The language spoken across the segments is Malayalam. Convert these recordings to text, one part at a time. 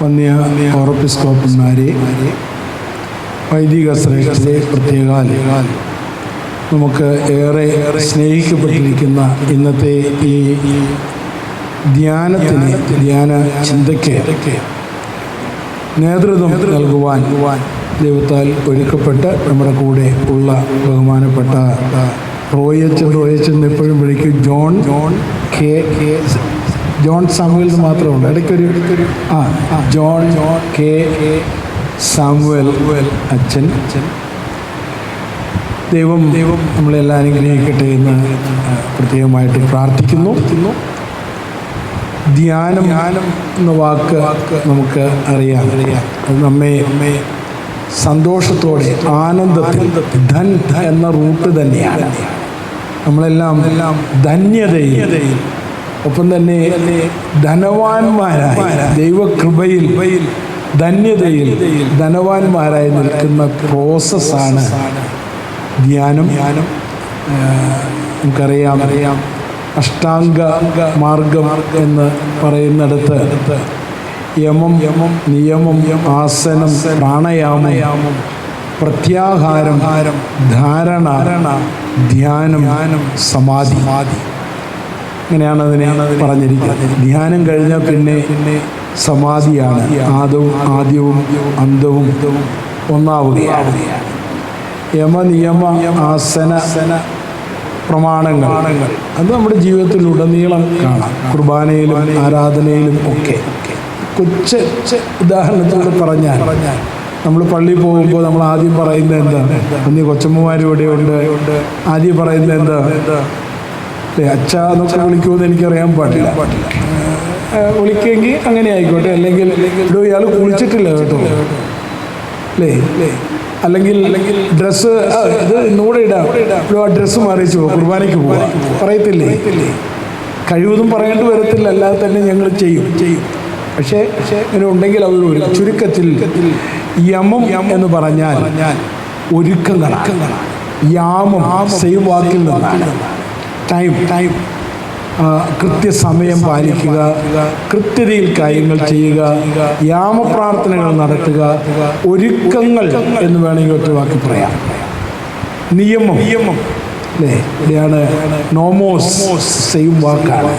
വന്യ ഓറപ്പിസ്കോപ്പന്മാരെ, വൈദിക ശ്രേഷ്ഠരെ, പ്രത്യേകാൽ നമുക്ക് ഏറെ സ്നേഹിക്കപ്പെട്ടിരിക്കുന്ന ഇന്നത്തെ ഈ ധ്യാന ചിന്തയ്ക്ക് നേതൃത്വം നൽകുവാൻ ദൈവത്താൽ ഒരുക്കപ്പെട്ട് നമ്മുടെ കൂടെ ഉള്ള ബഹുമാനപ്പെട്ട റോയച്ചൻ എപ്പോഴും വിളിക്കും ജോൺ സാമുവൽ എന്ന് മാത്രമുണ്ട്. ഇടയ്ക്കൊരു ജോൺ കെ സാമുവൽ അച്ഛൻ. ദൈവം നമ്മളെല്ലാം അനുഗ്രഹിക്കട്ടെ എന്ന് പ്രത്യേകമായിട്ട് പ്രാർത്ഥിക്കുന്നു. ധ്യാനം എന്ന വാക്ക് നമുക്ക് അറിയാം. അത് നമ്മെ സന്തോഷത്തോടെ, ആനന്ദത്തിൽ, ധൻ എന്ന റൂട്ട് തന്നെയാണ്. നമ്മളെല്ലാം ധന്യതയിൽ, ഒപ്പം തന്നെ ധനവാന്മാരായ, ദൈവകൃപയിൽ ധന്യതയിൽ ധനവാന്മാരായി നിൽക്കുന്ന പ്രോസസ്സാണ് ധ്യാനം. നമുക്കറിയാം, അഷ്ടാംഗ മാർഗം എന്ന് പറയുന്നിടത്ത് യമം, നിയമം, ആസനം, പ്രാണായാമം, പ്രത്യാഹാരം, ധാരണ, ധ്യാനം, സമാധി, ഇങ്ങനെയാണ് അതിനെ പറഞ്ഞിരിക്കുന്നത്. ധ്യാനം കഴിഞ്ഞാൽ പിന്നെ സമാധിയാണ്. ആദ്യവും അന്തവും ഒന്നാവുകയാണ്. യമ, നിയമ, ആസന, പ്രമാണങ്ങൾ അത് നമ്മുടെ ജീവിതത്തിലുടനീളം കാണാം. കുർബാനയിലും ആരാധനയിലും ഒക്കെ. കൊച്ചു ഉദാഹരണത്തോട് പറഞ്ഞാൽ, നമ്മൾ പള്ളിയിൽ പോകുമ്പോൾ നമ്മൾ ആദ്യം പറയുന്നത് എന്താണ്? അന്ന് കൊച്ചമ്മമാരും ഇവിടെ ഉണ്ട്. ആദ്യം പറയുന്നത് എന്താ? അച്ഛാ എന്നൊക്കെ വിളിക്കുമെന്ന് എനിക്കറിയാൻ പാടില്ല. വിളിക്കുമെങ്കിൽ അങ്ങനെ ആയിക്കോട്ടെ. അല്ലെങ്കിൽ ഇവിടെ ഇയാൾ കുളിച്ചിട്ടില്ല കേട്ടോ, അല്ലേ? അല്ലെങ്കിൽ ഡ്രസ്സ് ഇത് ഇന്നുകൂടെ ഇടാം, ആ ഡ്രസ്സ് മാറിച്ചു കുർബാനയ്ക്ക് പോവാം പറയത്തില്ലേ? കഴിവതും പറയേണ്ടി വരത്തില്ല, അല്ലാതെ തന്നെ ഞങ്ങൾ ചെയ്യും. പക്ഷേ ഇങ്ങനെ ഉണ്ടെങ്കിൽ അവർ ഒരു ചുരുക്കത്തിൽ യമം എന്ന് പറഞ്ഞാൽ ഒരുക്കങ്ങളാണ്. യാമം സെയിം വാക്കിൽ നിന്നാണ്. ടൈം, കൃത്യസമയം പാലിക്കുക, കൃത്യതയിൽ കാര്യങ്ങൾ ചെയ്യുക, യാമപ്രാർത്ഥനകൾ നടത്തുക, ഒരുക്കങ്ങൾ എന്ന് വേണമെങ്കിൽ ഒറ്റ വാക്കി പറയാം. നിയമം അല്ലേ? ഇവിടെയാണ് നോമോസ്, സെയിം വാക്കാണ്.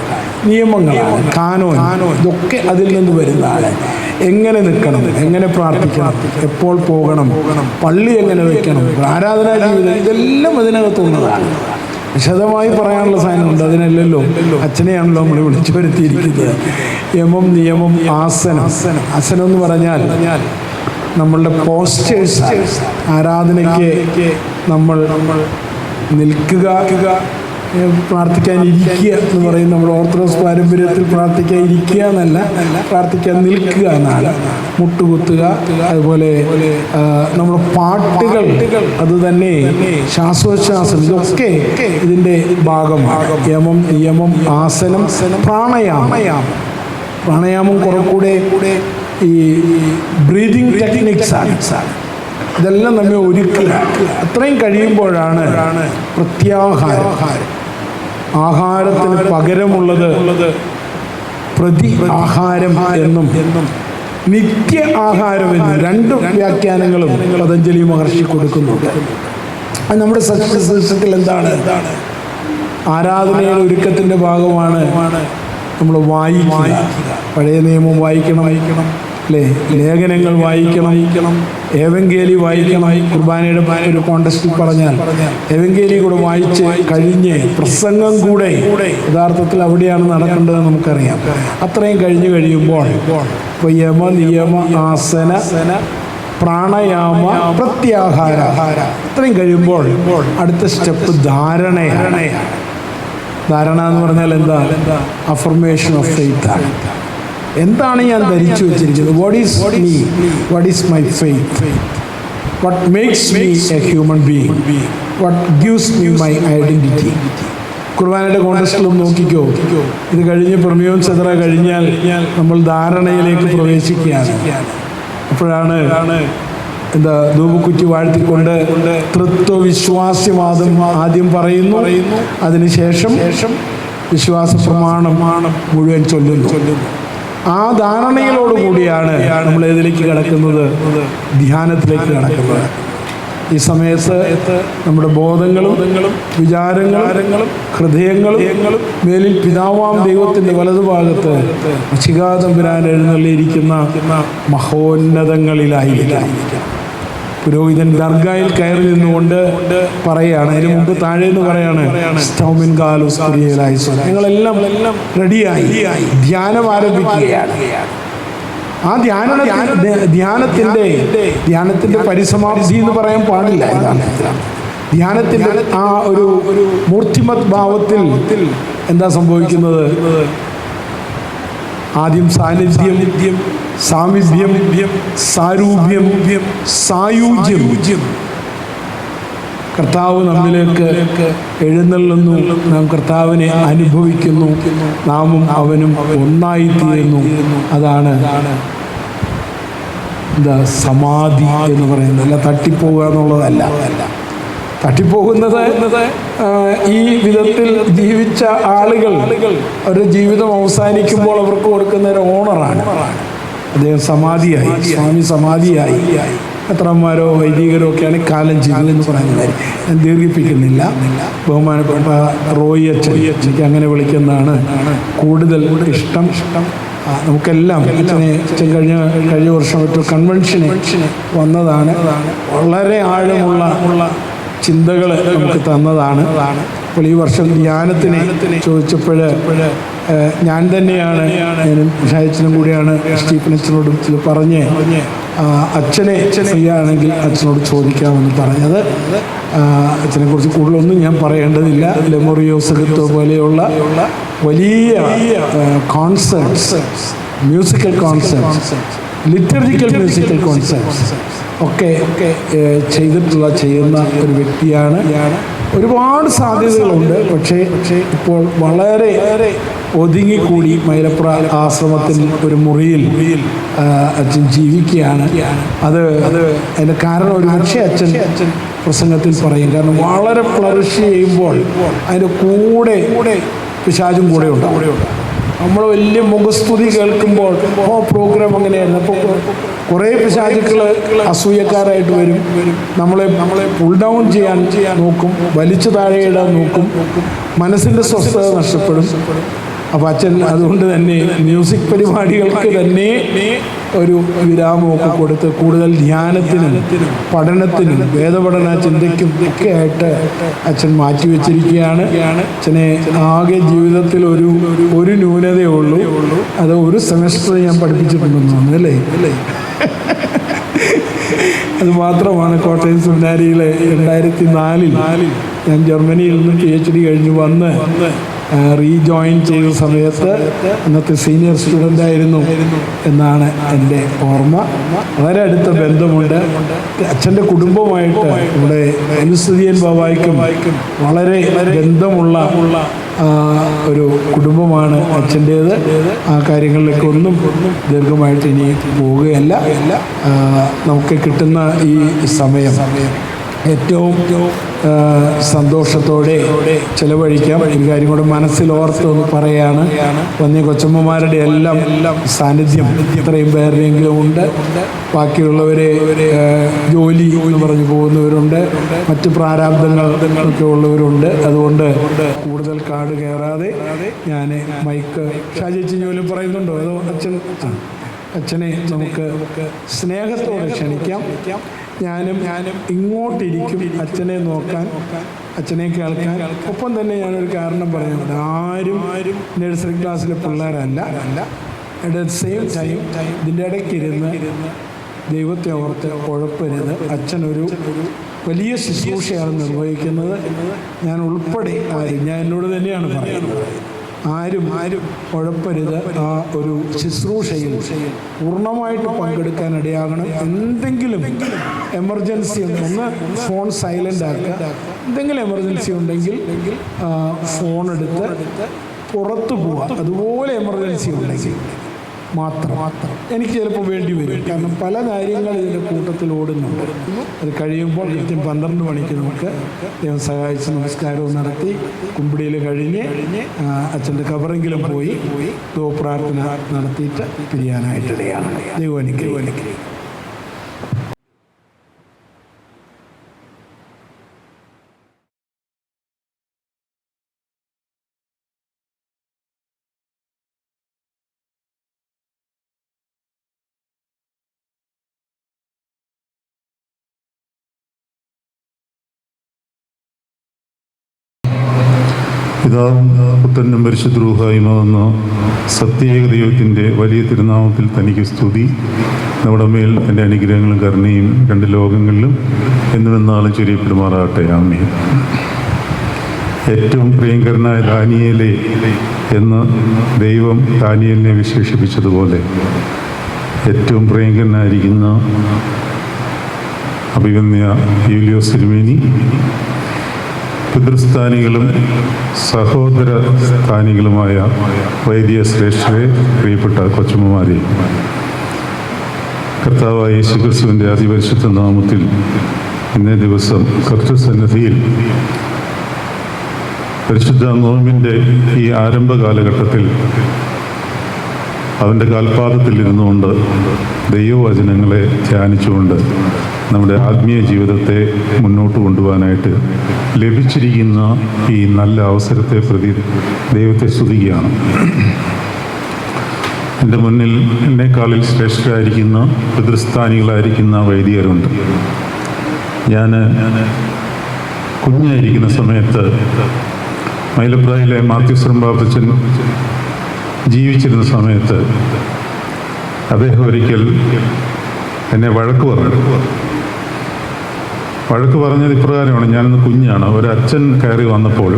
നിയമങ്ങളാണ്, കാനോൻ, ഇതൊക്കെ അതിൽ നിന്ന് വരുന്നതാണ്. എങ്ങനെ നിൽക്കണം, എങ്ങനെ പ്രാർത്ഥിക്കണം, എപ്പോൾ പോകണം, പള്ളി എങ്ങനെ വെക്കണം, ആരാധനാ ജീവിതം, ഇതെല്ലാം അതിനകത്തുള്ളതാണ്. വിശദമായി പറയാനുള്ള സാധനമുണ്ട്. അതിനല്ലല്ലോ, അച്ഛനെയാണല്ലോ നമ്മൾ വിളിച്ചു വരുത്തിയിരിക്കുന്നത്. യമം, നിയമം, ആസനം. ആസനം എന്ന് പറഞ്ഞാൽ നമ്മളുടെ പോസ്റ്റേഴ്സ്. ആരാധനയ്ക്ക് നമ്മൾ നിൽക്കുക, പ്രാർത്ഥിക്കാൻ ഇരിക്കുക എന്ന് പറയും. നമ്മൾ ഓർത്തഡോക്സ് പാരമ്പര്യത്തിൽ പ്രാർത്ഥിക്കാൻ ഇരിക്കുക എന്നല്ല, പ്രാർത്ഥിക്കാൻ നിൽക്കുക എന്നാണ്. മുട്ടുകുത്തുക, അതുപോലെ നമ്മൾ പാട്ടുകൾ, അത് തന്നെ ശ്വാസോച്ഛ്വാസം, ഇതൊക്കെ ഇതിൻ്റെ ഭാഗമാണ്. യമം, നിയമം, ആസനം, പ്രാണായാമം കുറെക്കൂടെ ഈ ബ്രീതിങ് ടെക്നിക്സ് ആണ്. ഇതെല്ലാം നമ്മെ ഒരുക്കുക. അത്രയും കഴിയുമ്പോഴാണ് പ്രത്യാഹാരം, ആഹാരത്തിന് പകരമുള്ളത് പ്രതി ആഹാരം എന്നും നിത്യ ആഹാരം എന്നും രണ്ട് വ്യാഖ്യാനങ്ങളും പതഞ്ജലി മഹർഷി കൊടുക്കുന്നുണ്ട്. അത് നമ്മുടെ സത്യത്തിൽ എന്താണ്? ആരാധനയുടെ ഒരുക്കത്തിൻ്റെ ഭാഗമാണ് നമ്മൾ വായിക്കുക. പഴയ നിയമം വായിക്കണം, അല്ലേ? ലേഖനങ്ങൾ വായിക്കണം, ഏവങ്കേലി വായിക്കണം. കുർബാനയുടെ ഒരു കോണ്ടസ്റ്റിൽ പറഞ്ഞാൽ ഏവങ്കേലി കൂടെ വായിച്ച് കഴിഞ്ഞ് പ്രസംഗം കൂടെ യഥാർത്ഥത്തിൽ അവിടെയാണ് നടക്കേണ്ടതെന്ന് നമുക്കറിയാം. അത്രയും കഴിയുമ്പോൾ ഇപ്പോൾ യമ, നിയമ, ആസന, പ്രാണായാമ, പ്രത്യാഹാര, ഇത്രയും കഴിയുമ്പോൾ അടുത്ത സ്റ്റെപ്പ് ധാരണയാണ്. ധാരണ എന്ന് പറഞ്ഞാൽ എന്താ? അഫർമേഷൻ ഓഫ് ഫെയ്ത്ത് ആണ്. എന്താണ് ഞാൻ ധരിച്ചു വെച്ചിരിക്കുന്നത്? What is me? What is my faith? What makes me A human being? What gives me my identity? കുർബാനയുടെ കോണ്ടസ്റ്റിലും നോക്കിക്കോ. ഇത് കഴിഞ്ഞ് പ്രമേയം ചെതറ കഴിഞ്ഞാൽ നമ്മൾ ധാരണയിലേക്ക് പ്രവേശിക്കുകയാണ്. അപ്പോഴാണ് ധൂപക്കുറ്റി വാഴ്ത്തിക്കൊണ്ട് തൃത്വ വിശ്വാസ്യവാദം ആദ്യം പറയുന്നു. അതിനുശേഷം വിശ്വാസ പ്രമാണം മുഴുവൻ ചൊല്ലുന്നു. ആ ധാരണയിലോടുകൂടിയാണ് നമ്മൾ ഏതിലേക്ക് കിടക്കുന്നത്? ധ്യാനത്തിലേക്ക് കിടക്കുന്നത്. ഈ സമയത്ത് നമ്മുടെ ബോധങ്ങളും വിചാരങ്ങളും ഹൃദയങ്ങളും മേലിൽ പിതാവാം ദൈവത്തിൻ്റെ വലതുഭാഗത്ത് തമ്പുരാൻ എഴുന്നള്ളിയിരിക്കുന്ന മഹോന്നതങ്ങളിലായിരിക്കാം. പുരോഹിതൻ ദർഗായിൽ കയറി നിന്നുകൊണ്ട് പറയാണ്, അതിന് മുമ്പ് താഴെ നിന്ന് പറയാണ്, നിങ്ങളെല്ലാം റെഡിയായി ധ്യാനം ആരംഭിക്കുകയാണ്. ആ ധ്യാനത്തിൻ്റെ പരിസമാപ്തി എന്ന് പറയാൻ പാടില്ല. ധ്യാനത്തിൻ്റെ ആ ഒരു മൂർത്തിമത് ഭാവത്തിൽ എന്താ സംഭവിക്കുന്നത്? ആദ്യം സാന്നിധ്യം, സാമീപ്യം, സാരൂപ്യം, സായുജ്യം. കർത്താവ് നമ്മിലേക്ക് എഴുന്നള്ളുന്നു, നാം കർത്താവിനെ അനുഭവിക്കുന്നു, നാമും അവനും ഒന്നായിത്തീരുന്നു. അതാണ് എന്താ സമാധി എന്ന് പറയുന്നത്. അല്ല തട്ടിപ്പോവുക എന്നുള്ളതല്ല. തട്ടിപ്പോകുന്നത് ഈ വിധത്തിൽ ജീവിച്ച ആളുകൾ അവരുടെ ജീവിതം അവസാനിക്കുമ്പോൾ അവർക്ക് കൊടുക്കുന്ന ഒരു ഓണറാണ്. അദ്ദേഹം സമാധിയായി, സ്വാമി സമാധിയായി. എത്രമാരോ വൈദികരോ ഒക്കെയാണ് കാലം ചെയ്തു എന്ന് പറയുന്നത്. ഞാൻ ദീർഘിപ്പിക്കുന്നില്ല. ബഹുമാനപ്പെട്ട റോയി അച്ഛൻ, എനിക്ക് അങ്ങനെ വിളിക്കുന്നതാണ് കൂടുതൽ ഇഷ്ടം. നമുക്കെല്ലാം അച്ഛൻ കഴിഞ്ഞ വർഷം ഒരു കൺവെൻഷന് വന്നതാണ്. വളരെ ആഴമുള്ള ചിന്തകൾ നമുക്ക് തന്നതാണ്. അപ്പോൾ ഈ വർഷം ധ്യാനത്തിന് ചോദിച്ചപ്പോൾ ഞാൻ തന്നെയാണ്, ഞാനും ഷായച്ചനും കൂടിയാണ് സ്റ്റീഫനച്ചനോടും ഇത് പറഞ്ഞ് അച്ഛനെ ഫ്രീയാണെങ്കിൽ അച്ഛനോട് ചോദിക്കാമെന്ന് പറഞ്ഞത്. അച്ഛനെക്കുറിച്ച് കൂടുതലൊന്നും ഞാൻ പറയേണ്ടതില്ല. ലെമോറിയോസഗത്തോ പോലെയുള്ള വലിയ concerts, musical concerts, liturgical musical concerts ഒക്കെ ചെയ്യുന്ന ഒരു വ്യക്തിയാണ്. ഒരുപാട് സാധ്യതകളുണ്ട്. പക്ഷേ ഇപ്പോൾ വളരെ ഒതുങ്ങിക്കൂടി മൈലപ്ര ആശ്രമത്തിൽ ഒരു മുറിയിൽ അച്ഛൻ ജീവിക്കുകയാണ്. അത് അതിൻ്റെ കാരണം ഒരു പക്ഷേ അച്ഛൻ പ്രസംഗത്തിൽ പറയും. കാരണം വളരെ ഫ്ലറിഷ് ചെയ്യുമ്പോൾ അതിൻ്റെ കൂടെ പിശാചും കൂടെ ഉണ്ട്. നമ്മൾ വലിയ മുഖസ്തുതി കേൾക്കുമ്പോൾ പ്രോഗ്രാം അങ്ങനെയായിരുന്നു. അപ്പോൾ കുറേ പിശാചുക്കൾ അസൂയക്കാരായിട്ട് വരും. നമ്മളെ പുൾ ഡൗൺ ചെയ്യാൻ നോക്കും, വലിച്ചു താഴെയിടാൻ നോക്കും. മനസ്സിൻ്റെ സ്വസ്ഥത നഷ്ടപ്പെടും. അപ്പോൾ അച്ഛൻ അതുകൊണ്ട് തന്നെ മ്യൂസിക് പരിപാടികൾക്ക് തന്നെ ഒരു വിരാമമൊക്കെ കൊടുത്ത് കൂടുതൽ ധ്യാനത്തിനും പഠനത്തിനും വേദപഠന ചിന്തയ്ക്കും ഒക്കെ ആയിട്ട് അച്ഛൻ മാറ്റിവെച്ചിരിക്കുകയാണ്. അച്ഛനെ ആകെ ജീവിതത്തിൽ ഒരു ന്യൂനതയേ ഉള്ളൂ. അത് ഒരു സെമസ്റ്റർ ഞാൻ പഠിപ്പിച്ചിട്ടുണ്ടെന്ന് തോന്നുന്നു, അല്ലേ? അത് മാത്രമാണ് കോട്ടയം സെമിനാരിയിലെ 2004 ഞാൻ ജർമ്മനിയിൽ നിന്ന് PhD കഴിഞ്ഞ് വന്ന് റീജോയിൻ ചെയ്ത സമയത്ത് അന്നത്തെ സീനിയർ സ്റ്റുഡൻ്റ് ആയിരുന്നു എന്നാണ് എൻ്റെ ഓർമ്മ. വളരെ അടുത്ത ബന്ധമുണ്ട്. അച്ഛൻ്റെ കുടുംബമായിട്ട് ഇവിടെ അനുസ്തുതിയൻ ബാബായ്ക്കും വളരെ ബന്ധമുള്ള ഒരു കുടുംബമാണ് അച്ഛൻ്റേത്. ആ കാര്യങ്ങളിലേക്ക് ഒന്നും ദീർഘമായിട്ട് ഇനി പോവുകയല്ല. നമുക്ക് കിട്ടുന്ന ഈ സമയം ഏറ്റവും സന്തോഷത്തോടെ ചിലവഴിക്കാം. ഒരു കാര്യം കൂടെ മനസ്സിലോർത്ത് ഒന്ന് പറയാണ്. വന്യ കൊച്ചമ്മമാരുടെ എല്ലാം സാന്നിധ്യം ഇത്രയും പേരുടെയെങ്കിലും ഉണ്ട്. ബാക്കിയുള്ളവരെ ജോലി എന്ന് പറഞ്ഞു പോകുന്നവരുണ്ട്, മറ്റ് പ്രാരാബ്ദങ്ങളൊക്കെ ഉള്ളവരുണ്ട്. അതുകൊണ്ട് കൂടുതൽ കാട് കയറാതെ ഞാൻ മൈക്ക് ഷാജി ജോലി പറയുന്നുണ്ടോ? അതോ അച്ഛനെ നമുക്ക് സ്നേഹത്തോടെ ക്ഷണിക്കാം. ഞാനും ഇങ്ങോട്ടിരിക്കും അച്ഛനെ നോക്കാൻ, അച്ഛനെ കേൾക്കാൻ. ഒപ്പം തന്നെ ഞാനൊരു കാരണം പറയുന്നുണ്ട്. ആരും നഴ്സറി ക്ലാസ്സിലെ പിള്ളേരല്ല. അറ്റ് ദ സെയിം ടൈം ഇതിൻ്റെ ഇടയ്ക്കിരുന്ന് ദൈവത്തെ ഓർത്ത് കുഴപ്പരുത്. അച്ഛനൊരു വലിയ ശുശ്രൂഷയാണ് നിർവഹിക്കുന്നത്. ഞാൻ ഉൾപ്പെടെ ഞാൻ എന്നോട് തന്നെയാണ് പറയുന്നത്. ആരും കുഴപ്പരുത്. ആ ഒരു ശുശ്രൂഷയിൽ പൂർണ്ണമായിട്ട് പങ്കെടുക്കാൻ ഇടയാകണം. എന്തെങ്കിലും എമർജൻസി ഒന്ന് ഫോൺ സൈലൻ്റ് ആക്കുക. എന്തെങ്കിലും എമർജൻസി ഉണ്ടെങ്കിൽ ഫോൺ എടുത്ത് പുറത്തു പോവുക. അതുപോലെ എമർജൻസി ഉണ്ടെങ്കിൽ മാത്രം. എനിക്ക് ചിലപ്പോൾ വേണ്ടി വരും, കാരണം പല കാര്യങ്ങൾ ഇതിൻ്റെ കൂട്ടത്തിൽ ഓടുന്നുണ്ട്. അത് കഴിയുമ്പോൾ കൃത്യം 12 മണിക്ക് നമുക്ക് ദൈവം സഹായിച്ച് നമസ്കാരവും നടത്തി കുമ്പിടിയിൽ കഴിഞ്ഞ് അച്ഛൻ്റെ കബറെങ്കിലും പോയി പ്രാർത്ഥന നടത്തിയിട്ട് പിരിയാനായിട്ടിടയാണ്. ദൈവം അനുഗ്രഹിക്കും. പിതാവും പുത്രനും പരിശുദ്ധ റൂഹായുമാകുന്ന സത്യേക ദൈവത്തിൻ്റെ വലിയ തിരുനാമത്തിൽ തനിക്ക് സ്തുതി. നമ്മുടെ മേൽ എൻ്റെ അനുഗ്രഹങ്ങളും കരുണയും 2 ലോകങ്ങളിലും എന്നുമെന്നാളും ചൊരിയപ്പെടുമാറാകട്ടെ. ആമേൻ. ഏറ്റവും പ്രിയങ്കരനായ ദാനിയേലേ എന്ന് ദൈവം ദാനിയേലിനെ വിശേഷിപ്പിച്ചതുപോലെ ഏറ്റവും പ്രിയങ്കരനായിരിക്കുന്ന അഭിവന്യ യൂലിയോസ് തിരുമേനി, പിതൃസ്ഥാനികളും സഹോദര സ്ഥാനികളുമായ വൈദിക ശ്രേഷ്ഠരെ, പ്രിയപ്പെട്ട കൊച്ചുമ്മമാരെ, കർത്താവായ യേശുക്രിസ്തുവിൻ്റെ അതിപരിശുദ്ധ നാമത്തിൽ ഇന്നേ ദിവസം കർത്തൃസന്നിധിയിൽ പരിശുദ്ധ നോമ്പിൻ്റെ ഈ ആരംഭ കാലഘട്ടത്തിൽ അവൻ്റെ കാൽപാദത്തിൽ ഇരുന്നുകൊണ്ട് ദൈവവചനങ്ങളെ ധ്യാനിച്ചുകൊണ്ട് നമ്മുടെ ആത്മീയ ജീവിതത്തെ മുന്നോട്ട് കൊണ്ടുപോകാനായിട്ട് ലഭിച്ചിരിക്കുന്ന ഈ നല്ല അവസരത്തെ പ്രതി ദൈവത്തെ സ്തുതിക്കുകയാണ്. എൻ്റെ മുന്നിൽ എന്നെക്കാളിൽ ശ്രേഷ്ഠരായിരിക്കുന്ന പിതൃസ്ഥാനികളായിരിക്കുന്ന വൈദികരുണ്ട്. ഞാൻ കുഞ്ഞായിരിക്കുന്ന സമയത്ത് മൈലപ്രായിലെ മാത്യൂസ് റമ്പാപ്പച്ചൻ ജീവിച്ചിരുന്ന സമയത്ത് അദ്ദേഹം ഒരിക്കൽ എന്നെ വഴക്ക് പറഞ്ഞത് ഇപ്രകാരമാണ്. ഞാനൊന്ന് കുഞ്ഞാണ്. ഒരച്ഛൻ കയറി വന്നപ്പോൾ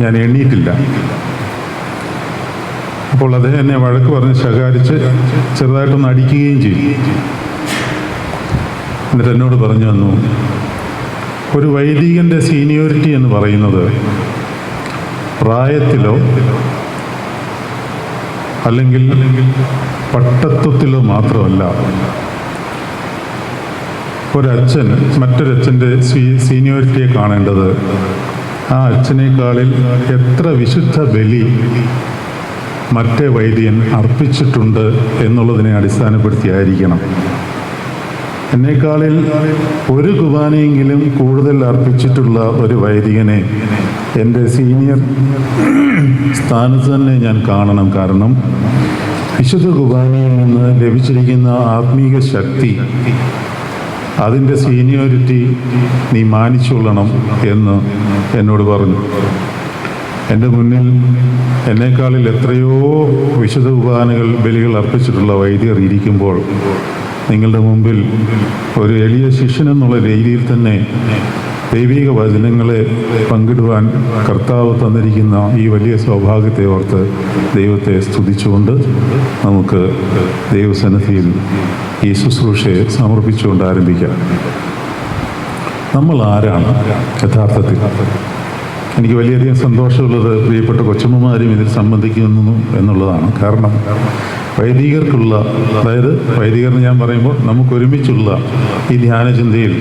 ഞാൻ എണ്ണീറ്റില്ല. അപ്പോൾ അദ്ദേഹം എന്നെ വഴക്ക് പറഞ്ഞ് ശകാരിച്ച് ചെറുതായിട്ടൊന്ന് അടിക്കുകയും ചെയ്തു. എന്നിട്ട് എന്നോട് പറഞ്ഞു തന്നു, ഒരു വൈദികൻ്റെ സീനിയോറിറ്റി എന്ന് പറയുന്നത് പ്രായത്തിലോ അല്ലെങ്കിൽ പട്ടത്വത്തിലോ മാത്രമല്ല. ഒരച്ഛൻ മറ്റൊരച്ഛൻ്റെ സീനിയോറിറ്റിയെ കാണേണ്ടത് ആ അച്ഛനേക്കാളിൽ എത്ര വിശുദ്ധ ബലി മറ്റേ വൈദികൻ അർപ്പിച്ചിട്ടുണ്ട് എന്നുള്ളതിനെ അടിസ്ഥാനപ്പെടുത്തിയായിരിക്കണം. എന്നേക്കാളിൽ ഒരു കുർബാനയെങ്കിലും കൂടുതൽ അർപ്പിച്ചിട്ടുള്ള ഒരു വൈദികനെ എൻ്റെ സീനിയർ സ്ഥാനത്ത് തന്നെ ഞാൻ കാണണം. കാരണം വിശുദ്ധ കുർബാനയിൽ നിന്ന് ലഭിച്ചിരിക്കുന്ന ആത്മീക ശക്തി, അതിൻ്റെ സീനിയോറിറ്റി നീ മാനിച്ചുകൊള്ളണം എന്ന് എന്നോട് പറഞ്ഞു. എൻ്റെ മുന്നിൽ എന്നേക്കാളിൽ എത്രയോ വിശുദ്ധ കുർബാനകൾ ബലികൾ അർപ്പിച്ചിട്ടുള്ള വൈദികർ ഇരിക്കുമ്പോൾ നിങ്ങളുടെ മുമ്പിൽ ഒരു എളിയ ശിഷ്യനെന്നുള്ള രീതിയിൽ തന്നെ ദൈവിക വചനങ്ങളെ പങ്കിടുവാൻ കർത്താവ് തന്നിരിക്കുന്ന ഈ വലിയ സൗഭാഗ്യത്തെ ഓർത്ത് ദൈവത്തെ സ്തുതിച്ചുകൊണ്ട് നമുക്ക് ദൈവസന്നിധിയിൽ ഈ ശുശ്രൂഷയെ സമർപ്പിച്ചുകൊണ്ട് ആരംഭിക്കാം. നമ്മൾ ആരാണ് യഥാർത്ഥത്തിൽ? എനിക്ക് വളരെയധികം സന്തോഷമുള്ളത് പ്രിയപ്പെട്ട കൊച്ചമ്മമാരും ഇതിൽ സംബന്ധിക്കുന്നു എന്നുള്ളതാണ്. കാരണം വൈദികർക്കുള്ള, അതായത് വൈദികർ എന്ന് ഞാൻ പറയുമ്പോൾ നമുക്കൊരുമിച്ചുള്ള ഈ ധ്യാനചിന്തയിൽ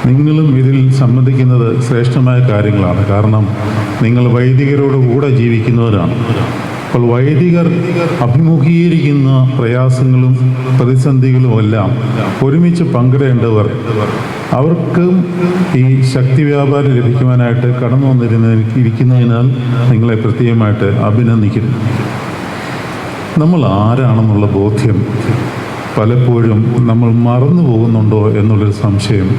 നിങ്ങളും ഇതിൽ സംബന്ധിക്കുന്നത് ശ്രേഷ്ഠമായ കാര്യങ്ങളാണ്. കാരണം നിങ്ങൾ വൈദികരോട് കൂടെ ജീവിക്കുന്നവരാണ്. അപ്പോൾ വൈദികർ അഭിമുഖീകരിക്കുന്ന പ്രയാസങ്ങളും പ്രതിസന്ധികളും എല്ലാം ഒരുമിച്ച് പങ്കിടേണ്ടവർ, അവർക്കും ഈ ശക്തി വ്യാപാരം ലഭിക്കുവാനായിട്ട് കടന്നു വന്നിരിക്കുന്നതിനാൽ നിങ്ങളെ പ്രത്യേകമായിട്ട് അഭിനന്ദിക്കുന്നു. നമ്മൾ ആരാണെന്നുള്ള ബോധ്യം പലപ്പോഴും നമ്മൾ മറന്നു പോകുന്നുണ്ടോ എന്നുള്ളൊരു സംശയം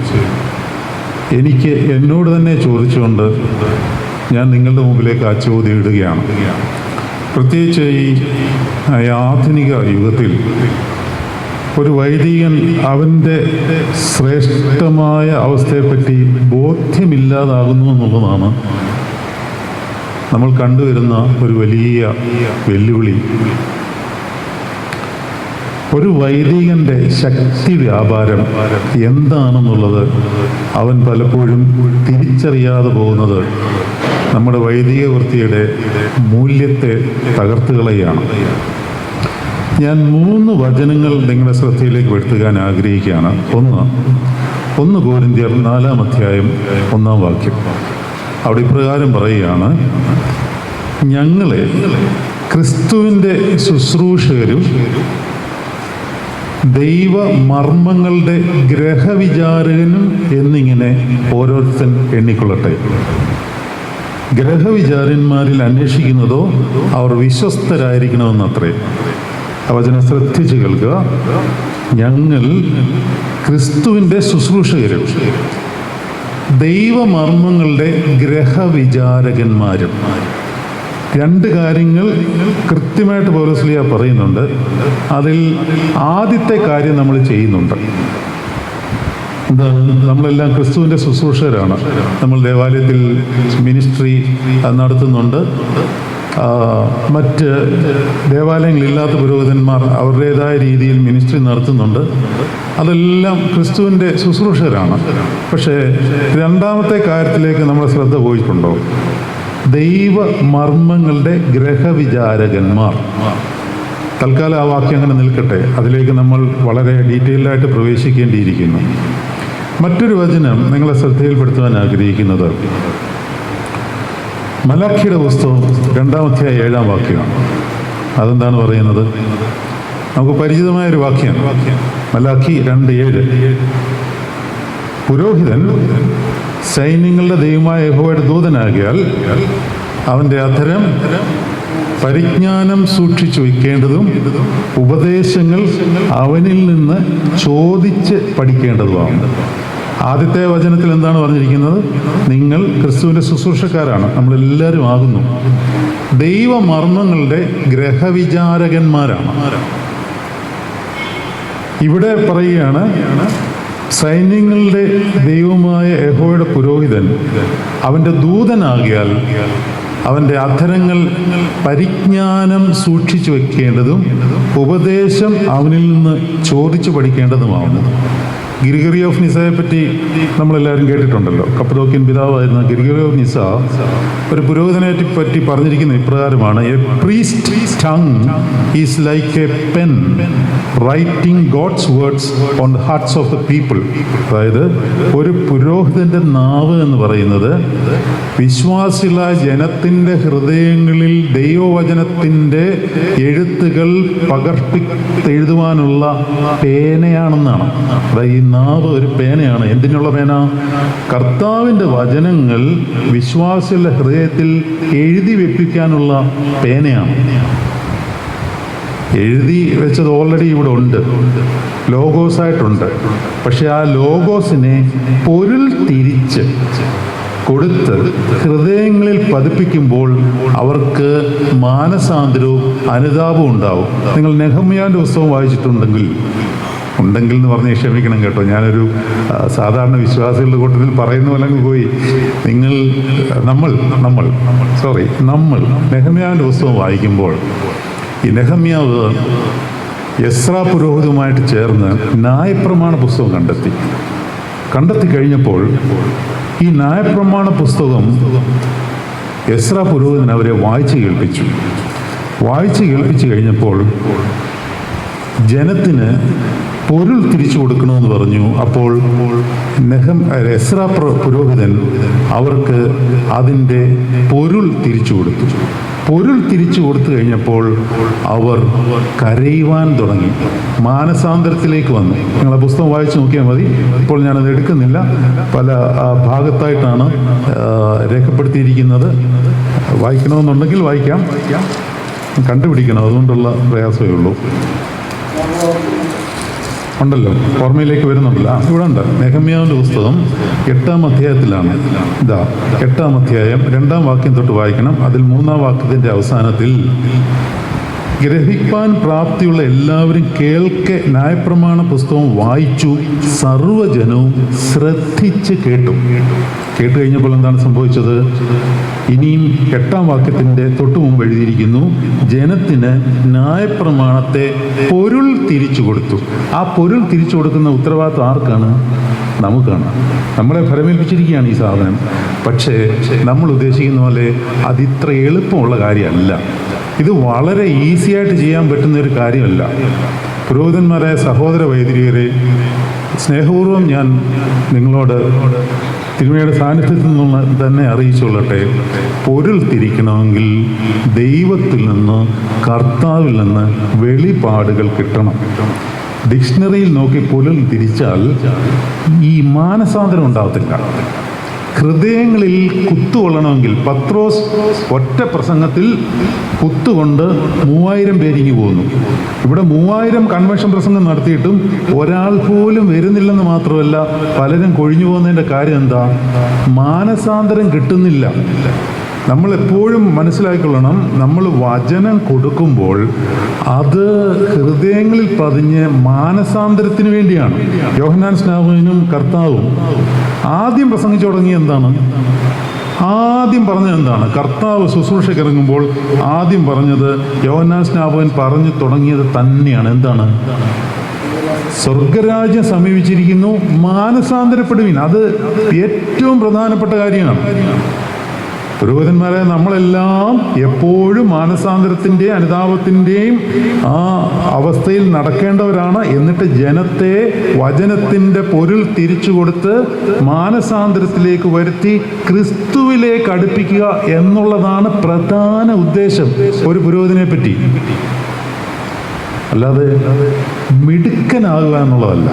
എനിക്ക് എന്നോട് തന്നെ ചോദിച്ചുകൊണ്ട് ഞാൻ നിങ്ങളുടെ മുമ്പിലേക്ക് ആ ചോദ്യം ഇടുകയാണ്. പ്രത്യേകിച്ച് ഈ ആധുനിക യുഗത്തിൽ ഒരു വൈദികൻ അവൻ്റെ ശ്രേഷ്ഠമായ അവസ്ഥയെപ്പറ്റി ബോധ്യമില്ലാതാകുന്നു എന്നുള്ളതാണ് നമ്മൾ കണ്ടുവരുന്ന ഒരു വലിയ വെല്ലുവിളി. ഒരു വൈദികൻ്റെ ശക്തി വ്യാപാരം എന്താണെന്നുള്ളത് അവൻ പലപ്പോഴും തിരിച്ചറിയാതെ പോകുന്നത് നമ്മുടെ വൈദിക വൃത്തിയുടെ മൂല്യത്തെ തകർത്തുകളയാണ്. ഞാൻ 3 വചനങ്ങൾ നിങ്ങളുടെ ശ്രദ്ധയിലേക്ക് വരുത്തുവാൻ ആഗ്രഹിക്കുകയാണ്. 1 കൊരിന്ത്യർ 4-ാം അധ്യായം 1-ാം വാക്യം. അവിടെ ഇപ്രകാരം പറയുകയാണ്, ഞങ്ങളെ ക്രിസ്തുവിൻ്റെ ശുശ്രൂഷകരും ദൈവ മർമ്മങ്ങളുടെ ഗ്രഹവിചാരകനും എന്നിങ്ങനെ ഓരോരുത്തൻ എണ്ണിക്കൊള്ളട്ടെ. ഗ്രഹവിചാരന്മാരിൽ അന്വേഷിക്കുന്നതോ അവർ വിശ്വസ്തരായിരിക്കണമെന്നത്രേ. വചനം ശ്രദ്ധിച്ച് കേൾക്കുക. ഞങ്ങൾ ക്രിസ്തുവിൻ്റെ ശുശ്രൂഷകരും ദൈവമർമ്മങ്ങളുടെ ഗ്രഹവിചാരകന്മാരും. 2 കാര്യങ്ങൾ കൃത്യമായിട്ട് പൗലോസ്ലീഹ പറയുന്നുണ്ട്. അതിൽ ആദ്യത്തെ കാര്യം നമ്മൾ ചെയ്യുന്നുണ്ട്. എന്താണ്? നമ്മളെല്ലാം ക്രിസ്തുവിൻ്റെ ശുശ്രൂഷകരാണ്. നമ്മൾ ദേവാലയത്തിൽ മിനിസ്ട്രി നടത്തുന്നുണ്ട്. മറ്റ് ദേവാലയങ്ങളില്ലാത്ത പുരോഹിതന്മാർ അവരുടേതായ രീതിയിൽ മിനിസ്ട്രി നടത്തുന്നുണ്ട്. അതെല്ലാം ക്രിസ്തുവിൻ്റെ ശുശ്രൂഷകരാണ്. പക്ഷേ 2ാമത്തെ കാര്യത്തിലേക്ക് നമ്മുടെ ശ്രദ്ധ പോയിട്ടുണ്ടോ? ദൈവ മർമ്മങ്ങളുടെ ഗ്രഹവിചാരകന്മാർ. തൽക്കാലം ആ വാക്യം അങ്ങനെ നിൽക്കട്ടെ. അതിലേക്ക് നമ്മൾ വളരെ ഡീറ്റെയിൽഡായിട്ട് പ്രവേശിക്കേണ്ടിയിരിക്കുന്നു. മറ്റൊരു വചനം നിങ്ങളെ ശ്രദ്ധയിൽപ്പെടുത്തുവാൻ ആഗ്രഹിക്കുന്നത് മലാഖിയുടെ പുസ്തകം 2-ാം അധ്യായം 7-ാം വാക്യമാണ്. അതെന്താണ് പറയുന്നത്? നമുക്ക് പരിചിതമായൊരു വാക്യം. മലാഖി 2:7. പുരോഹിതൻ സൈന്യങ്ങളുടെ ദൈവമായ യഹോവയുടെ ദൂതനാകിയാൽ അവൻ്റെ അധരം പരിജ്ഞാനം സൂക്ഷിച്ചു വയ്ക്കേണ്ടതും ഉപദേശങ്ങൾ അവനിൽ നിന്ന് ചോദിച്ച് പഠിക്കേണ്ടതുമാണ്. ആദ്യത്തെ വചനത്തിൽ എന്താണ് പറഞ്ഞിരിക്കുന്നത്? നിങ്ങൾ ക്രിസ്തുവിൻ്റെ ശുശ്രൂഷക്കാരാണ്, നമ്മളെല്ലാവരും ആകുന്നു. ദൈവമർമ്മങ്ങളുടെ ഗ്രഹവിചാരകന്മാരാണ്. ഇവിടെ പറയുകയാണ്, സൈന്യങ്ങളുടെ ദൈവമായ യഹോവയുടെ പുരോഹിതൻ അവൻ്റെ ദൂതനാകിയാൽ അവൻ്റെ അധരങ്ങൾ പരിജ്ഞാനം സൂക്ഷിച്ചു വയ്ക്കേണ്ടതും ഉപദേശം അവനിൽ നിന്ന് ചോദിച്ചു പഠിക്കേണ്ടതുമാവുന്നു. ഗിരിഗറി ഓഫ് നിസയെ പറ്റി നമ്മളെല്ലാവരും കേട്ടിട്ടുണ്ടല്ലോ. കപ്പദോക്യൻ പിതാവായിരുന്ന ഗിരിഗറി ഓഫ് നിസ ഒരു പുരോഹിതനെ പറ്റി പറഞ്ഞിരിക്കുന്ന ഇപ്രകാരമാണ്: a priest tongue is like a pen writing God's words on the hearts of the people. അതായത് ഒരു പുരോഹിതൻ്റെ നാവ് എന്ന് പറയുന്നത് വിശ്വാസികളായ ജനത്തിൻ്റെ ഹൃദയങ്ങളിൽ ദൈവവചനത്തിൻ്റെ എഴുത്തുകൾ എഴുതുവാനുള്ള പേനയാണെന്നാണ്. അതായത് ഈ നാവ് ഒരു പേനയാണ്. എന്തിനുള്ള പേന? കർത്താവിൻ്റെ വചനങ്ങൾ വിശ്വാസികളുടെ ഹൃദയത്തിൽ എഴുതി വെപ്പിക്കാനുള്ള പേനയാണ്. എഴുതി വെച്ചത് ഓൾറെഡി ഇവിടെ ഉണ്ട്, ലോഗോസായിട്ടുണ്ട്. പക്ഷെ ആ ലോഗോസിനെ പൊരുൾ തിരിച്ച് കൊടുത്ത് ഹൃദയങ്ങളിൽ പതിപ്പിക്കുമ്പോൾ അവർക്ക് മാനസാന്തരവും അനുതാപവും ഉണ്ടാവും. നിങ്ങൾ നെഹമ്യാവിൻ്റെ പുസ്തകം വായിച്ചിട്ടുണ്ടെങ്കിൽ എന്ന് പറഞ്ഞ് ക്ഷമിക്കണം കേട്ടോ, ഞാനൊരു സാധാരണ വിശ്വാസികളുടെ കൂട്ടത്തിൽ പറയുന്ന പോലെ പോയി. നമ്മൾ നെഹമ്യാവിൻ്റെ പുസ്തകം വായിക്കുമ്പോൾ ഈ നെഹമ്യാവ് എസ്രാ പുരോഹിതവുമായിട്ട് ചേർന്ന് ന്യായപ്രമാണ പുസ്തകം കണ്ടെത്തി കഴിഞ്ഞപ്പോൾ ഈ ന്യായപ്രമാണ പുസ്തകം എസ്രാ പുരോഹിതൻ അവരെ വായിച്ചു കേൾപ്പിച്ചു കഴിഞ്ഞപ്പോൾ ജനത്തിന് പൊരുൾ തിരിച്ചു കൊടുക്കണമെന്ന് പറഞ്ഞു. അപ്പോൾ എസ്രാ പുരോഹിതൻ അവർക്ക് അതിൻ്റെ പൊരുൾ തിരിച്ചു കൊടുത്തു. പൊരുൾ തിരിച്ചു കൊടുത്തു കഴിഞ്ഞപ്പോൾ അവർ കരയുവാൻ തുടങ്ങി, മാനസാന്തരത്തിലേക്ക് വന്നു. നിങ്ങൾ ആ പുസ്തകം വായിച്ചു നോക്കിയാൽ മതി. ഇപ്പോൾ ഞാനത് എടുക്കുന്നില്ല, പല ഭാഗത്തായിട്ടാണ് രേഖപ്പെടുത്തിയിരിക്കുന്നത്. വായിക്കണമെന്നുണ്ടെങ്കിൽ വായിക്കാം, കണ്ടുപിടിക്കണം, അതുകൊണ്ടുള്ള പ്രയാസമേ ഉള്ളൂ. ഉണ്ടല്ലോ, ഓർമ്മയിലേക്ക് വരുന്നുണ്ടല്ലോ. ഇവിടെ ഉണ്ട്. നെഹമ്യാവിൻ്റെ പുസ്തകം 8-ാം അധ്യായത്തിലാണ്. 8-ാം അധ്യായം 2-ാം വാക്യം തൊട്ട് വായിക്കണം. അതിൽ 3-ാം വാക്യത്തിൻ്റെ അവസാനത്തിൽ ഗ്രഹിപ്പാൻ പ്രാപ്തിയുള്ള എല്ലാവരും കേൾക്കെ ന്യായപ്രമാണ പുസ്തകം വായിച്ചു, സർവ്വജനവും ശ്രദ്ധിച്ച് കേട്ടു കഴിഞ്ഞപ്പോൾ എന്താണ് സംഭവിച്ചത്? ഇനിയും 8-ാം വാക്യത്തിൻ്റെ തൊട്ടു മുമ്പ് എഴുതിയിരിക്കുന്നു, ജനത്തിന് ന്യായപ്രമാണത്തെ പൊരുൾ തിരിച്ചു കൊടുത്തു. ആ പൊരുൾ തിരിച്ചു കൊടുക്കുന്ന ഉത്തരവാദിത്വം ആർക്കാണ്? നമുക്കാണ്. നമ്മളെ ഫലമേൽപ്പിച്ചിരിക്കുകയാണ് ഈ സാധനം. പക്ഷേ നമ്മൾ ഉദ്ദേശിക്കുന്ന പോലെ അതിത്ര എളുപ്പമുള്ള കാര്യമല്ല. ഇത് വളരെ ഈസിയായിട്ട് ചെയ്യാൻ പറ്റുന്ന ഒരു കാര്യമല്ല. പുരോഹിതന്മാരായ സഹോദര വൈദികരെ, സ്നേഹപൂർവ്വം ഞാൻ നിങ്ങളോട് തിരുമേനിയുടെ സാന്നിധ്യത്തിൽ നിന്ന് തന്നെ അറിയിച്ചുകൊള്ളട്ടെ. പൊരുൾ തിരിക്കണമെങ്കിൽ ദൈവത്തിൽ നിന്ന്, കർത്താവിൽ നിന്ന് വെളിപാടുകൾ കിട്ടണം. ഡിക്ഷണറിയിൽ നോക്കി പൊരുൾ തിരിച്ചാൽ ഈ മാനസാന്തരം ഉണ്ടാകത്തില്ല. ഹൃദയങ്ങളിൽ കുത്തുകൊള്ളണമെങ്കിൽ പത്രോസ് ഒറ്റ പ്രസംഗത്തിൽ കുത്തുകൊണ്ട് 3000 പേരിങ്ങി പോകുന്നു. ഇവിടെ 3000 കൺവെൻഷൻ പ്രസംഗം നടത്തിയിട്ടും ഒരാൾ പോലും വരുന്നില്ലെന്ന് മാത്രമല്ല, പലരും കൊഴിഞ്ഞു പോകുന്നതിൻ്റെ കാര്യം എന്താ? മാനസാന്തരം കിട്ടുന്നില്ല. നമ്മൾ എപ്പോഴും മനസ്സിലാക്കിക്കൊള്ളണം, നമ്മൾ വചനം കൊടുക്കുമ്പോൾ അത് ഹൃദയങ്ങളിൽ പതിഞ്ഞ് മാനസാന്തരത്തിന് വേണ്ടിയാണ്. യോഹന്നാൻ സ്നാപകനും കർത്താവും ആദ്യം പ്രസംഗിച്ചു തുടങ്ങിയ എന്താണ്? ആദ്യം പറഞ്ഞത് എന്താണ്? കർത്താവ് ശുശ്രൂഷയ്ക്ക് ഇറങ്ങുമ്പോൾ ആദ്യം പറഞ്ഞത്, യോഹന്നാൻ സ്നാപകൻ പറഞ്ഞു തുടങ്ങിയത് തന്നെയാണ്. എന്താണ്? സ്വർഗരാജ്യം സമീപിച്ചിരിക്കുന്നു, മാനസാന്തരപ്പെടുവിൻ. അത് ഏറ്റവും പ്രധാനപ്പെട്ട കാര്യമാണ്. പുരോഹിതന്മാരെ നമ്മളെല്ലാം എപ്പോഴും മാനസാന്തരത്തിൻ്റെയും അനുതാപത്തിൻ്റെയും ആ അവസ്ഥയിൽ നടക്കേണ്ടവരാണ്. എന്നിട്ട് ജനത്തെ വചനത്തിൻ്റെ പൊരുൾ തിരിച്ചു കൊടുത്ത് മാനസാന്തരത്തിലേക്ക് വരുത്തി ക്രിസ്തുവിലേക്ക് അടുപ്പിക്കുക എന്നുള്ളതാണ് പ്രധാന ഉദ്ദേശം ഒരു പുരോഹിതനെ പറ്റി. അല്ലാതെ മിടുക്കനാകുക എന്നുള്ളതല്ല.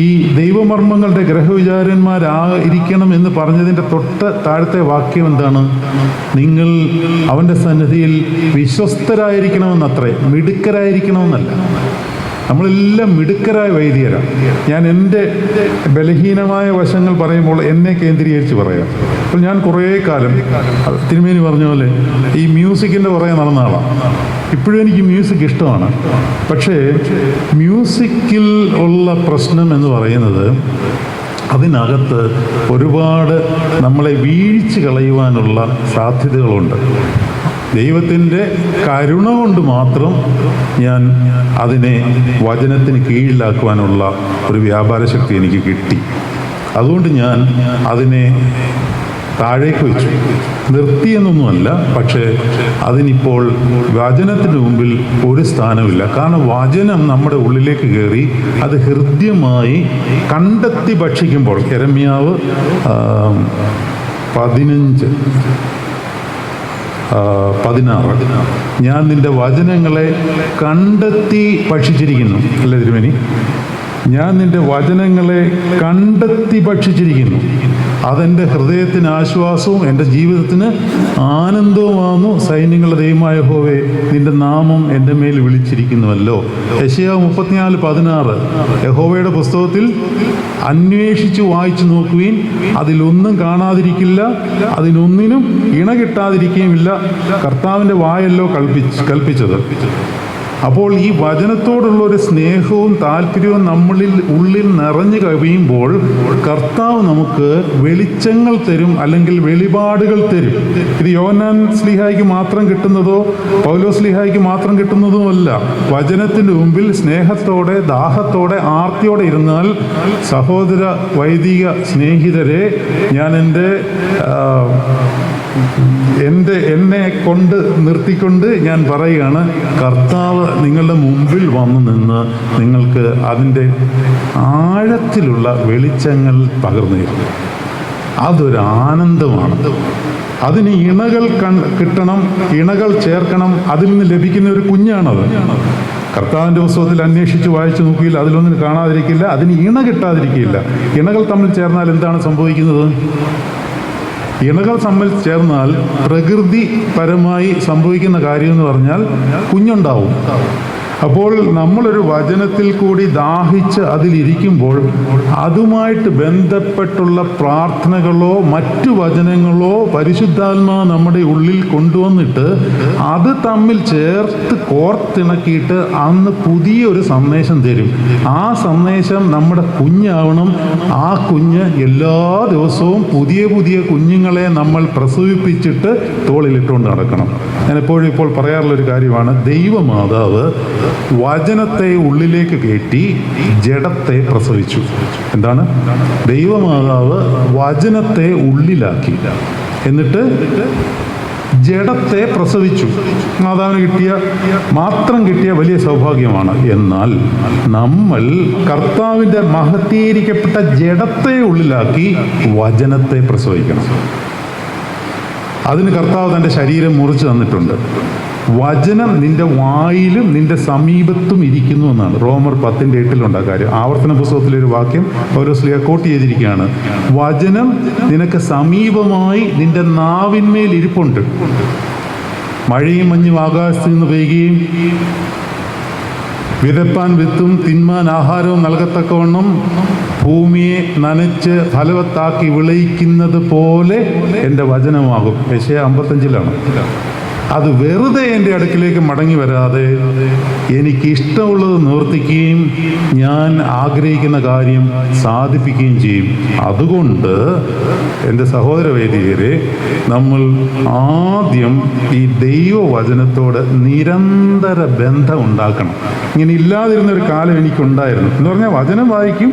ഈ ദൈവമർമ്മങ്ങളുടെ ഗ്രഹവിചാരന്മാരായിരിക്കണം എന്ന് പറഞ്ഞതിൻ്റെ തൊട്ട് താഴത്തെ വാക്യം എന്താണ്? നിങ്ങൾ അവൻ്റെ സന്നിധിയിൽ വിശ്വസ്തരായിരിക്കണമെന്നത്രേ, മിടുക്കരായിരിക്കണമെന്നല്ല. നമ്മളെല്ലാം മിടുക്കരായ വൈദികരാണ്. ഞാൻ എൻ്റെ ബലഹീനമായ വശങ്ങൾ പറയുമ്പോൾ എന്നെ കേന്ദ്രീകരിച്ച് പറയാം. അപ്പോൾ ഞാൻ കുറേ കാലം തിരുമേനി പറഞ്ഞ പോലെ ഈ മ്യൂസിക്കിൻ്റെ പുറകെ നടന്ന ആളാണ്. ഇപ്പോഴും എനിക്ക് മ്യൂസിക് ഇഷ്ടമാണ്. പക്ഷേ മ്യൂസിക്കിൽ ഉള്ള പ്രശ്നം എന്ന് പറയുന്നത് അതിനകത്ത് ഒരുപാട് നമ്മളെ വീഴ്ച കളയുവാനുള്ള സാധ്യതകളുണ്ട്. ദൈവത്തിൻ്റെ കരുണ കൊണ്ട് മാത്രം ഞാൻ അതിനെ വചനത്തിന് കീഴിലാക്കുവാനുള്ള ഒരു വ്യാപാര ശക്തി എനിക്ക് കിട്ടി. അതുകൊണ്ട് ഞാൻ അതിനെ താഴേക്ക് വെച്ചു. നിർത്തിയെന്നൊന്നുമല്ല, പക്ഷേ അതിനിപ്പോൾ വചനത്തിന് മുമ്പിൽ ഒരു സ്ഥാനമില്ല. കാരണം വചനം നമ്മുടെ ഉള്ളിലേക്ക് കയറി അത് ഹൃദ്യമായി കണ്ടെത്തി ഭക്ഷിക്കുമ്പോൾ, യെരമ്യാവ് 15:16 ഞാൻ നിന്റെ വചനങ്ങളെ കണ്ടെത്തി ഭക്ഷിച്ചിരിക്കുന്നു. അല്ലേ തിരുമേനി? ഞാൻ നിന്റെ വചനങ്ങളെ കണ്ടെത്തി ഭക്ഷിച്ചിരിക്കുന്നു. അതെൻ്റെ ഹൃദയത്തിന് ആശ്വാസവും എൻ്റെ ജീവിതത്തിന് ആനന്ദവുമാകുന്നു. സൈന്യങ്ങളുടെ ദൈവമായ യഹോവേ, നിന്റെ നാമം എൻ്റെ മേൽ വിളിച്ചിരിക്കുന്നുവല്ലോ. യെശയ്യാവ് 34:16 യഹോവയുടെ പുസ്തകത്തിൽ അന്വേഷിച്ച് വായിച്ചു നോക്കുവിൻ, അതിലൊന്നും കാണാതിരിക്കില്ല, അതിനൊന്നിനും ഇണ കിട്ടാതിരിക്കുകയുമില്ല. കർത്താവിൻ്റെ വായല്ലോ കൽപ്പിച്ചത്. അപ്പോൾ ഈ വചനത്തോടുള്ള ഒരു സ്നേഹവും താല്പര്യവും ഉള്ളിൽ നിറഞ്ഞു കവിയുമ്പോൾ കർത്താവ് നമുക്ക് വെളിച്ചങ്ങൾ തരും, അല്ലെങ്കിൽ വെളിപാടുകൾ തരും. ഇത് യോഹന്നാൻ ശ്ലീഹായ്ക്ക് മാത്രം കിട്ടുന്നതോ പൗലോസ് ശ്ലീഹായ്ക്ക് മാത്രം കിട്ടുന്നതോ അല്ല. വചനത്തിൻ്റെ മുമ്പിൽ സ്നേഹത്തോടെ, ദാഹത്തോടെ, ആർത്തിയോടെ ഇരുന്നാൽ, സഹോദര വൈദിക സ്നേഹിതരെ, ഞാൻ എന്നെ കൊണ്ട് നിർത്തിക്കൊണ്ട് ഞാൻ പറയുകയാണ്, കർത്താവ് നിങ്ങളുടെ മുമ്പിൽ വന്നു നിന്ന് നിങ്ങൾക്ക് അതിൻ്റെ ആഴത്തിലുള്ള വെളിച്ചങ്ങൾ പകർന്നു തരും. അതൊരു ആനന്ദമാണ്. അതിന് ഇണകൾ കിട്ടണം, ഇണകൾ ചേർക്കണം. അതിൽ നിന്ന് ലഭിക്കുന്ന ഒരു കുഞ്ഞാണത്. കർത്താവിൻ്റെ പുസ്തകത്തിൽ അന്വേഷിച്ച് വായിച്ചു നോക്കിയില്ല, അതിലൊന്നും കാണാതിരിക്കില്ല, അതിന് ഇണ കിട്ടാതിരിക്കില്ല. ഇണകൾ തമ്മിൽ ചേർന്നാൽ എന്താണ് സംഭവിക്കുന്നത്? ഇണകൾ തമ്മിൽ ചേർന്നാൽ പ്രകൃതിപരമായി സംഭവിക്കുന്ന കാര്യം എന്ന് പറഞ്ഞാൽ കുഞ്ഞുണ്ടാവും. അപ്പോൾ നമ്മളൊരു വചനത്തിൽ കൂടി ദാഹിച്ച് അതിലിരിക്കുമ്പോൾ അതുമായിട്ട് ബന്ധപ്പെട്ടുള്ള പ്രാർത്ഥനകളോ മറ്റു വചനങ്ങളോ പരിശുദ്ധാത്മാവ് നമ്മുടെ ഉള്ളിൽ കൊണ്ടുവന്നിട്ട് അത് തമ്മിൽ ചേർത്ത് കോർത്തിണക്കിയിട്ട് അന്ന് പുതിയൊരു സന്ദേശം തരും. ആ സന്ദേശം നമ്മുടെ കുഞ്ഞാവണം. ആ കുഞ്ഞ് എല്ലാ ദിവസവും പുതിയ പുതിയ കുഞ്ഞുങ്ങളെ നമ്മൾ പ്രസവിപ്പിച്ചിട്ട് തോളിലിട്ടുകൊണ്ട് നടക്കണം. ഞാൻ എപ്പോഴും ഇപ്പോൾ പറയാറുള്ളൊരു കാര്യമാണ്, ദൈവമാതാവ് വചനത്തെ ഉള്ളിലേക്ക് കയറ്റി ജഡത്തെ പ്രസവിച്ചു. എന്താണ്? ദൈവമാതാവ് വചനത്തെ ഉള്ളിലാക്കി, എന്നിട്ട് ജഡത്തെ പ്രസവിച്ചു. മാതാവിന് മാത്രം കിട്ടിയ വലിയ സൗഭാഗ്യമാണ്. എന്നാൽ നമ്മൾ കർത്താവിൻ്റെ മഹത്വീകരിക്കപ്പെട്ട ജഡത്തെ ഉള്ളിലാക്കി വചനത്തെ പ്രസവിക്കണം. അതിന് കർത്താവ് തൻ്റെ ശരീരം മുറിച്ച് തന്നിട്ടുണ്ട്. വചനം നിന്റെ വായിലും നിന്റെ സമീപത്തും ഇരിക്കുന്നു എന്നാണ് റോമർ 10:8 കാര്യം. ആവർത്തന പുസ്തകത്തിലൊരു വാക്യം പൗലോസ് കോട്ട് ചെയ്തിരിക്കുകയാണ്. വചനം നിനക്ക് സമീപമായി നിന്റെ നാവിന്മേൽ ഇരിപ്പുണ്ട്. മഴയും മഞ്ഞും ആകാശത്ത് നിന്ന് പെയ്യുകയും വിതപ്പാൻ വിത്തും തിന്മാൻ ആഹാരവും നൽകത്തക്കവണ്ണം ഭൂമിയെ നനച്ച് ഫലവത്താക്കി വിളയിക്കുന്നത് പോലെ എൻ്റെ വചനമാകും. യെശയ്യാ 55 അത് വെറുതെ എൻ്റെ അടുക്കിലേക്ക് മടങ്ങി വരാതെ എനിക്കിഷ്ടമുള്ളത് നിവർത്തിക്കുകയും ഞാൻ ആഗ്രഹിക്കുന്ന കാര്യം സാധിപ്പിക്കുകയും ചെയ്യും. അതുകൊണ്ട് എൻ്റെ സഹോദര വൈദികരെ, നമ്മൾ ആദ്യം ഈ ദൈവവചനത്തോട് നിരന്തര ബന്ധം ഉണ്ടാക്കണം. ഇങ്ങനെ ഇല്ലാതിരുന്നൊരു കാലം എനിക്കുണ്ടായിരുന്നു. എന്ന് പറഞ്ഞാൽ വചനം വായിക്കും,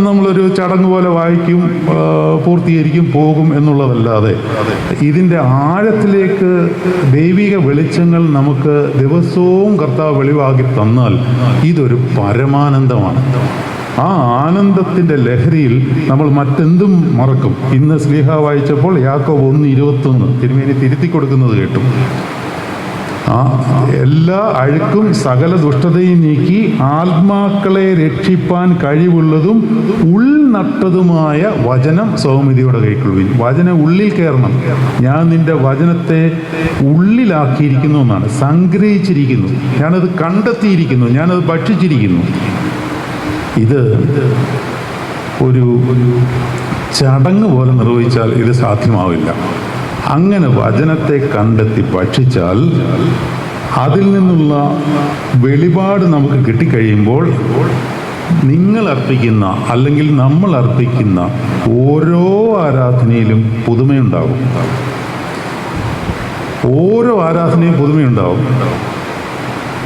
നമ്മളൊരു ചടങ്ങ് പോലെ വായിക്കും, പൂർത്തീകരിക്കും, പോകും എന്നുള്ളതല്ലാതെ ഇതിൻ്റെ ആഴത്തിലേക്ക് ദൈവിക വെളിച്ചങ്ങൾ നമുക്ക് ദിവസവും കർത്താവ് വെളിവാക്കി തന്നാൽ ഇതൊരു പരമാനന്ദമാണ്. ആ ആനന്ദത്തിൻ്റെ ലഹരിയിൽ നമ്മൾ മറ്റെന്തും മറക്കും. ഇന്ന് ശ്ലീഹ വായിച്ചപ്പോൾ യാക്കോബ് 1:21 തിരുമേനി തിരുത്തി കൊടുക്കുന്നത് കേട്ടു. എല്ലാ അഴുക്കും സകല ദുഷ്ടതയും നീക്കി ആത്മാക്കളെ രക്ഷിപ്പാൻ കഴിവുള്ളതും ഉൾനട്ടതുമായ വചനം സൗമ്യതയോടെ കൈക്കൊള്ളുവിൻ. വചനം ഉള്ളിൽ കയറണം. ഞാൻ നിന്റെ വചനത്തെ ഉള്ളിലാക്കിയിരിക്കുന്നു എന്നാണ്, സംഗ്രഹിച്ചിരിക്കുന്നു, ഞാനത് കണ്ടെത്തിയിരിക്കുന്നു, ഞാനത് ഭക്ഷിച്ചിരിക്കുന്നു. ഇത് ഒരു ചടങ്ങ് പോലെ നിർവഹിച്ചാൽ ഇത് സാധ്യമാവില്ല. അങ്ങനെ വചനത്തെ കണ്ടെത്തി ഭക്ഷിച്ചാൽ അതിൽ നിന്നുള്ള വെളിപാട് നമുക്ക് കിട്ടിക്കഴിയുമ്പോൾ നിങ്ങൾ അർപ്പിക്കുന്ന അല്ലെങ്കിൽ നമ്മൾ അർപ്പിക്കുന്ന ഓരോ ആരാധനയിലും പുതുമയുണ്ടാവും. ഓരോ ആരാധനയും പുതുമയുണ്ടാവും.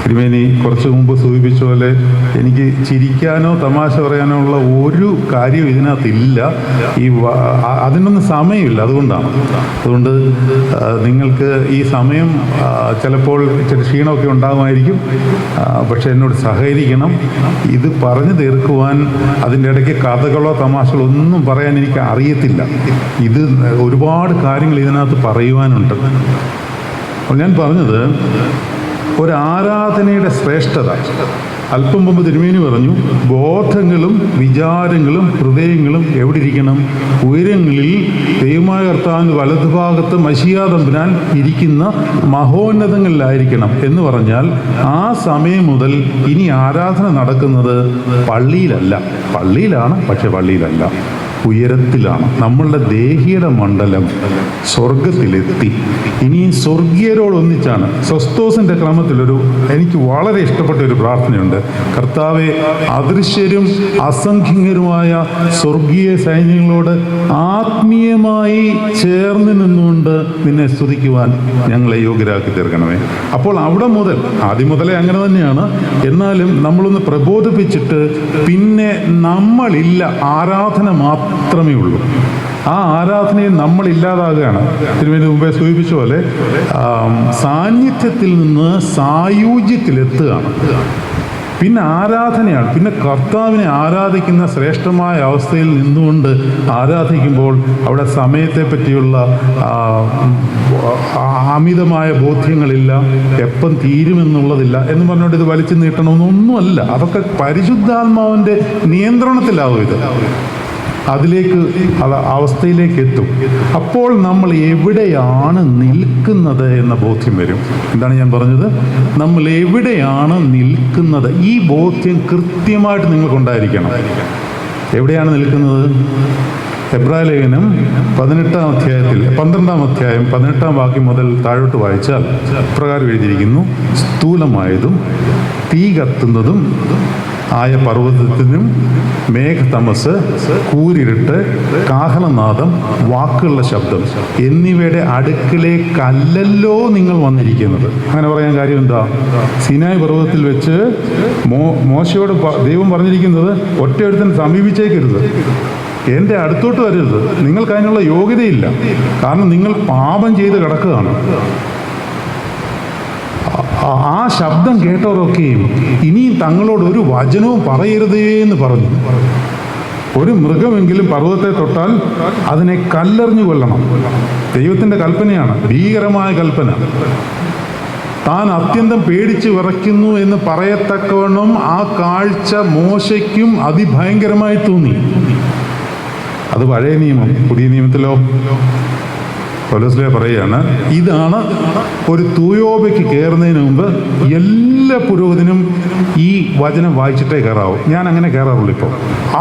തിരുമേനി കുറച്ച് മുമ്പ് സൂചിപ്പിച്ച പോലെ എനിക്ക് ചിരിക്കാനോ തമാശ പറയാനോ ഉള്ള ഒരു കാര്യവും ഇതിനകത്തില്ല. അതിനൊന്നും സമയമില്ല. അതുകൊണ്ട് നിങ്ങൾക്ക് ഈ സമയം ചിലപ്പോൾ ഇച്ചിരി ക്ഷീണമൊക്കെ ഉണ്ടാകുമായിരിക്കും. പക്ഷെ എന്നോട് സഹകരിക്കണം. ഇത് പറഞ്ഞു തീർക്കുവാൻ അതിൻ്റെ ഇടയ്ക്ക് കഥകളോ തമാശകളോ ഒന്നും പറയാൻ എനിക്ക് അറിയത്തില്ല. ഇത് ഒരുപാട് കാര്യങ്ങൾ ഇതിനകത്ത് പറയുവാനുണ്ട്. അപ്പോൾ ഞാൻ പറഞ്ഞത് ഒരാരാധനയുടെ ശ്രേഷ്ഠത അല്പം മുമ്പ് തിരുമേനി പറഞ്ഞു. ബോധങ്ങളും വിചാരങ്ങളും ഹൃദയങ്ങളും എവിടെ ഇരിക്കണം? ഉയരങ്ങളിൽ ദൈവമായ കർത്താവിൻ്റെ വലതുഭാഗത്ത് മശിഹാ തമ്പുരാൻ ഇരിക്കുന്ന മഹോന്നതങ്ങളിലായിരിക്കണം എന്ന് പറഞ്ഞാൽ ആ സമയം മുതൽ ഇനി ആരാധന നടക്കുന്നത് പള്ളിയിലല്ല. പള്ളിയിലാണ്, പക്ഷെ പള്ളിയിലല്ല, ഉയരത്തിലാണ്. നമ്മളുടെ ദേഹിയുടെ മണ്ഡലം സ്വർഗത്തിലെത്തി. ഇനിയും സ്വർഗീയരോടൊന്നിച്ചാണ്. സ്വസ്തോസിൻ്റെ ക്രമത്തിലൊരു എനിക്ക് വളരെ ഇഷ്ടപ്പെട്ട ഒരു പ്രാർത്ഥനയുണ്ട്. കർത്താവെ, അദൃശ്യരും അസംഖ്യരുമായ സ്വർഗീയ സൈന്യങ്ങളോട് ആത്മീയമായി ചേർന്ന് നിന്നുകൊണ്ട് നിന്നെ സ്തുതിക്കുവാൻ ഞങ്ങളെ യോഗ്യരാക്കി തീർക്കണമേ. അപ്പോൾ അവിടെ മുതൽ, ആദ്യം മുതലേ അങ്ങനെ തന്നെയാണ്, എന്നാലും നമ്മളൊന്ന് പ്രബോധിപ്പിച്ചിട്ട് പിന്നെ നമ്മളില്ല, ആരാധന മാത്രമേ ഉള്ളൂ. ആ ആരാധനയിൽ നമ്മൾ ഇല്ലാതാകുകയാണ്. തിരുമേനി മുമ്പേ സൂചിപ്പിച്ച പോലെ സാന്നിധ്യത്തിൽ നിന്ന് സായുജ്യത്തിലെത്തുകയാണ്. പിന്നെ ആരാധനയാണ്. പിന്നെ കർത്താവിനെ ആരാധിക്കുന്ന ശ്രേഷ്ഠമായ അവസ്ഥയിൽ നിന്നുകൊണ്ട് ആരാധിക്കുമ്പോൾ അവിടെ സമയത്തെ പറ്റിയുള്ള അമിതമായ ബോധ്യങ്ങളില്ല, എപ്പം തീരുമെന്നുള്ളതില്ല എന്ന് പറഞ്ഞുകൊണ്ട് ഇത് വലിച്ചു നീട്ടണമെന്നൊന്നുമല്ല. അതൊക്കെ പരിശുദ്ധാത്മാവിൻ്റെ നിയന്ത്രണത്തിലാവും. ഇത് അതിലേക്ക് അവസ്ഥയിലേക്ക് എത്തും. അപ്പോൾ നമ്മൾ എവിടെയാണ് നിൽക്കുന്നത് എന്ന ബോധ്യം വരും. എന്താണ് ഞാൻ പറഞ്ഞത്? നമ്മൾ എവിടെയാണ് നിൽക്കുന്നത്, ഈ ബോധ്യം കൃത്യമായിട്ട് നിങ്ങൾക്കുണ്ടായിരിക്കണം. എവിടെയാണ് നിൽക്കുന്നത്? എബ്രായ ലേഖനം 18-ാം അധ്യായത്തിൽ 12-ാം അധ്യായം 18-ാം വാക്യം മുതൽ താഴോട്ട് വായിച്ചാൽ ഇപ്രകാരം എഴുതിയിരിക്കുന്നു. സ്ഥൂലമായതും തീ കത്തുന്നതും ആയ പർവ്വതത്തിനും മേഘതമസ്, കൂരിരുട്ട്, കാഹളനാദം, വാക്കുകളുടെ ശബ്ദം എന്നിവയുടെ അടുക്കിലേക്കല്ലല്ലോ നിങ്ങൾ വന്നിരിക്കുന്നത്. അങ്ങനെ പറയാൻ കാര്യം എന്താ? സീനായ് പർവ്വതത്തിൽ വെച്ച് മോശയോട് ദൈവം പറഞ്ഞിരിക്കുന്നത് ഒറ്റയൊരുത്തൻ സമീപിച്ചേക്കരുത്. എൻ്റെ അടുത്തോട്ട് വരരുത്, നിങ്ങൾക്ക് അതിനുള്ള യോഗ്യതയില്ല, കാരണം നിങ്ങൾ പാപം ചെയ്ത് കിടക്കുകയാണ്. ആ ശബ്ദം കേട്ടവരൊക്കെയും ഇനിയും തങ്ങളോട് ഒരു വചനവും പറയരുതേ എന്ന് പറഞ്ഞു. ഒരു മൃഗമെങ്കിലും പർവ്വതത്തെ തൊട്ടാൽ അതിനെ കല്ലെറിഞ്ഞു കൊല്ലണം. ദൈവത്തിൻ്റെ കൽപ്പനയാണ്, ഭീകരമായ കൽപ്പന. താൻ അത്യന്തം പേടിച്ച് വിറയ്ക്കുന്നു എന്ന് പറയത്തക്കവണ്ണം ആ കാഴ്ച മോശയ്ക്കും അതിഭയങ്കരമായി തോന്നി. അത് പഴയ നിയമം. പുതിയ നിയമത്തിലോ പൗലോസ് പറയുകയാണ്, ഇതാണ് ഒരു തൂയോബയ്ക്ക് കയറുന്നതിന് മുമ്പ് എല്ലാ പുരോഹിതനും ഈ വചനം വായിച്ചിട്ടേ കയറാവൂ. ഞാൻ അങ്ങനെ കയറാറുള്ളൂ ഇപ്പോൾ.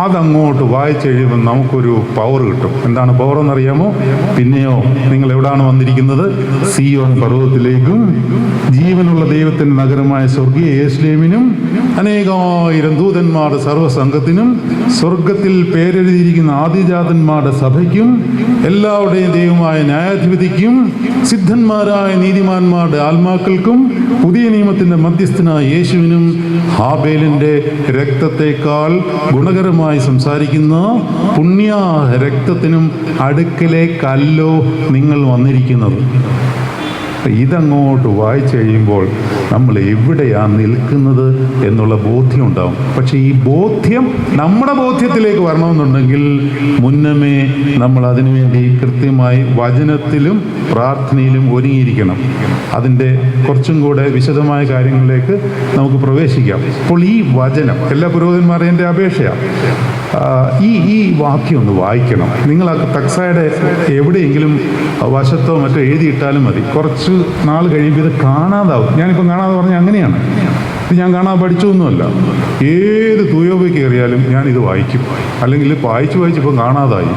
അതങ്ങോട്ട് വായിച്ചു കഴിയുമ്പോൾ നമുക്കൊരു പവർ കിട്ടും. എന്താണ് പവർ എന്നറിയാമോ? പിന്നെയോ നിങ്ങൾ എവിടാണ് വന്നിരിക്കുന്നത്? സിയോൻ പർവ്വതത്തിലേക്കും ജീവനുള്ള ദൈവത്തിൻ്റെ നഗരമായ സ്വർഗീയ യെരൂശലേമിനും അനേകായിരം ദൂതന്മാരുടെ സർവ്വസംഘത്തിനും സ്വർഗത്തിൽ പേരെഴുതിയിരിക്കുന്ന ആദിജാതന്മാരുടെ സഭയ്ക്കും എല്ലാവരുടെയും ദൈവമായ ന്യായാധിപതിക്കും സിദ്ധന്മാരായ നീതിമാന്മാരുടെ ആത്മാക്കൾക്കും പുതിയ നിയമത്തിൻ്റെ മധ്യസ്ഥനായ യേശുവിനും ഹാബേലിൻ്റെ രക്തത്തേക്കാൾ ഗുണകരമായി സംസാരിക്കുന്ന പുണ്യ രക്തത്തിനും അടുക്കലേക്കല്ലോ നിങ്ങൾ വന്നിരിക്കുന്നത്. ഇതങ്ങോട്ട് വായിച്ചു കഴിയുമ്പോൾ നമ്മൾ എവിടെയാണ് നിൽക്കുന്നത് എന്നുള്ള ബോധ്യം ഉണ്ടാവും. പക്ഷേ ഈ ബോധ്യം നമ്മുടെ ബോധ്യത്തിലേക്ക് വരണമെന്നുണ്ടെങ്കിൽ മുന്നമേ നമ്മൾ അതിനുവേണ്ടി കൃത്യമായി വചനത്തിലും പ്രാർത്ഥനയിലും ഒരുങ്ങിയിരിക്കണം. അതിൻ്റെ കുറച്ചും കൂടെ വിശദമായ കാര്യങ്ങളിലേക്ക് നമുക്ക് പ്രവേശിക്കാം. അപ്പോൾ ഈ വചനം എല്ലാ പുരോഹിതന്മാരെയും എൻ്റെ അപേക്ഷയാണ്, ഈ വാക്യം ഒന്ന് വായിക്കണം. നിങ്ങൾ ആ തക്സായുടെ എവിടെയെങ്കിലും വശത്തോ മറ്റോ എഴുതിയിട്ടാലും മതി. കുറച്ച് നാൾ കഴിയുമ്പോൾ ഇത് കാണാതാവും. ഞാനിപ്പം കാണാതെ പറഞ്ഞാൽ അങ്ങനെയാണ്. ഇത് ഞാൻ കാണാതെ പഠിച്ചൊന്നുമല്ല. ഏത് തൂയോബ കയറിയാലും ഞാനിത് വായിക്കും, അല്ലെങ്കിൽ വായിച്ചിപ്പം കാണാതായി.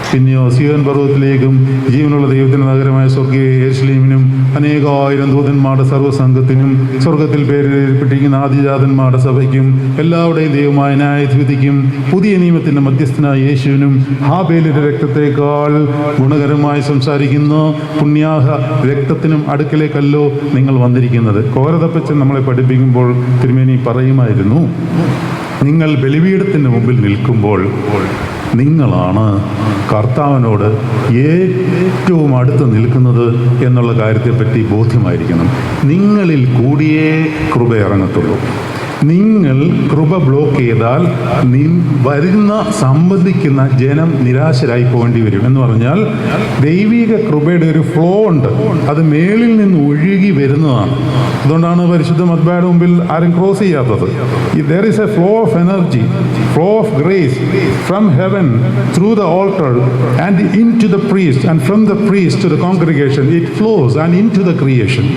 പിന്നെയോ സിയോൻ പർവ്വതത്തിലേക്കും ജീവനുള്ള ദൈവത്തിൻ്റെ നഗരമായ സ്വർഗീയ യെരൂശലേമിനും അനേകായിരം ദൂതന്മാരുടെ സർവ്വസംഘത്തിനും സ്വർഗത്തിൽ പേരിട്ടിരിക്കുന്ന ആദിജാതന്മാരുടെ സഭയ്ക്കും എല്ലാവരുടെയും ദൈവമായ ന്യായാധിപതിക്കും പുതിയ നിയമത്തിൻ്റെ മധ്യസ്ഥനായ യേശുവിനും ഹാബേലിൻ്റെ രക്തത്തേക്കാൾ ഗുണകരമായി സംസാരിക്കുന്ന പുണ്യാഹ രക്തത്തിനും അടുക്കലേക്കല്ലോ നിങ്ങൾ വന്നിരിക്കുന്നത്. കോരതപ്പച്ചൻ നമ്മളെ പഠിപ്പിക്കുമ്പോൾ തിരുമേനി പറയുമായിരുന്നു, നിങ്ങൾ ബലിപീഠത്തിൻ്റെ മുമ്പിൽ നിൽക്കുമ്പോൾ നിങ്ങളാണ് കർത്താവിനോട് ഏറ്റവും അടുത്ത് നിൽക്കുന്നത് എന്നുള്ള കാര്യത്തെപ്പറ്റി ബോധ്യമായിരിക്കണം. നിങ്ങളിൽ കൂടിയേ കൃപ ഇറങ്ങത്തുള്ളൂ. നിങ്ങൾ കൃപ ബ്ലോക്ക് ചെയ്താൽ വരുന്ന സംബന്ധിക്കുന്ന ജനം നിരാശരായി പോകേണ്ടി വരും. എന്ന് പറഞ്ഞാൽ ദൈവിക കൃപയുടെ ഒരു ഫ്ലോ ഉണ്ട്, അത് മേളിൽ നിന്ന് ഒഴുകി വരുന്നതാണ്. അതുകൊണ്ടാണ് പരിശുദ്ധ മദ്ബായുടെ മുമ്പിൽ ആരും ക്രോസ് ചെയ്യാത്തത്. There is a flow of energy, flow of grace from heaven through the altar and into the priest, and from the priest to the congregation it flows and into the creation.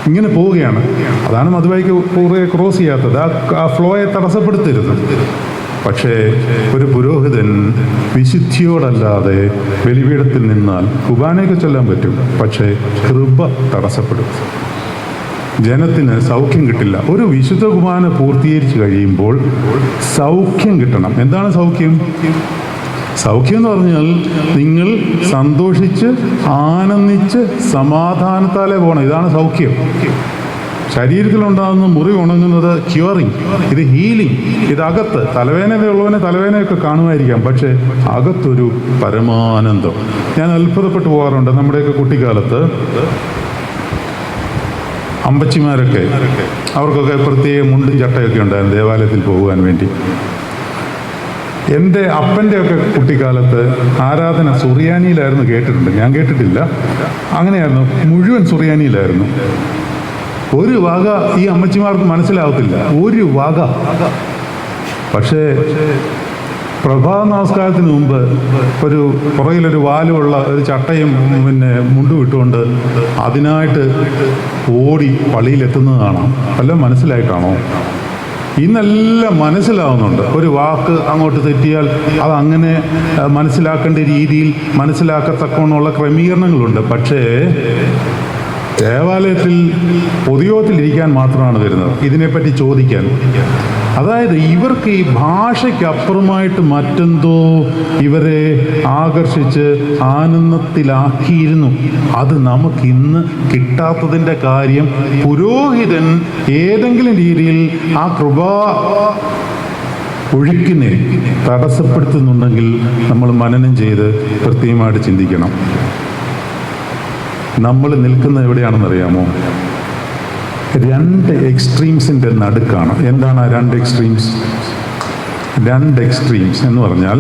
ഇങ്ങനെ പോവുകയാണ്. അതാണ് മധുവായിക്ക് പൂർവ്വ ക്രോസ് ചെയ്യാത്തത്. ആ ഫ്ലോയെ തടസ്സപ്പെടുത്തരുത്. പക്ഷേ ഒരു പുരോഹിതൻ വിശുദ്ധിയോടല്ലാതെ ബലിപീഠത്തിൽ നിന്നാൽ കുർബാനയൊക്കെ ചൊല്ലാൻ പറ്റും, പക്ഷേ കൃപ തടസ്സപ്പെടും. ജനത്തിന് സൗഖ്യം കിട്ടില്ല. ഒരു വിശുദ്ധ കുർബാന പൂർത്തീകരിച്ച് കഴിയുമ്പോൾ സൗഖ്യം കിട്ടണം. എന്താണ് സൗഖ്യം? സൗഖ്യം എന്ന് പറഞ്ഞാൽ നിങ്ങൾ സന്തോഷിച്ച് ആനന്ദിച്ച് സമാധാനത്താലേ പോകണം. ഇതാണ് സൗഖ്യം. ശരീരത്തിലുണ്ടാകുന്ന മുറി ഉണങ്ങുന്നത് ക്യൂറിങ്, ഇത് ഹീലിംഗ്. ഇതകത്ത് തലവേദനയുള്ളവനെ തലവേദനയൊക്കെ കാണുമായിരിക്കാം, പക്ഷേ അകത്തൊരു പരമാനന്ദം. ഞാൻ അത്ഭുതപ്പെട്ടു പോകാറുണ്ട്. നമ്മുടെയൊക്കെ കുട്ടിക്കാലത്ത് അമ്പച്ചിമാരൊക്കെ, അവർക്കൊക്കെ പ്രത്യേക മുണ്ടും ചട്ടയൊക്കെ ഉണ്ടായിരുന്നു ദേവാലയത്തിൽ പോകുവാൻ വേണ്ടി. എൻ്റെ അപ്പൻ്റെയൊക്കെ കുട്ടിക്കാലത്ത് ആരാധന സുറിയാനിയിലായിരുന്നു. കേട്ടിട്ടുണ്ട്, ഞാൻ കേട്ടിട്ടില്ല. അങ്ങനെയായിരുന്നു, മുഴുവൻ സുറിയാനിയിലായിരുന്നു. ഒരു വക ഈ അമ്മച്ചിമാർക്ക് മനസ്സിലാവത്തില്ല, ഒരു വക. പക്ഷേ പ്രഭാത നമസ്കാരത്തിന് മുമ്പ് ഒരു പുറകിലൊരു വാലുമുള്ള ഒരു ചട്ടയും മുണ്ടും ഇട്ടുകൊണ്ട് അതിനായിട്ട് ഓടി പള്ളിയിലെത്തുന്നത് കാണാം. വല്ലതും മനസ്സിലായിട്ടാണോ? ഇന്നെല്ലാം മനസ്സിലാവുന്നുണ്ട്. ഒരു വാക്ക് അങ്ങോട്ട് തെറ്റിയാൽ അതങ്ങനെ മനസ്സിലാക്കേണ്ട രീതിയിൽ മനസ്സിലാക്കത്തക്കവണ്ണമുള്ള ക്രമീകരണങ്ങളുണ്ട്. പക്ഷേ ദേവാലയത്തിൽ പൊതുയോഗത്തിലിരിക്കാൻ മാത്രമാണ് വരുന്നത്, ഇതിനെപ്പറ്റി ചോദിക്കാൻ. അതായത് ഇവർക്ക് ഈ ഭാഷയ്ക്കപ്പുറമായിട്ട് മറ്റെന്തോ ഇവരെ ആകർഷിച്ച് ആനന്ദത്തിലാക്കിയിരുന്നു. അത് നമുക്കിന്ന് കിട്ടാത്തതിൻ്റെ കാര്യം പുരോഹിതൻ ഏതെങ്കിലും രീതിയിൽ ആ കൃപ ഒഴുക്കിനെ തടസ്സപ്പെടുത്തുന്നുണ്ടെങ്കിൽ നമ്മൾ മനനം ചെയ്ത് കൃത്യമായിട്ട് ചിന്തിക്കണം. നമ്മൾ നിൽക്കുന്നത് എവിടെയാണെന്നറിയാമോ? 2 എക്സ്ട്രീംസിൻ്റെ നടുക്കാണ്. എന്താണ് ആ 2 എക്സ്ട്രീംസ്? 2 എക്സ്ട്രീംസ് എന്ന് പറഞ്ഞാൽ,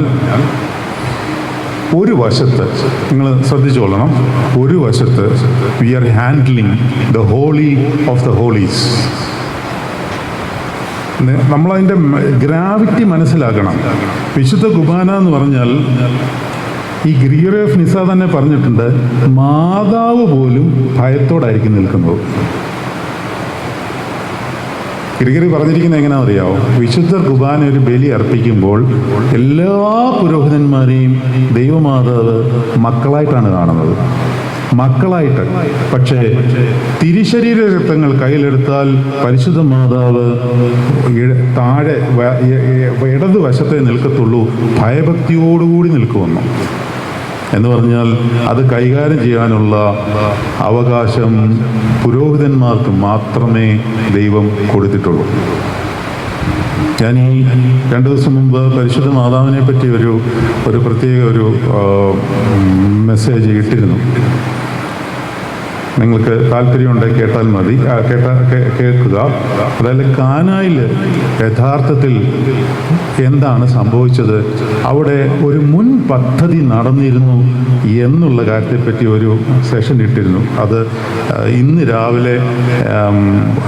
ഒരു വശത്ത് നിങ്ങൾ ശ്രദ്ധിച്ചോളണം, ഒരു വശത്ത് we are handling the holy of the holies. നമ്മളതിൻ്റെ ഗ്രാവിറ്റി മനസ്സിലാക്കണം. വിശുദ്ധ കുർബാന എന്ന് പറഞ്ഞാൽ, ഈ ഗ്രിഗറി ഓഫ് നിസ തന്നെ പറഞ്ഞിട്ടുണ്ട്, മാതാവ് പോലും ഭയത്തോടായിരിക്കും നിൽക്കുന്നത്. ഗ്രിഗറി പറഞ്ഞിരിക്കുന്നത് എങ്ങനെയാണെന്ന് അറിയാമോ? വിശുദ്ധ കുർബാന ഒരു ബലി അർപ്പിക്കുമ്പോൾ എല്ലാ പുരോഹിതന്മാരെയും ദൈവമാതാവ് മക്കളായിട്ടാണ് കാണുന്നത്, മക്കളായിട്ട്. പക്ഷേ തിരുശരീര രക്തങ്ങൾ കയ്യിലെടുത്താൽ പരിശുദ്ധ മാതാവ് താഴെ ഇടതുവശത്തെ നിൽക്കത്തുള്ളൂ, ഭയഭക്തിയോടുകൂടി നിൽക്കുമെന്നു. എന്ന് പറഞ്ഞാൽ അത് കൈകാര്യം ചെയ്യാനുള്ള അവകാശം പുരോഹിതന്മാർക്ക് മാത്രമേ ദൈവം കൊടുത്തിട്ടുള്ളൂ. ഞാൻ ഈ 2 ദിവസം മുമ്പ് പരിശുദ്ധ മാതാവിനെ പറ്റി ഒരു പ്രത്യേക മെസ്സേജ് ഇട്ടിരുന്നു. നിങ്ങൾക്ക് താല്പര്യമുണ്ടെങ്കിൽ കേട്ടാൽ മതി, കേൾക്കുക. അതായത് കാനായിൽ യഥാർത്ഥത്തിൽ എന്താണ് സംഭവിച്ചത്, അവിടെ ഒരു മുൻ പദ്ധതി നടന്നിരുന്നു എന്നുള്ള കാര്യത്തെപ്പറ്റി ഒരു സെഷൻ ഇട്ടിരുന്നു. അത് ഇന്ന് രാവിലെ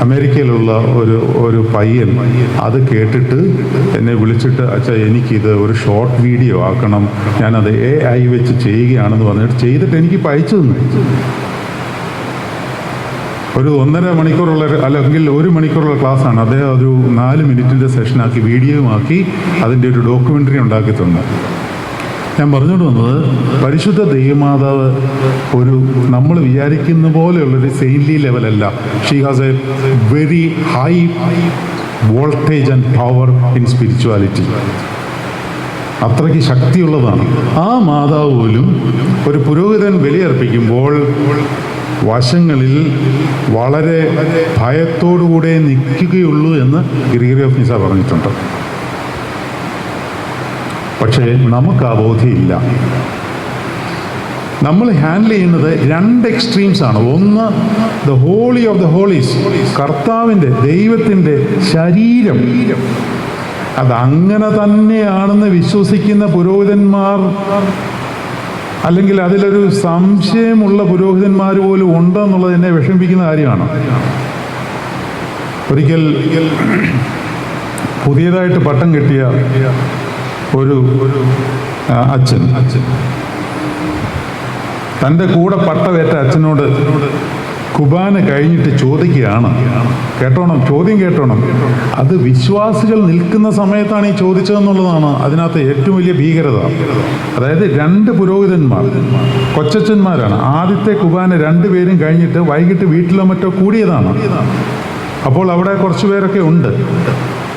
അമേരിക്കയിലുള്ള ഒരു പയ്യൻ അത് കേട്ടിട്ട് എന്നെ വിളിച്ചിട്ട്, അച്ഛാ എനിക്കിത് ഒരു ഷോർട്ട് വീഡിയോ ആക്കണം, ഞാനത് AI വെച്ച് ചെയ്യുകയാണെന്ന് പറഞ്ഞിട്ട് ചെയ്തിട്ട് എനിക്ക് അയച്ചു തന്നു. ഒരു 1.5 മണിക്കൂറുള്ള അല്ലെങ്കിൽ 1 മണിക്കൂറുള്ള ക്ലാസ്സാണ്. അദ്ദേഹം ഒരു 4 മിനിറ്റിൻ്റെ സെഷനാക്കി വീഡിയോയുമാക്കി അതിൻ്റെ ഒരു ഡോക്യുമെൻ്ററി ഉണ്ടാക്കി തന്നു. ഞാൻ പറഞ്ഞുകൊണ്ട് വന്നത്, പരിശുദ്ധ ദൈവമാതാവ് നമ്മൾ വിചാരിക്കുന്ന പോലെയുള്ളൊരു സെയിൻലി ലെവലല്ല. She has a very high voltage and power in spirituality. അത്രയ്ക്ക് ശക്തിയുള്ളതാണ്. ആ മാതാവ് പോലും ഒരു പുരോഹിതൻ ബലിയർപ്പിക്കുമ്പോൾ വശങ്ങളിൽ വളരെ ഭയത്തോടുകൂടെ നിൽക്കുകയുള്ളൂ എന്ന് ഗ്രിഗറി ഓഫ് നിസ പറഞ്ഞിട്ടുണ്ട്. പക്ഷേ നമുക്ക് ആ ബോധ്യമില്ല. നമ്മൾ ഹാൻഡിൽ ചെയ്യുന്നത് 2 എക്സ്ട്രീംസ് ആണ്. ഒന്ന്, the holy of the holies, കർത്താവിൻ്റെ ദൈവത്തിൻ്റെ ശരീരം. അതങ്ങനെ തന്നെയാണെന്ന് വിശ്വസിക്കുന്ന പുരോഹിതന്മാർ, അല്ലെങ്കിൽ അതിലൊരു സംശയമുള്ള പുരോഹിതന്മാർ പോലും ഉണ്ടെന്നുള്ളത് എന്നെ വിഷമിപ്പിക്കുന്ന കാര്യമാണ്. ഒരിക്കൽ പുതിയതായിട്ട് പട്ടം കിട്ടിയ ഒരു അച്ഛൻ തൻ്റെ കൂടെ പട്ടമേറ്റ അച്ഛനോട് കുർബാന കഴിഞ്ഞിട്ട് ചോദിക്കുകയാണ്. ചോദ്യം കേട്ടോണം. അത് വിശ്വാസികൾ നിൽക്കുന്ന സമയത്താണ് ഈ ചോദിച്ചതെന്നുള്ളതാണ് അതിനകത്ത് ഏറ്റവും വലിയ ഭീകരത. അതായത് 2 പുരോഹിതന്മാർ, കൊച്ചച്ഛന്മാരാണ്. ആദ്യത്തെ കുർബാന 2 പേരും കഴിഞ്ഞിട്ട് വൈകിട്ട് വീട്ടിലോ മറ്റോ കൂടിയതാണ്. അപ്പോൾ അവിടെ കുറച്ച് പേരൊക്കെ ഉണ്ട്.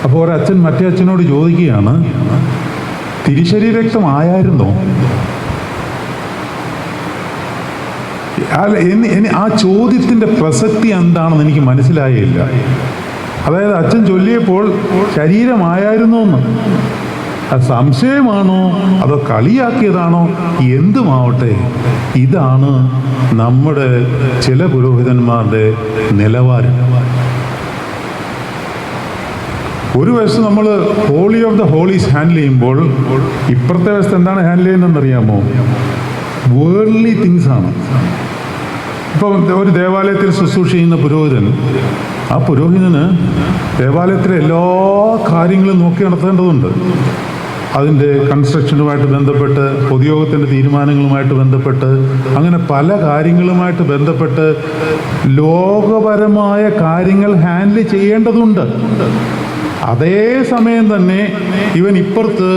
അപ്പോൾ ഒരച്ഛൻ മറ്റേ അച്ഛനോട് ചോദിക്കുകയാണ്, തിരുശരീര രക്തം ആയായിരുന്നോ? ആ ചോദ്യത്തിൻ്റെ പ്രസക്തി എന്താണെന്ന് എനിക്ക് മനസ്സിലായില്ല. അതായത് അച്ഛൻ ചൊല്ലിയപ്പോൾ ശരീരമായിരുന്നു എന്ന്. അത് സംശയമാണോ അതോ കളിയാക്കിയതാണോ എന്തുമാവട്ടെ, ഇതാണ് നമ്മുടെ ചില പുരോഹിതന്മാരുടെ നിലവാരം. ഒരു വശത്ത് നമ്മൾ holy of the holies handle ചെയ്യുമ്പോൾ, ഇപ്പുറത്തെ വശത്ത് എന്താണ് ഹാൻഡിൽ ചെയ്യുന്നതെന്നറിയാമോ? വേൾഡ്ലി തിങ്സ് ആണ്. ഇപ്പം ഒരു ദേവാലയത്തിൽ ശുശ്രൂഷ ചെയ്യുന്ന പുരോഹിതൻ, ആ പുരോഹിതന് ദേവാലയത്തിലെ എല്ലാ കാര്യങ്ങളും നോക്കി നടത്തേണ്ടതുണ്ട്. അതിൻ്റെ കൺസ്ട്രക്ഷനുമായിട്ട് ബന്ധപ്പെട്ട്, പൊതുയോഗത്തിൻ്റെ തീരുമാനങ്ങളുമായിട്ട് ബന്ധപ്പെട്ട്, അങ്ങനെ പല കാര്യങ്ങളുമായിട്ട് ബന്ധപ്പെട്ട് ലോകപരമായ കാര്യങ്ങൾ ഹാൻഡിൽ ചെയ്യേണ്ടതുണ്ട്. അതേസമയം തന്നെ ഇവൻ ഇപ്പുറത്ത്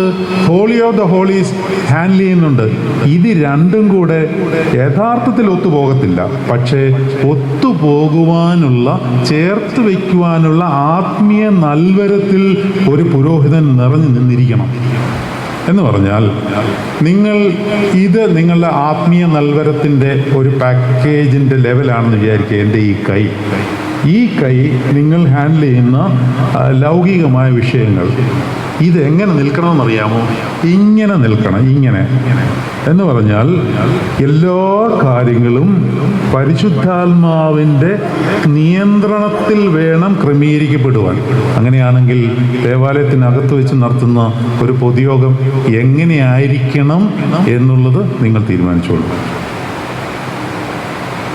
holy of the holies handle ചെയ്യുന്നുണ്ട്. ഇത് രണ്ടും കൂടെ യഥാർത്ഥത്തിൽ ഒത്തുപോകത്തില്ല. പക്ഷേ ഒത്തുപോകുവാനുള്ള, ചേർത്ത് വയ്ക്കുവാനുള്ള ആത്മീയ നൽവരത്തിൽ ഒരു പുരോഹിതൻ നിറഞ്ഞു നിന്നിരിക്കണം. എന്ന് പറഞ്ഞാൽ ഇത് നിങ്ങളുടെ ആത്മീയ നൽവരത്തിൻ്റെ ഒരു പാക്കേജിൻ്റെ ലെവലാണെന്ന് വിചാരിക്കുക. എൻ്റെ ഈ കൈ നിങ്ങൾ ഹാൻഡിൽ ചെയ്യുന്ന ലൗകികമായ വിഷയങ്ങൾ, ഇതെങ്ങനെ നിൽക്കണമെന്നറിയാമോ? ഇങ്ങനെ നിൽക്കണം, ഇങ്ങനെ എന്ന് പറഞ്ഞാൽ എല്ലാ കാര്യങ്ങളും പരിശുദ്ധാത്മാവിൻ്റെ നിയന്ത്രണത്തിൽ വേണം ക്രമീകരിക്കപ്പെടുവാൻ. അങ്ങനെയാണെങ്കിൽ ദേവാലയത്തിനകത്ത് വെച്ച് നടത്തുന്ന ഒരു പൊതുയോഗം എങ്ങനെയായിരിക്കണം എന്നുള്ളത് നിങ്ങൾ തീരുമാനിച്ചോളൂ.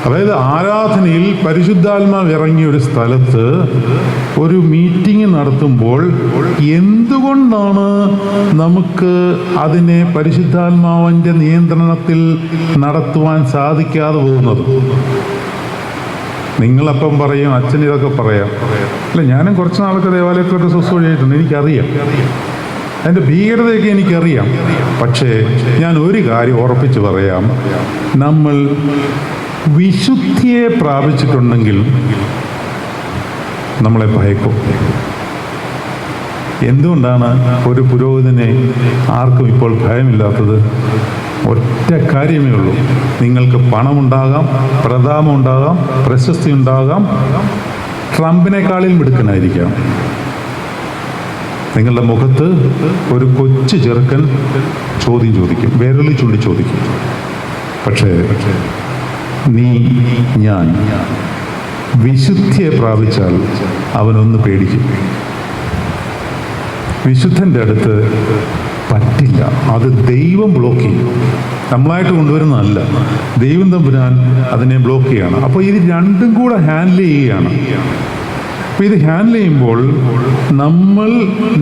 അതായത് ആരാധനയിൽ പരിശുദ്ധാത്മാവ് ഇറങ്ങിയ ഒരു സ്ഥലത്ത് ഒരു മീറ്റിംഗ് നടത്തുമ്പോൾ എന്തുകൊണ്ടാണ് നമുക്ക് അതിനെ പരിശുദ്ധാത്മാവിൻ്റെ നിയന്ത്രണത്തിൽ നടത്തുവാൻ സാധിക്കാതെ പോകുന്നത്? നിങ്ങളപ്പം പറയും, അച്ഛൻ ഇതൊക്കെ പറയാം. അല്ല, ഞാനും കുറച്ച് നാളൊക്കെ ദേവാലയത്തിലൊക്കെ ശുശ്രൂഷ ചെയ്തിട്ടുണ്ട്, എനിക്കറിയാം, അതിൻ്റെ ഭീകരതയൊക്കെ എനിക്കറിയാം. പക്ഷേ ഞാൻ ഒരു കാര്യം ഉറപ്പിച്ച് പറയാം, നമ്മൾ വിശുദ്ധിയെ പ്രാപിച്ചിട്ടുണ്ടെങ്കിൽ നമ്മളെ ഭയക്കും. എന്തുകൊണ്ടാണ് ഒരു പുരോഹിതനെ ആർക്കും ഇപ്പോൾ ഭയമില്ലാത്തത്? ഒറ്റ കാര്യമേ ഉള്ളൂ. നിങ്ങൾക്ക് പണമുണ്ടാകാം, പ്രതാപമുണ്ടാകാം, പ്രശസ്തി ഉണ്ടാകാം, ട്രംപിനേക്കാളിൽ മിടുക്കനായിരിക്കാം. നിങ്ങളുടെ മുഖത്ത് ഒരു കൊച്ചു ചെറുക്കൻ ചോദ്യം ചോദിക്കും, വിരലി ചൂണ്ടി ചോദിക്കും. പക്ഷേ നീ, ഞാൻ വിശുദ്ധിയെ പ്രാപിച്ചാൽ അവനൊന്ന് പേടിക്കും. വിശുദ്ധൻ്റെ അടുത്ത് പറ്റില്ല, അത് ദൈവം ബ്ലോക്ക് ചെയ്യും. നമ്മളായിട്ട് കൊണ്ടുവരുന്നതല്ല, ദൈവം തമ്പുരാൻ അതിനെ ബ്ലോക്ക് ചെയ്യാണ്. അപ്പോൾ ഇത് രണ്ടും കൂടെ ഹാൻഡിൽ ചെയ്യുകയാണ്. അപ്പോൾ ഇത് ഹാൻഡിൽ ചെയ്യുമ്പോൾ നമ്മൾ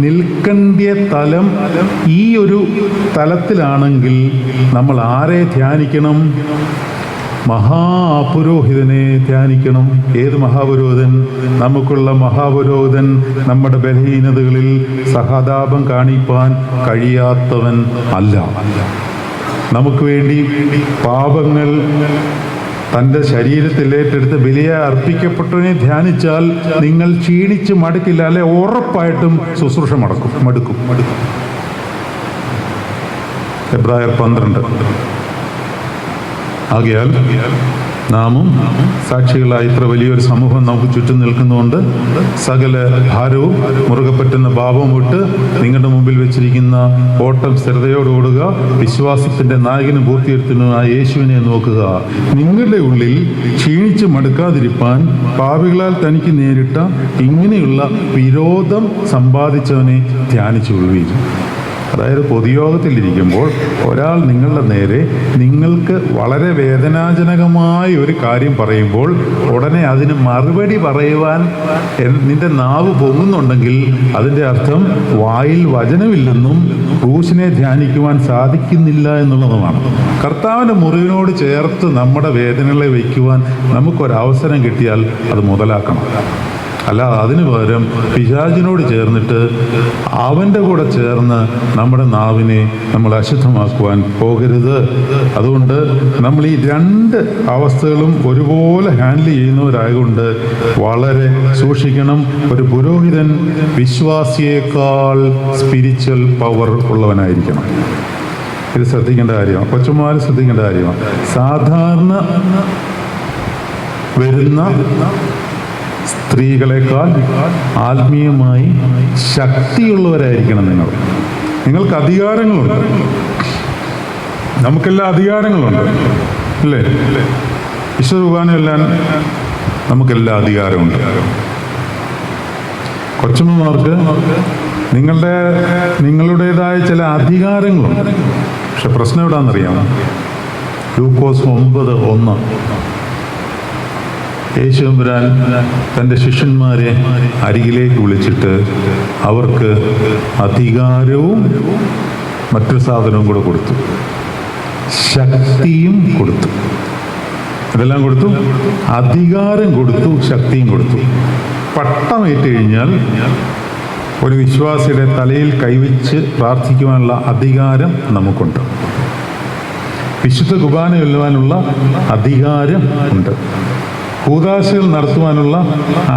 നിൽക്കേണ്ട തലം ഈ ഒരു തലത്തിലാണെങ്കിൽ നമ്മൾ ആരെ ധ്യാനിക്കണം? മഹാപുരോഹിതനെ ധ്യാനിക്കണം. ഏത് മഹാപുരോഹിതൻ? നമുക്കുള്ള മഹാപുരോഹിതൻ നമ്മുടെ ബലഹീനതകളിൽ സഹതാപം കാണിപ്പാൻ കഴിയാത്തവൻ അല്ല. നമുക്ക് വേണ്ടി പാപങ്ങൾ തൻ്റെ ശരീരത്തിൽ ഏറ്റെടുത്ത് ബലിയെ അർപ്പിക്കപ്പെട്ടവനെ ധ്യാനിച്ചാൽ നിങ്ങൾ ക്ഷീണിച്ച് മടുക്കില്ല, അല്ലെ? ഉറപ്പായിട്ടും ശുശ്രൂഷ മടുക്കും. എബ്രായർ 12. ആകയാൽ നാമും സാക്ഷികളായി ഇത്ര വലിയൊരു സമൂഹം നമുക്ക് ചുറ്റും നിൽക്കുന്നുകൊണ്ട് സകല ഭാരവും മുറുകെ പറ്റുന്ന പാപം വിട്ട് നിങ്ങളുടെ മുമ്പിൽ വെച്ചിരിക്കുന്ന ഓട്ടം സ്ഥിരതയോട് ഓടുക. വിശ്വാസത്തിൻ്റെ നായകനും പൂർത്തീകരണത്തിനുമായ യേശുവിനെ നോക്കുക. നിങ്ങളുടെ ഉള്ളിൽ ക്ഷീണിച്ച് മടുക്കാതിരിപ്പാൻ പാപികളാൽ തനിക്ക് നേരിട്ട ഇങ്ങനെയുള്ള വിരോധം സമ്പാദിച്ചവനെ ധ്യാനിച്ചു കൊള്ളുകയും. അതായത് പൊതുയോഗത്തിലിരിക്കുമ്പോൾ ഒരാൾ നിങ്ങളുടെ നേരെ നിങ്ങൾക്ക് വളരെ വേദനാജനകമായ ഒരു കാര്യം പറയുമ്പോൾ ഉടനെ അതിന് മറുപടി പറയുവാൻ നിന്റെ നാവ് പൊങ്ങുന്നുണ്ടെങ്കിൽ അതിൻ്റെ അർത്ഥം വായിൽ വചനമില്ലെന്നും ക്രൂശിനെ ധ്യാനിക്കുവാൻ സാധിക്കുന്നില്ല എന്നുള്ളതുമാണ്. കർത്താവിൻ്റെ മുറിവിനോട് ചേർത്ത് നമ്മുടെ വേദനകളെ വയ്ക്കുവാൻ നമുക്കൊരവസരം കിട്ടിയാൽ അത് മുതലാക്കണം. അല്ല, അതിനു പകരം പിശാചിനോട് ചേർന്നിട്ട് അവൻ്റെ കൂടെ ചേർന്ന് നമ്മുടെ നാവിനെ നമ്മൾ അശുദ്ധമാക്കുവാൻ പോകരുത്. അതുകൊണ്ട് നമ്മൾ ഈ രണ്ട് അവസ്ഥകളും ഒരുപോലെ ഹാൻഡിൽ ചെയ്യുന്നവരായതുകൊണ്ട് വളരെ സൂക്ഷിക്കണം. ഒരു പുരോഹിതൻ വിശ്വാസിയേക്കാൾ സ്പിരിച്വൽ പവർ ഉള്ളവനായിരിക്കണം. ഇത് ശ്രദ്ധിക്കേണ്ട കാര്യമാണ്, കൊച്ചുമാർ ശ്രദ്ധിക്കേണ്ട കാര്യമാണ്. സാധാരണ വരുന്ന സ്ത്രീകളെക്കാൾ ആത്മീയമായി ശക്തിയുള്ളവരായിരിക്കണം നിങ്ങൾക്ക് അധികാരങ്ങളുണ്ട്. നമുക്കെല്ലാം അധികാരങ്ങളുണ്ട്, അല്ലേ? ഈശ്വര കുർബാനയെല്ലാം നമുക്കെല്ലാം അധികാരമുണ്ട്. കൊച്ചമ്മമാർക്ക് നിങ്ങളുടേതായ ചില അധികാരങ്ങളുണ്ട്. പക്ഷെ പ്രശ്നം എവിടാന്നറിയാമോ? ലൂക്കോസ് 9:1 യേശുമ്പുരാൻ തൻ്റെ ശിഷ്യന്മാരെ അരികിലേക്ക് വിളിച്ചിട്ട് അവർക്ക് അധികാരവും മറ്റൊരു സാധനവും കൂടെ കൊടുത്തു, ശക്തിയും കൊടുത്തു. ഇതെല്ലാം കൊടുത്തു, അധികാരം കൊടുത്തു, ശക്തിയും കൊടുത്തു. പട്ടമേറ്റ് കഴിഞ്ഞാൽ ഒരു വിശ്വാസിയുടെ തലയിൽ കൈവച്ച് പ്രാർത്ഥിക്കുവാനുള്ള അധികാരം നമുക്കുണ്ട്. വിശുദ്ധ കുർബാന ചൊല്ലുവാനുള്ള അധികാരം ഉണ്ട്. കൂദാശകൾ നടത്തുവാനുള്ള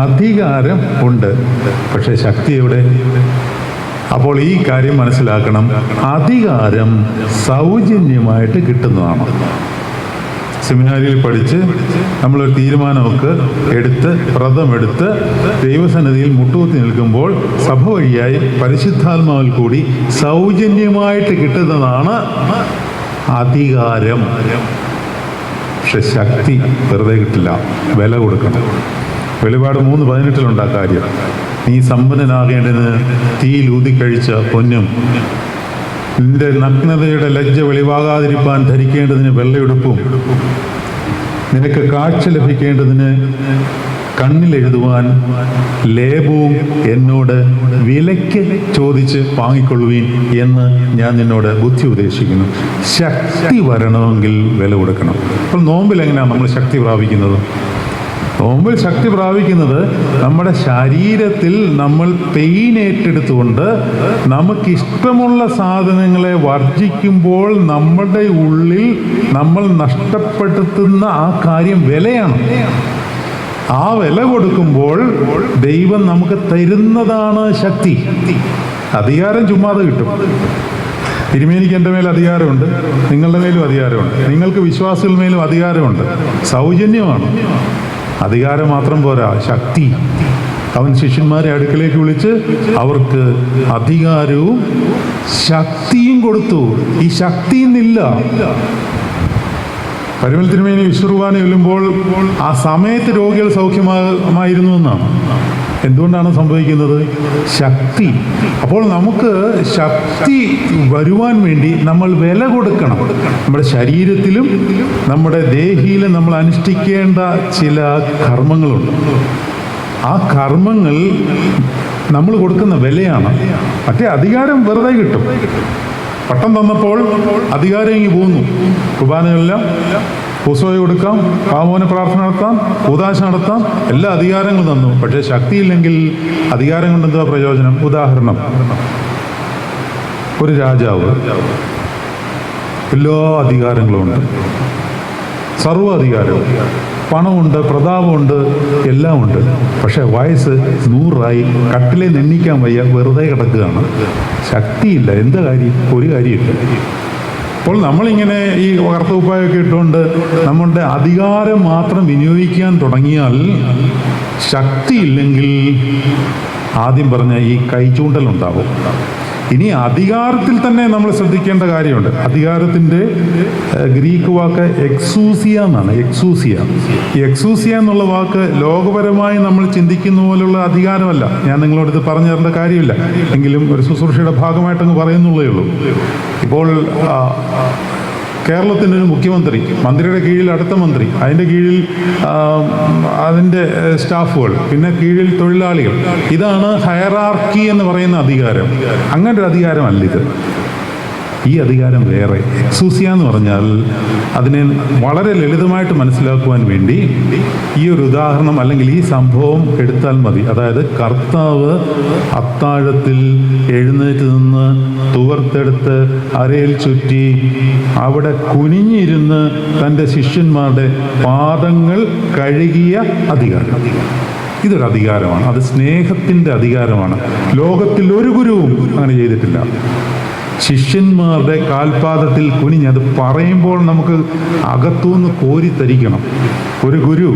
അധികാരം ഉണ്ട്. പക്ഷെ ശക്തി എവിടെ? അപ്പോൾ ഈ കാര്യം മനസ്സിലാക്കണം. അധികാരം സൗജന്യമായിട്ട് കിട്ടുന്നതാണ്. സെമിനാരിയിൽ പഠിച്ച് നമ്മളൊരു തീരുമാനമൊക്കെ എടുത്ത് വ്രതമെടുത്ത് ദൈവസന്നിധിയിൽ മുട്ടുകുത്തി നിൽക്കുമ്പോൾ സഭ വഴിയായി പരിശുദ്ധാത്മാവിൽ കൂടി സൗജന്യമായിട്ട് കിട്ടുന്നതാണ് അധികാരം. പക്ഷെ ശക്തി വെറുതെ കിട്ടില്ല, വില കൊടുക്കണം. വെളിപാട് 3:18 കാര്യം. നീ സമ്പന്നനാകേണ്ടതിന് തീയിൽ ഊതിക്കഴിച്ച പൊന്നും, നിന്റെ നഗ്നതയുടെ ലജ്ജ വെളിവാകാതിരിപ്പാൻ ധരിക്കേണ്ടതിന് വെള്ളയുടുപ്പും, നിനക്ക് കാഴ്ച ലഭിക്കേണ്ടതിന് കണ്ണിലെഴുതുവാൻ ലേപവും എന്നോട് വിലയ്ക്ക് ചോദിച്ച് വാങ്ങിക്കൊള്ളുവീൻ എന്ന് ഞാൻ നിന്നോട് ബുദ്ധി ഉപദേശിക്കുന്നു. ശക്തി വരണമെങ്കിൽ വില കൊടുക്കണം. അപ്പോൾ നോമ്പിൽ എങ്ങനെയാണ് നമ്മൾ ശക്തി പ്രാപിക്കുന്നത്? നോമ്പിൽ ശക്തി പ്രാപിക്കുന്നത് നമ്മുടെ ശരീരത്തിൽ നമ്മൾ പെയിൻ ഏറ്റെടുത്തുകൊണ്ട് നമുക്കിഷ്ടമുള്ള സാധനങ്ങളെ വർജിക്കുമ്പോൾ നമ്മുടെ ഉള്ളിൽ നമ്മൾ നഷ്ടപ്പെടുത്തുന്ന ആ കാര്യം വിലയാണ്. ആ വില കൊടുക്കുമ്പോൾ ദൈവം നമുക്ക് തരുന്നതാണ് ശക്തി. അധികാരം ചുമ്മാതെ കിട്ടും. തിരുമേനിക്ക് എൻ്റെ മേൽ അധികാരമുണ്ട്, നിങ്ങളുടെ മേലും അധികാരമുണ്ട്, നിങ്ങൾക്ക് വിശ്വാസികളുടെ മേലും അധികാരമുണ്ട്. സൗജന്യമാണ്. അധികാരം മാത്രം പോരാ, ശക്തി. അവൻ ശിഷ്യന്മാരെ അടുക്കലേക്ക് വിളിച്ച് അവർക്ക് അധികാരവും ശക്തിയും കൊടുത്തു. ഈ ശക്തി ഇന്നില്ല. പരിമൽ തിരുമേനി വിശ്വകുർബാന ചൊല്ലുമ്പോൾ ആ സമയത്ത് രോഗികൾ സൗഖ്യമായിരുന്നു എന്നാണ്. എന്തുകൊണ്ടാണ് സംഭവിക്കുന്നത്? ശക്തി. അപ്പോൾ നമുക്ക് ശക്തി വരുവാൻ വേണ്ടി നമ്മൾ വില കൊടുക്കണം. നമ്മുടെ ശരീരത്തിലും നമ്മുടെ ദേഹിയിലും നമ്മൾ അനുഷ്ഠിക്കേണ്ട ചില കർമ്മങ്ങളുണ്ട്. ആ കർമ്മങ്ങൾ നമ്മൾ കൊടുക്കുന്ന വിലയാണ്. മറ്റേ അധികാരം വെറുതെ കിട്ടും. പട്ടം തന്നപ്പോൾ അധികാരം ഇങ്ങി പോകുന്നു. കുർബാനകളെല്ലാം പൂസോയ കൊടുക്കാം, പാമോന പ്രാർത്ഥന നടത്താം, കൂദാശ നടത്താം, എല്ലാ അധികാരങ്ങളും തന്നു. പക്ഷേ ശക്തിയില്ലെങ്കിൽ അധികാരം കൊണ്ട് എന്താ പ്രയോജനം? ഉദാഹരണം, ഒരു രാജാവ് എല്ലാ അധികാരങ്ങളുമുണ്ട്, സർവ്വ അധികാരവും, പണമുണ്ട്, പ്രതാപമുണ്ട്, എല്ലാം ഉണ്ട്. പക്ഷെ വയസ്സ് 100 കട്ടിലെ എണ്ണിക്കാൻ വയ്യ, വെറുതെ കിടക്കുകയാണ്. ശക്തിയില്ല. എന്താ കാര്യം? ഒരു കാര്യമില്ല. അപ്പോൾ നമ്മളിങ്ങനെ ഈ കറുത്തകുപ്പായൊക്കെ ഇട്ടുകൊണ്ട് നമ്മളുടെ അധികാരം മാത്രം വിനിയോഗിക്കാൻ തുടങ്ങിയാൽ, ശക്തിയില്ലെങ്കിൽ ആദ്യം പറഞ്ഞ ഈ കൈചൂണ്ടലുണ്ടാവും. ഇനി അധികാരത്തിൽ തന്നെ നമ്മൾ ശ്രദ്ധിക്കേണ്ട കാര്യമുണ്ട്. അധികാരത്തിൻ്റെ ഗ്രീക്ക് വാക്ക് എക്സൂസിയ എന്നാണ്. ഈ എക്സൂസിയ എന്നുള്ള വാക്ക് ലോകപരമായി നമ്മൾ ചിന്തിക്കുന്ന പോലുള്ള അധികാരമല്ല. ഞാൻ നിങ്ങളോട് ഇത് പറഞ്ഞു തരേണ്ട കാര്യമില്ല, എങ്കിലും ഒരു ശുശ്രൂഷയുടെ ഭാഗമായിട്ടങ്ങ് പറയുന്നുള്ളേ ഉള്ളൂ. ഇപ്പോൾ കേരളത്തിൻ്റെ ഒരു മുഖ്യമന്ത്രി, മന്ത്രിയുടെ കീഴിൽ അടുത്ത മന്ത്രി, അതിൻ്റെ കീഴിൽ അതിൻ്റെ സ്റ്റാഫുകൾ, പിന്നെ കീഴിൽ തൊഴിലാളികൾ. ഇതാണ് ഹയറാർക്കി എന്ന് പറയുന്ന അധികാരം. അങ്ങനെ ഒരു അധികാരമല്ല ഇത്. ഈ അധികാരം വേറെ. എക്സൂസിയ എന്ന് പറഞ്ഞാൽ, അതിനെ വളരെ ലളിതമായിട്ട് മനസ്സിലാക്കുവാൻ വേണ്ടി ഈ ഒരു ഉദാഹരണം അല്ലെങ്കിൽ ഈ സംഭവം എടുത്താൽ മതി. അതായത് കർത്താവ് അത്താഴത്തിൽ എഴുന്നേറ്റ് നിന്ന് തുവർത്തെടുത്ത് അരയിൽ ചുറ്റി അവിടെ കുനിഞ്ഞിരുന്ന് തൻ്റെ ശിഷ്യന്മാരുടെ പാദങ്ങൾ കഴുകിയ അധികാരം. ഇതൊരു അധികാരമാണ്. അത് സ്നേഹത്തിൻ്റെ അധികാരമാണ്. ലോകത്തിൽ ഒരു ഗുരുവും അങ്ങനെ ചെയ്തിട്ടില്ല. ശിഷ്യന്മാരുടെ കാൽപാദത്തിൽ കുനിഞ്ഞ്, അത് പറയുമ്പോൾ നമുക്ക് അകത്തുനിന്ന് കോരിത്തരിക്കണം. ഒരു ഗുരു,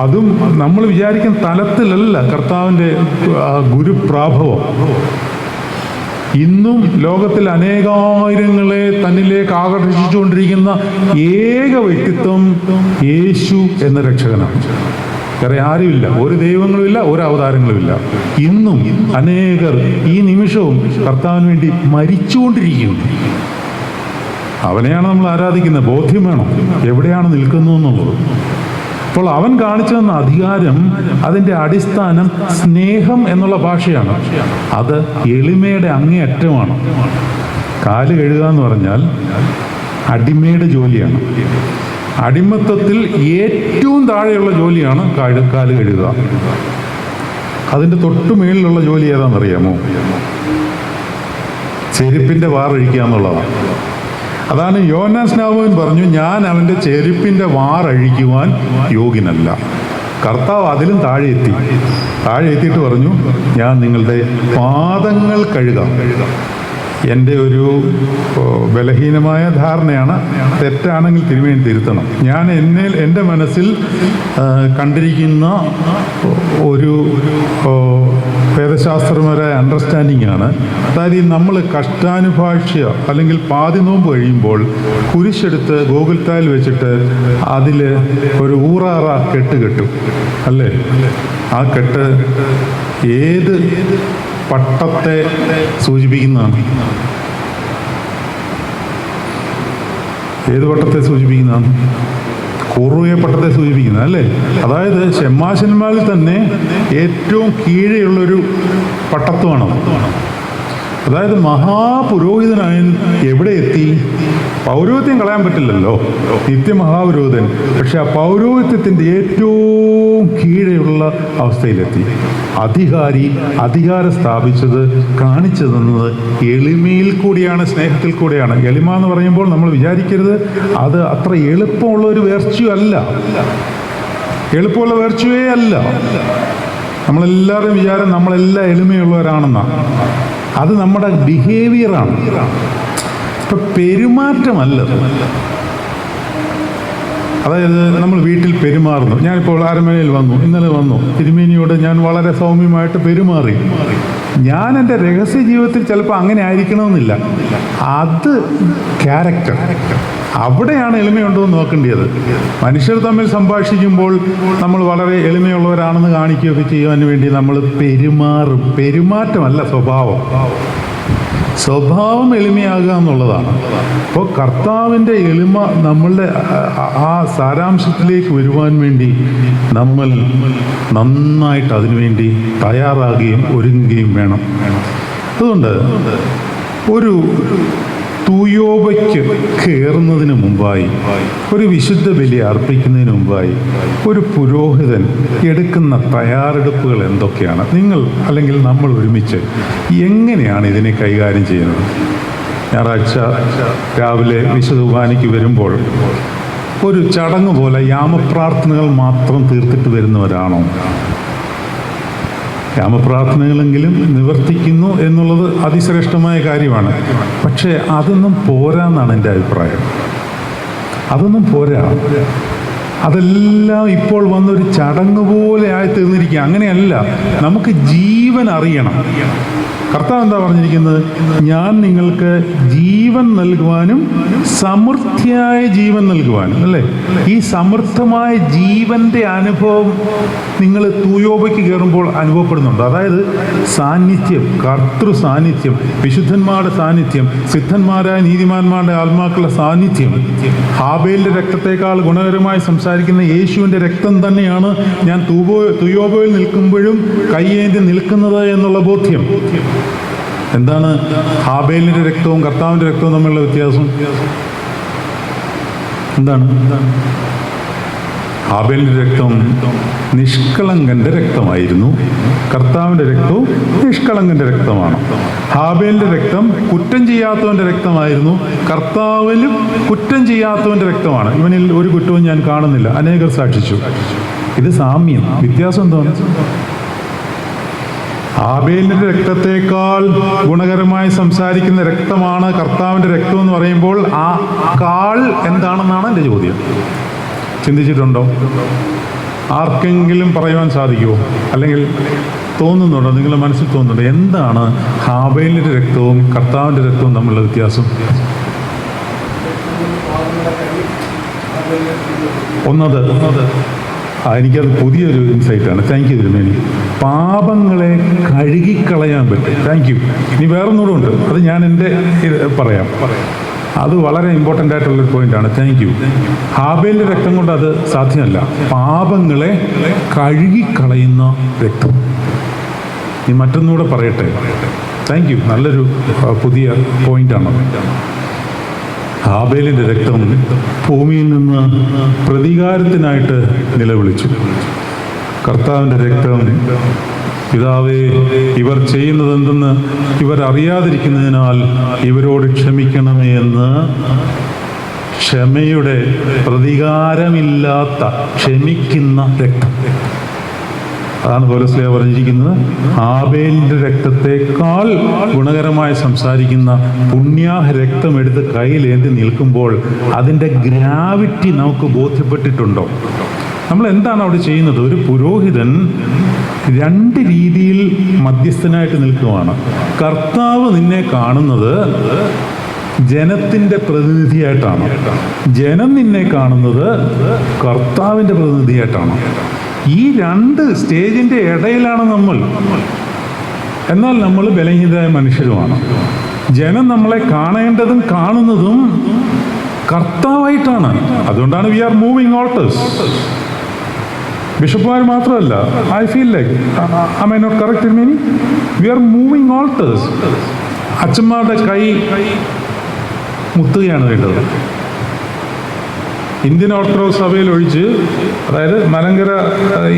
അതും നമ്മൾ വിചാരിക്കുന്ന തലത്തിലല്ല കർത്താവിൻ്റെ ഗുരുപ്രാഭവം. ഇന്നും ലോകത്തിൽ അനേകായിരങ്ങളെ തന്നിലേക്ക് ആകർഷിച്ചുകൊണ്ടിരിക്കുന്ന ഏക വ്യക്തിത്വം യേശു എന്ന രക്ഷകനാണ്. വേറെ ആരുമില്ല, ഒരു ദൈവങ്ങളുമില്ല, ഒരു അവതാരങ്ങളുമില്ല. ഇന്നും അനേകർ ഈ നിമിഷവും കർത്താവിന് വേണ്ടി മരിച്ചുകൊണ്ടിരിക്കുന്നു. അവനെയാണ് നമ്മൾ ആരാധിക്കുന്നത്. ബോധ്യം വേണം എവിടെയാണ് നിൽക്കുന്നത് എന്നുള്ളത്. അപ്പോൾ അവൻ കാണിച്ചു തന്ന അധികാരം, അതിൻ്റെ അടിസ്ഥാനം സ്നേഹം എന്നുള്ള ഭാഷയാണ്. അത് എളിമയുടെ അങ്ങേയറ്റമാണ്. കാല് കഴുകുക എന്ന് പറഞ്ഞാൽ അടിമയുടെ ജോലിയാണ്. അടിമത്തത്തിൽ ഏറ്റവും താഴെയുള്ള ജോലിയാണ് കാല് കഴുകുക. അതിൻ്റെ തൊട്ടു മേളിലുള്ള ജോലി ഏതാണെന്നറിയാമോ? ചെരുപ്പിൻ്റെ വാറഴിക്കുക എന്നുള്ളതാണ്. അതാണ് യോഹന്നാൻ സ്നാപകൻ പറഞ്ഞു, ഞാൻ അവൻ്റെ ചെരുപ്പിൻ്റെ വാറഴിക്കുവാൻ യോഗ്യനല്ല. കർത്താവ് അതിലും താഴെ എത്തിയിട്ട് പറഞ്ഞു, ഞാൻ നിങ്ങളുടെ പാദങ്ങൾ കഴുകാം. എൻ്റെ ഒരു ബലഹീനമായ ധാരണയാണ്. തെറ്റാണെങ്കിൽ തിരുമേനി തിരുത്തണം. ഞാൻ എൻ്റെ മനസ്സിൽ കണ്ടിരിക്കുന്ന ഒരു വേദശാസ്ത്രപരമായ അണ്ടർസ്റ്റാൻഡിംഗ് ആണ്. അതായത് നമ്മൾ കഷ്ടാനുഭാഷ്യ അല്ലെങ്കിൽ പാതി നോമ്പ് കഴിയുമ്പോൾ കുരിശെടുത്ത് ഗോകുൽത്തായിൽ വെച്ചിട്ട് അതിൽ ഒരു ഊറാറ കെട്ട് കെട്ടും അല്ലേ? ആ കെട്ട് ഏത് പട്ടത്തെ സൂചിപ്പിക്കുന്നതാണ്? ഏത് പട്ടത്തെ സൂചിപ്പിക്കുന്നതാണ്? കൂറുയ പട്ടത്തെ സൂചിപ്പിക്കുന്നത് അല്ലേ? അതായത് ഷെമ്മാശന്മാരിൽ തന്നെ ഏറ്റവും കീഴെയുള്ളൊരു പട്ടത്വമാണ്. അതായത് മഹാപുരോഹിതനായ എവിടെ എത്തി? പൗരോഹിത്യം കളയാൻ പറ്റില്ലല്ലോ, നിത്യമഹാപുരോഹിതൻ. പക്ഷെ ആ പൗരോഹിത്യത്തിൻ്റെ ഏറ്റവും കീഴെയുള്ള അവസ്ഥയിലെത്തി. അധികാരം സ്ഥാപിച്ചത്, കാണിച്ചു തന്നത് എളിമയിൽ കൂടിയാണ്, സ്നേഹത്തിൽ കൂടെയാണ്. എളിമ എന്ന് പറയുമ്പോൾ നമ്മൾ വിചാരിക്കരുത് അത് അത്ര എളുപ്പമുള്ള ഒരു വെർച്യു അല്ല, എളുപ്പമുള്ള വെർച്യുവേ അല്ല. നമ്മളെല്ലാവരും വിചാരം നമ്മളെല്ലാം എളിമയുള്ളവരാണെന്നാണ്. അത് നമ്മുടെ ബിഹേവിയറാണ്. ഇപ്പം പെരുമാറ്റമല്ലത്. അതായത് നമ്മൾ വീട്ടിൽ പെരുമാറുന്നു. ഞാനിപ്പോൾ അരമനയിൽ വന്നു, ഇന്നലെ വന്നു, തിരുമേനിയോട് ഞാൻ വളരെ സൗമ്യമായിട്ട് പെരുമാറി. ഞാൻ എൻ്റെ രഹസ്യ ജീവിതത്തിൽ ചിലപ്പോൾ അങ്ങനെ ആയിരിക്കണമെന്നില്ല. അത് ക്യാരക്ടർ. അവിടെയാണ് എളിമയുണ്ടോ എന്ന് നോക്കേണ്ടത്. മനുഷ്യർ തമ്മിൽ സംഭാഷിക്കുമ്പോൾ നമ്മൾ വളരെ എളിമയുള്ളവരാണെന്ന് കാണിക്കുകയൊക്കെ ചെയ്യുവാൻ വേണ്ടി നമ്മൾ പെരുമാറും. പെരുമാറ്റമല്ല സ്വഭാവം. സ്വഭാവം എളിമയാകുക എന്നുള്ളതാണ്. അപ്പോൾ കർത്താവിൻ്റെ എളിമ നമ്മളുടെ ആ സാരാംശത്തിലേക്ക് വരുവാൻ വേണ്ടി നമ്മൾ നന്നായിട്ട് അതിനുവേണ്ടി തയ്യാറാകുകയും ഒരുങ്ങുകയും വേണം. അതുകൊണ്ട് ഒരു തൂയോബയ്ക്ക് കയറുന്നതിന് മുമ്പായി, ഒരു വിശുദ്ധ ബലി അർപ്പിക്കുന്നതിന് മുമ്പായി ഒരു പുരോഹിതൻ എടുക്കുന്ന തയ്യാറെടുപ്പുകൾ എന്തൊക്കെയാണ്? നിങ്ങൾ അല്ലെങ്കിൽ നമ്മൾ ഒരുമിച്ച് എങ്ങനെയാണ് ഇതിനെ കൈകാര്യം ചെയ്യുന്നത്? ഞായറാഴ്ച രാവിലെ വിശുദ്ധ കുർബാനയ്ക്ക് വരുമ്പോൾ ഒരു ചടങ്ങ് പോലെ യാമപ്രാർത്ഥനകൾ മാത്രം തീർത്തിട്ട് വരുന്നവരാണോ? യാമപ്രാർത്ഥനകളെങ്കിലും നിവർത്തിക്കുന്നു എന്നുള്ളത് അതിശ്രേഷ്ഠമായ കാര്യമാണ്. പക്ഷേ അതൊന്നും പോരാന്നാണ് എൻ്റെ അഭിപ്രായം. അതൊന്നും പോരാ. അതെല്ലാം ഇപ്പോൾ വന്നൊരു ചടങ്ങ് പോലെ ആയി തീർന്നിരിക്കുക. അങ്ങനെയല്ല. നമുക്ക് ജീവൻ അറിയണം. കർത്താവ് എന്താ പറഞ്ഞിരിക്കുന്നത്? ഞാൻ നിങ്ങൾക്ക് ജീവൻ നൽകുവാനും സമൃദ്ധിയായ ജീവൻ നൽകുവാനും, അല്ലേ? ഈ സമൃദ്ധമായ ജീവന്റെ അനുഭവം നിങ്ങൾ തൂയോബയ്ക്ക് കയറുമ്പോൾ അനുഭവപ്പെടുന്നുണ്ട്. അതായത് സാന്നിധ്യം, കർത്തൃ സാന്നിധ്യം, വിശുദ്ധന്മാരുടെ സാന്നിധ്യം, സിദ്ധന്മാരായ നീതിമാന്മാരുടെ ആത്മാക്കളുടെ സാന്നിധ്യം. ഹാബേലിന്റെ രക്തത്തെക്കാൾ ഗുണകരമായി സംസാരിക്കുന്ന യേശുവിൻ്റെ രക്തം തന്നെയാണ് ഞാൻ തൂയോബയിൽ നിൽക്കുമ്പോഴും കയ്യേന്തി നിൽക്കുന്നത് എന്നുള്ള ബോധ്യം. എന്താണ് ഹാബേലിന്റെ രക്തവും കർത്താവിൻ്റെ രക്തവും തമ്മിലുള്ള വ്യത്യാസം? എന്താണ്? ഹാബേലിന്റെ രക്തം നിഷ്കളങ്കന്റെ രക്തമായിരുന്നു. കർത്താവിൻ്റെ രക്തവും നിഷ്കളങ്കന്റെ രക്തമാണ്. ഹാബേലിന്റെ രക്തം കുറ്റം ചെയ്യാത്തവന്റെ രക്തമായിരുന്നു. കർത്താവിലും കുറ്റം ചെയ്യാത്തവന്റെ രക്തമാണ്. ഇവനിൽ ഒരു കുറ്റവും ഞാൻ കാണുന്നില്ല, അനേകർ സാക്ഷിച്ചു. ഇത് സാമ്യം. വ്യത്യാസം എന്താണ്? ഹാബേലിന്റെ രക്തത്തെക്കാൾ ഗുണകരമായി സംസാരിക്കുന്ന രക്തമാണ് കർത്താവിൻ്റെ രക്തം എന്ന് പറയുമ്പോൾ ആ കാൾ എന്താണെന്നാണ് എൻ്റെ ചോദ്യം. ചിന്തിച്ചിട്ടുണ്ടോ? ആർക്കെങ്കിലും പറയുവാൻ സാധിക്കുമോ? അല്ലെങ്കിൽ തോന്നുന്നുണ്ടോ? നിങ്ങളുടെ മനസ്സിൽ തോന്നുന്നുണ്ടോ എന്താണ് ഹാബേലിന്റെ രക്തവും കർത്താവിൻ്റെ രക്തവും തമ്മിലുള്ള വ്യത്യാസം? ഒന്നത് എനിക്കത് പുതിയൊരു ഇൻസൈറ്റാണ്. താങ്ക് യു തിരുമേനി. പാപങ്ങളെ കഴുകിക്കളയാൻ പറ്റും. Thank you. ഇനി വേറൊന്നുകൂടെ ഉണ്ട്, അത് ഞാൻ എൻ്റെ പറയാം. അത് വളരെ ഇമ്പോർട്ടൻ്റ് ആയിട്ടുള്ളൊരു പോയിന്റാണ്. Thank you. ഹാബേലിന്റെ രക്തം കൊണ്ട് അത് സാധ്യമല്ല. പാപങ്ങളെ കഴുകിക്കളയുന്ന രക്തം. ഇനി മറ്റൊന്നുകൂടെ പറയട്ടെ. Thank you. നല്ലൊരു പുതിയ പോയിന്റാണ്. ഹാബേലിന്റെ രക്തം ഭൂമിയിൽ നിന്ന് പ്രതികാരത്തിനായിട്ട് നിലവിളിച്ചു. കർത്താവിൻ്റെ രക്തം, പിതാവേ, ഇവർ ചെയ്യുന്നതെന്തെന്ന് ഇവർ അറിയാതിരിക്കുന്നതിനാൽ ഇവരോട് ക്ഷമിക്കണമേ എന്ന് ക്ഷമയുടെ, പ്രതികാരമില്ലാത്ത ക്ഷമിക്കുന്ന രക്തം. അതാണ് പൗലോസ് പറഞ്ഞിരിക്കുന്നത്, ആബേലിൻ്റെ രക്തത്തെക്കാൾ ഗുണകരമായി സംസാരിക്കുന്ന പുണ്യാഹ രക്തം എടുത്ത് കയ്യിലേന്തി നിൽക്കുമ്പോൾ അതിൻ്റെ ഗ്രാവിറ്റി നമുക്ക് ബോധ്യപ്പെട്ടിട്ടുണ്ടോ? നമ്മൾ എന്താണ് അവിടെ ചെയ്യുന്നത്? ഒരു പുരോഹിതൻ രണ്ട് രീതിയിൽ മധ്യസ്ഥനായിട്ട് നിൽക്കുവാണ്. കർത്താവ് നിന്നെ കാണുന്നത് ജനത്തിൻ്റെ പ്രതിനിധിയായിട്ടാണ്, ജനം നിന്നെ കാണുന്നത് കർത്താവിൻ്റെ പ്രതിനിധിയായിട്ടാണ്. ഈ രണ്ട് സ്റ്റേജിൻ്റെ ഇടയിലാണ് നമ്മൾ. എന്നാൽ നമ്മൾ ബലഹീനരായ മനുഷ്യരുമാണ്. ജനം നമ്മളെ കാണേണ്ടതും കാണുന്നതും കർത്താവായിട്ടാണ്. അതുകൊണ്ടാണ് വി ആർ മൂവിങ് ഓൾട്ടേഴ്സ്. ബിഷപ്പുമാർ മാത്രമല്ല, I feel like I may not correct in meaning, we are moving altars. അച്ഛന്മാരുടെ കൈ മുത്തുകയാണ് വേണ്ടത്. ഇന്ത്യൻ ഓർത്തഡോക്സ് സഭയിൽ ഒഴിച്ച്, അതായത് മലങ്കര,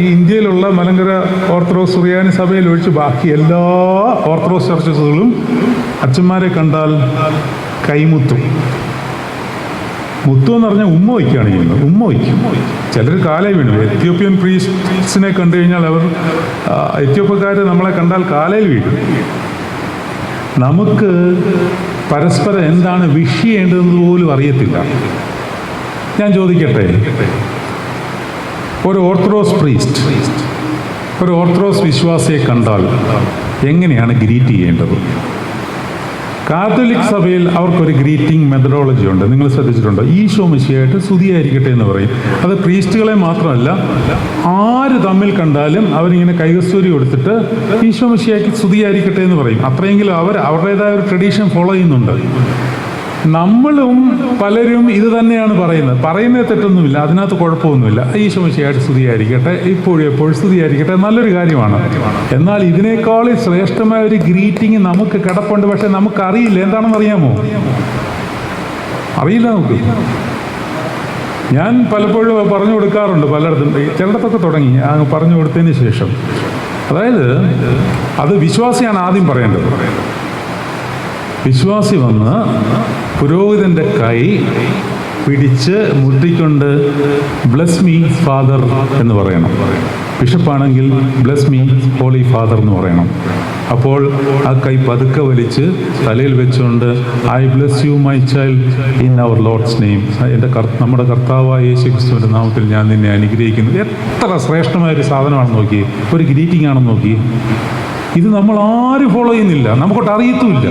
ഈ ഇന്ത്യയിലുള്ള മലങ്കര ഓർത്തഡോക്സ് സുറിയാനി സഭയിൽ ഒഴിച്ച് ബാക്കി എല്ലാ ഓർത്തഡോക്സ് ചർച്ചസുകളും അച്ഛന്മാരെ കണ്ടാൽ കൈമുത്തും. മുത്തു എന്ന് പറഞ്ഞാൽ ഉമ്മ വയ്ക്കുകയാണ് ചെയ്യുന്നത്. ഉമ്മ വയ്ക്കും. ചിലർ കാലേ വീണു. എത്യോപ്യൻ പ്രീസ്റ്റിനെ കണ്ടു കഴിഞ്ഞാൽ അവർ, എത്യോപ്യക്കാർ നമ്മളെ കണ്ടാൽ കാലയിൽ വീഴും. നമുക്ക് പരസ്പരം എന്താണ് വിഷ് ചെയ്യേണ്ടതെന്ന് പോലും അറിയത്തില്ല. ഞാൻ ചോദിക്കട്ടെ, ഒരു ഓർത്തഡോക്സ് പ്രീസ്റ്റ് ഒരു ഓർത്തഡോക്സ് വിശ്വാസിയെ കണ്ടാൽ എങ്ങനെയാണ് ഗ്രീറ്റ് ചെയ്യേണ്ടത്? കാത്തലിക് സഭയിൽ അവർക്കൊരു ഗ്രീറ്റിംഗ് മെത്തഡോളജി ഉണ്ട്. നിങ്ങൾ ശ്രദ്ധിച്ചിട്ടുണ്ടോ? ഈശോ മിശിഹായിട്ട് സ്തുതിയായിരിക്കട്ടെ എന്ന് പറയും. അത് പ്രീസ്റ്റുകളെ മാത്രമല്ല, ആര് തമ്മിൽ കണ്ടാലും അവരിങ്ങനെ കൈകസ്തൂരി കൊടുത്തിട്ട് ഈശോ മിശിഹായ്ക്ക് സ്തുതിയായിരിക്കട്ടെ എന്ന് പറയും. അത്രയെങ്കിലും അവർ അവരുടേതായ ഒരു ട്രഡീഷൻ ഫോളോ ചെയ്യുന്നുണ്ട്. നമ്മളും പലരും ഇത് തന്നെയാണ് പറയുന്നത് തെറ്റൊന്നുമില്ല, അതിനകത്ത് കുഴപ്പമൊന്നുമില്ല. ഈശോ മിശിഹായിട്ട് സ്തുതിയായിരിക്കട്ടെ, ഇപ്പോഴും എപ്പോഴും സ്തുതിയായിരിക്കട്ടെ, നല്ലൊരു കാര്യമാണ്. എന്നാൽ ഇതിനേക്കാളും ശ്രേഷ്ഠമായ ഒരു ഗ്രീറ്റിംഗ് നമുക്ക് കിടപ്പുണ്ട്. പക്ഷെ നമുക്കറിയില്ല. എന്താണെന്ന് അറിയാമോ? അറിയില്ല നമുക്ക്. ഞാൻ പലപ്പോഴും പറഞ്ഞു കൊടുക്കാറുണ്ട് പലയിടത്തും, ചിലയിടത്തൊക്കെ തുടങ്ങി പറഞ്ഞു കൊടുത്തതിന് ശേഷം. അതായത് അത് വിശ്വാസിയാണ് ആദ്യം പറയേണ്ടത്. വിശ്വാസി വന്ന് പുരോഹിതൻ്റെ കൈ പിടിച്ച് മുട്ടിക്കൊണ്ട് ബ്ലെസ് മീ ഫാദർ എന്ന് പറയണം. ബിഷപ്പാണെങ്കിൽ ബ്ലെസ് മീ ഹോളി ഫാദർ എന്ന് പറയണം. അപ്പോൾ ആ കൈ പതുക്കെ വലിച്ച് തലയിൽ വെച്ചുകൊണ്ട് I bless you my child in our lord's name, നമ്മുടെ കർത്താവായ യേശു ക്രിസ്തുവിൻ്റെ നാമത്തിൽ ഞാൻ നിന്നെ അനുഗ്രഹിക്കുന്നു. എത്ര ശ്രേഷ്ഠമായൊരു സാധനമാണെന്ന് നോക്കി, ഒരു ഗ്രീറ്റിംഗ് ആണെന്ന് നോക്കി. ഇത് നമ്മൾ ആരും ഫോളോ ചെയ്യുന്നില്ല, നമുക്കൊട്ട് അറിയത്തുമില്ല.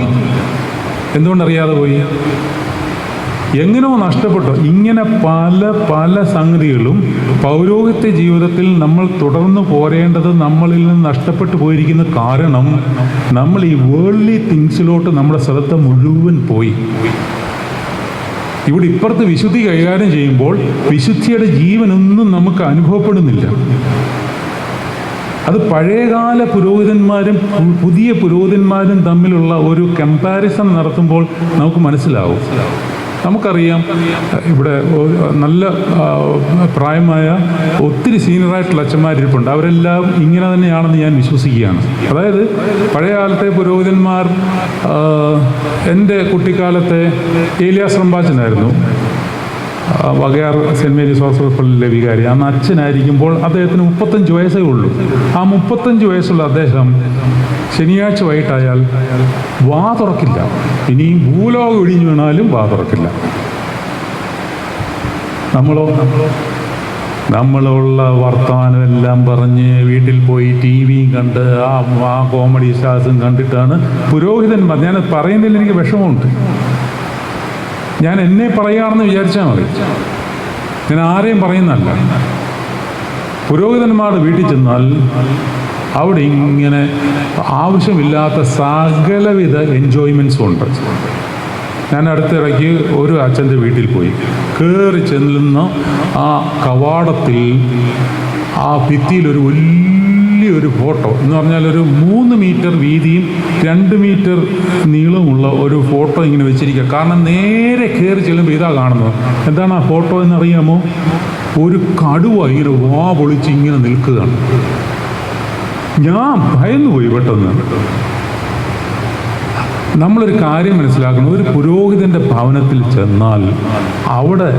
എന്തുകൊണ്ടറിയാതെ പോയി? എങ്ങനെയോ നഷ്ടപ്പെട്ടു. ഇങ്ങനെ പല പല സംഗതികളും പൗരോഹിത്യ ജീവിതത്തിൽ നമ്മൾ തുടർന്ന് പോരേണ്ടത് നമ്മളിൽ നിന്ന് നഷ്ടപ്പെട്ടു പോയിരിക്കുന്ന കാരണം നമ്മൾ ഈ വേൾഡ്ലി തിങ്സിലോട്ട് നമ്മുടെ ശ്രദ്ധ മുഴുവൻ പോയി. ഇവിടെ ഇപ്പുറത്ത് വിശുദ്ധി കൈകാര്യം ചെയ്യുമ്പോൾ വിശുദ്ധിയുടെ ജീവനൊന്നും നമുക്ക് അനുഭവപ്പെടുന്നില്ല. അത് പഴയകാല പുരോഹിതന്മാരും പുതിയ പുരോഹിതന്മാരും തമ്മിലുള്ള ഒരു കമ്പാരിസൺ നടത്തുമ്പോൾ നമുക്ക് മനസ്സിലാവും. നമുക്കറിയാം, ഇവിടെ നല്ല പ്രായമായ ഒത്തിരി സീനിയറായിട്ടുള്ള അച്ഛന്മാരിരിപ്പുണ്ട്. അവരെല്ലാം ഇങ്ങനെ തന്നെയാണെന്ന് ഞാൻ വിശ്വസിക്കുകയാണ്. അതായത് പഴയ കാലത്തെ പുരോഹിതന്മാർ, എൻ്റെ കുട്ടിക്കാലത്തെ ഏലിയാസ് റമ്പാച്ചനായിരുന്നു വകയാർ സെൻറ്റ് മേരീസ് ഹോസ്പിറ്റൽ പള്ളിയിലെ വികാരി. അന്ന് അച്ഛനായിരിക്കുമ്പോൾ അദ്ദേഹത്തിന് 35 വയസ്സേ ഉള്ളൂ. ആ 35 വയസ്സുള്ള അദ്ദേഹം ശനിയാഴ്ച വൈകിട്ടായാൽ വാ തുറക്കില്ല. ഇനിയും ഭൂലോകം ഇടിഞ്ഞു വീണാലും വാ തുറക്കില്ല. നമ്മളുള്ള വർത്തമാനമെല്ലാം പറഞ്ഞ് വീട്ടിൽ പോയി TV കണ്ട് ആ കോമഡി സ്റ്റാർസും കണ്ടിട്ടാണ് പുരോഹിതന്മാർ. ഞാൻ പറയുന്നതിൽ എനിക്ക് വിഷമമുണ്ട്. ഞാൻ എന്നെ പറയുകയാണെന്ന് വിചാരിച്ചാൽ മതി. ഞാൻ ആരെയും പറയുന്നതല്ല. പുരോഹിതന്മാരുടെ വീട്ടിൽ ചെന്നാൽ അവിടെ ഇങ്ങനെ ആവശ്യമില്ലാത്ത സകലവിധ എൻജോയ്മെൻറ്റ്സും ഉണ്ട്. ഞാൻ അടുത്തിടയ്ക്ക് ഒരു അച്ഛൻ്റെ വീട്ടിൽ പോയി. കയറി ചെല്ലുന്ന ആ കവാടത്തിൽ ആ ഭിത്തിയിലൊരു വലിയൊരു ഫോട്ടോ എന്ന് പറഞ്ഞാൽ ഒരു 3 മീറ്റർ വീതിയും 2 മീറ്റർ നീളമുള്ള ഒരു ഫോട്ടോ ഇങ്ങനെ വെച്ചിരിക്കുക. കാരണം നേരെ കയറി ചെല്ലുമ്പോൾ ഇതാ കാണുന്നത്. എന്താണ് ആ ഫോട്ടോ എന്നറിയാമോ? ഒരു കടുവ ഇങ്ങനെ വാ പൊളിച്ച് ഇങ്ങനെ നിൽക്കുകയാണ്. ഞാൻ ഭയന്നുപോയി പെട്ടെന്ന്. നമ്മളൊരു കാര്യം മനസ്സിലാക്കണം, ഒരു പുരോഹിതൻ്റെ ഭവനത്തിൽ ചെന്നാൽ അവിടെ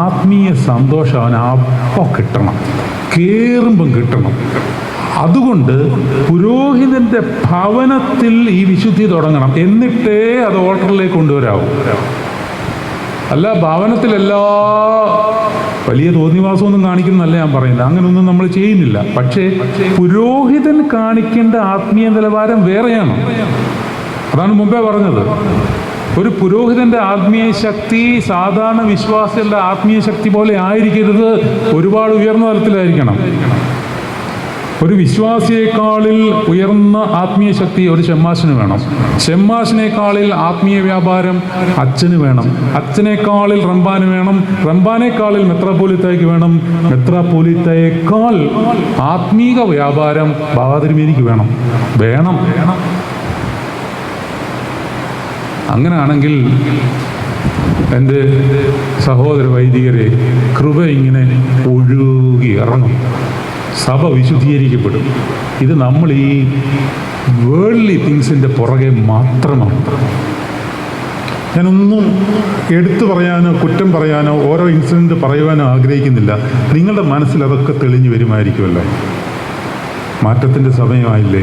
ആത്മീയ സന്തോഷം അവന് അപ്പോൾ കിട്ടണം, കയറുമ്പം കിട്ടണം. അതുകൊണ്ട് പുരോഹിതന്റെ ഭവനത്തിൽ ഈ വിശുദ്ധി തുടങ്ങണം, എന്നിട്ടേ അത് ഓൾട്ടറിലേക്ക് കൊണ്ടുവരാവൂ. അല്ല ഭവനത്തിലെല്ലാ വലിയ തോന്നിവാസമൊന്നും കാണിക്കുന്നല്ല ഞാൻ പറയുന്നത്, അങ്ങനെയൊന്നും നമ്മൾ ചെയ്യുന്നില്ല. പക്ഷേ പുരോഹിതൻ കാണിക്കേണ്ട ആത്മീയ നിലവാരം വേറെയാണ്. അതാണ് മുമ്പേ പറഞ്ഞത്. ഒരു പുരോഹിതന്റെ ആത്മീയ ശക്തി സാധാരണ വിശ്വാസികളുടെ ആത്മീയ ശക്തി പോലെ ആയിരിക്കരുത്, ഒരുപാട് ഉയർന്ന തലത്തിലായിരിക്കണം. ഒരു വിശ്വാസിയെക്കാളിൽ ഉയർന്ന ആത്മീയ ശക്തി ഒരു ഷമ്മാശന് വേണം. ഷമ്മാശിനേക്കാളിൽ ആത്മീയ വ്യാപാരം അച്ഛന് വേണം. അച്ഛനേക്കാളിൽ റംബാന് വേണം. റംബാനേക്കാളിൽ മെത്രാപ്പോലിത്തയ്ക്ക് വേണം. മെത്രാപ്പോലിത്തയേക്കാൾ ആത്മീക വ്യാപാരം ബാബാതിരുമേനിക്ക് വേണം. വേണം. അങ്ങനെയാണെങ്കിൽ എൻ്റെ സഹോദര വൈദികരെ, കൃപ ഇങ്ങനെ ഒഴുകി ഇറങ്ങും, സഭ വിശുദ്ധീകരിക്കപ്പെടും. ഇത് നമ്മൾ ഈ വേൾഡ്ലി തിങ്സിൻ്റെ പുറകെ മാത്രമാണ്. ഞാനൊന്നും എടുത്തു പറയാനോ കുറ്റം പറയാനോ ഓരോ ഇൻസിഡൻറ്റ് പറയുവാനോ ആഗ്രഹിക്കുന്നില്ല. നിങ്ങളുടെ മനസ്സിൽ അതൊക്കെ തെളിഞ്ഞു വരുമായിരിക്കുമല്ലോ. മാറ്റത്തിൻ്റെ സമയമായില്ലേ?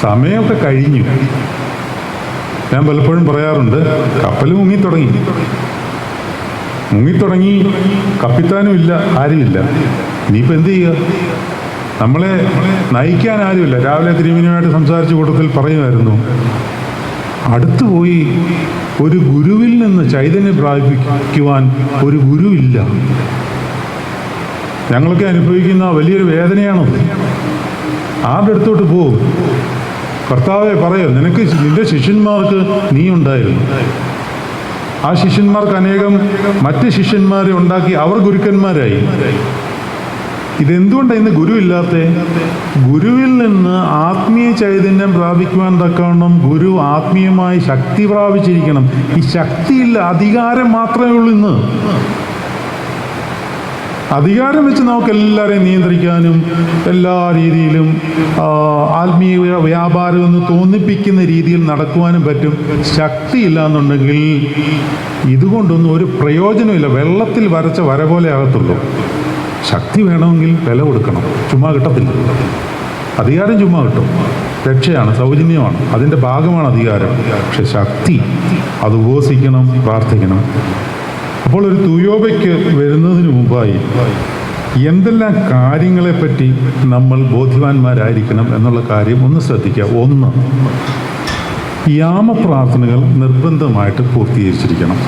സമയമൊക്കെ കഴിഞ്ഞു. ഞാൻ പലപ്പോഴും പറയാറുണ്ട്, കപ്പൽ മുങ്ങിത്തുടങ്ങി, കപ്പിത്താനും ഇല്ല, ആരുമില്ല. ഇനിയിപ്പോൾ എന്ത് ചെയ്യുക? നമ്മളെ നയിക്കാൻ ആരുമില്ല. രാവിലെ തിരുമേനിയുമായിട്ട് സംസാരിച്ച കൂട്ടത്തിൽ പറയുമായിരുന്നു, അടുത്തു പോയി ഒരു ഗുരുവിൽ നിന്ന് ചൈതന്യം പ്രാപിക്കുവാൻ ഒരു ഗുരുവില്ല. ഞങ്ങളൊക്കെ അനുഭവിക്കുന്ന വലിയൊരു വേദനയാണത്. ആരുടെ അടുത്തോട്ട് പോകും? കർത്താവെ പറയോ, നിനക്ക് നിന്റെ ശിഷ്യന്മാർക്ക് നീ ഉണ്ടായിരുന്നു. ആ ശിഷ്യന്മാർക്ക് അനേകം മറ്റ് ശിഷ്യന്മാരെ ഉണ്ടാക്കി, അവർ ഗുരുക്കന്മാരായി. ഇതെന്തുകൊണ്ടാണ് ഇന്ന് ഗുരു ഇല്ലാത്ത? ഗുരുവിൽ നിന്ന് ആത്മീയ ചൈതന്യം പ്രാപിക്കുവാൻ തക്കവണ്ണം ഗുരു ആത്മീയമായി ശക്തി പ്രാപിച്ചിരിക്കണം. ഈ ശക്തിയില്ല, അധികാരം മാത്രമേ ഉള്ളൂ ഇന്ന്. അധികാരം വെച്ച് നമുക്ക് എല്ലാവരെയും നിയന്ത്രിക്കാനും എല്ലാ രീതിയിലും ആത്മീയ വ്യാപാരം എന്ന് തോന്നിപ്പിക്കുന്ന രീതിയിൽ നടക്കുവാനും പറ്റും. ശക്തിയില്ല എന്നുണ്ടെങ്കിൽ ഇതുകൊണ്ടൊന്നും ഒരു പ്രയോജനമില്ല. വെള്ളത്തിൽ വരച്ച വര പോലെ ആകത്തുള്ളൂ. ശക്തി വേണമെങ്കിൽ വില കൊടുക്കണം, ചുമ്മാ കിട്ടത്തില്ല. അധികാരം ചുമ്മാ കിട്ടും, രക്ഷയാണ്, സൗജന്യമാണ്, അതിൻ്റെ ഭാഗമാണ് അധികാരം. പക്ഷെ ശക്തി അത് ഉപവസിക്കണം, പ്രാർത്ഥിക്കണം. അപ്പോൾ ഒരു തുയോബയ്ക്ക് വരുന്നതിന് മുമ്പായി എന്തെല്ലാം കാര്യങ്ങളെപ്പറ്റി നമ്മൾ ബോധ്യവാന്മാരായിരിക്കണം എന്നുള്ള കാര്യം ഒന്ന് ശ്രദ്ധിക്കുക. ഒന്ന്, യാമപ്രാർത്ഥനകൾ നിർബന്ധമായിട്ട് പൂർത്തീകരിച്ചിരിക്കണം.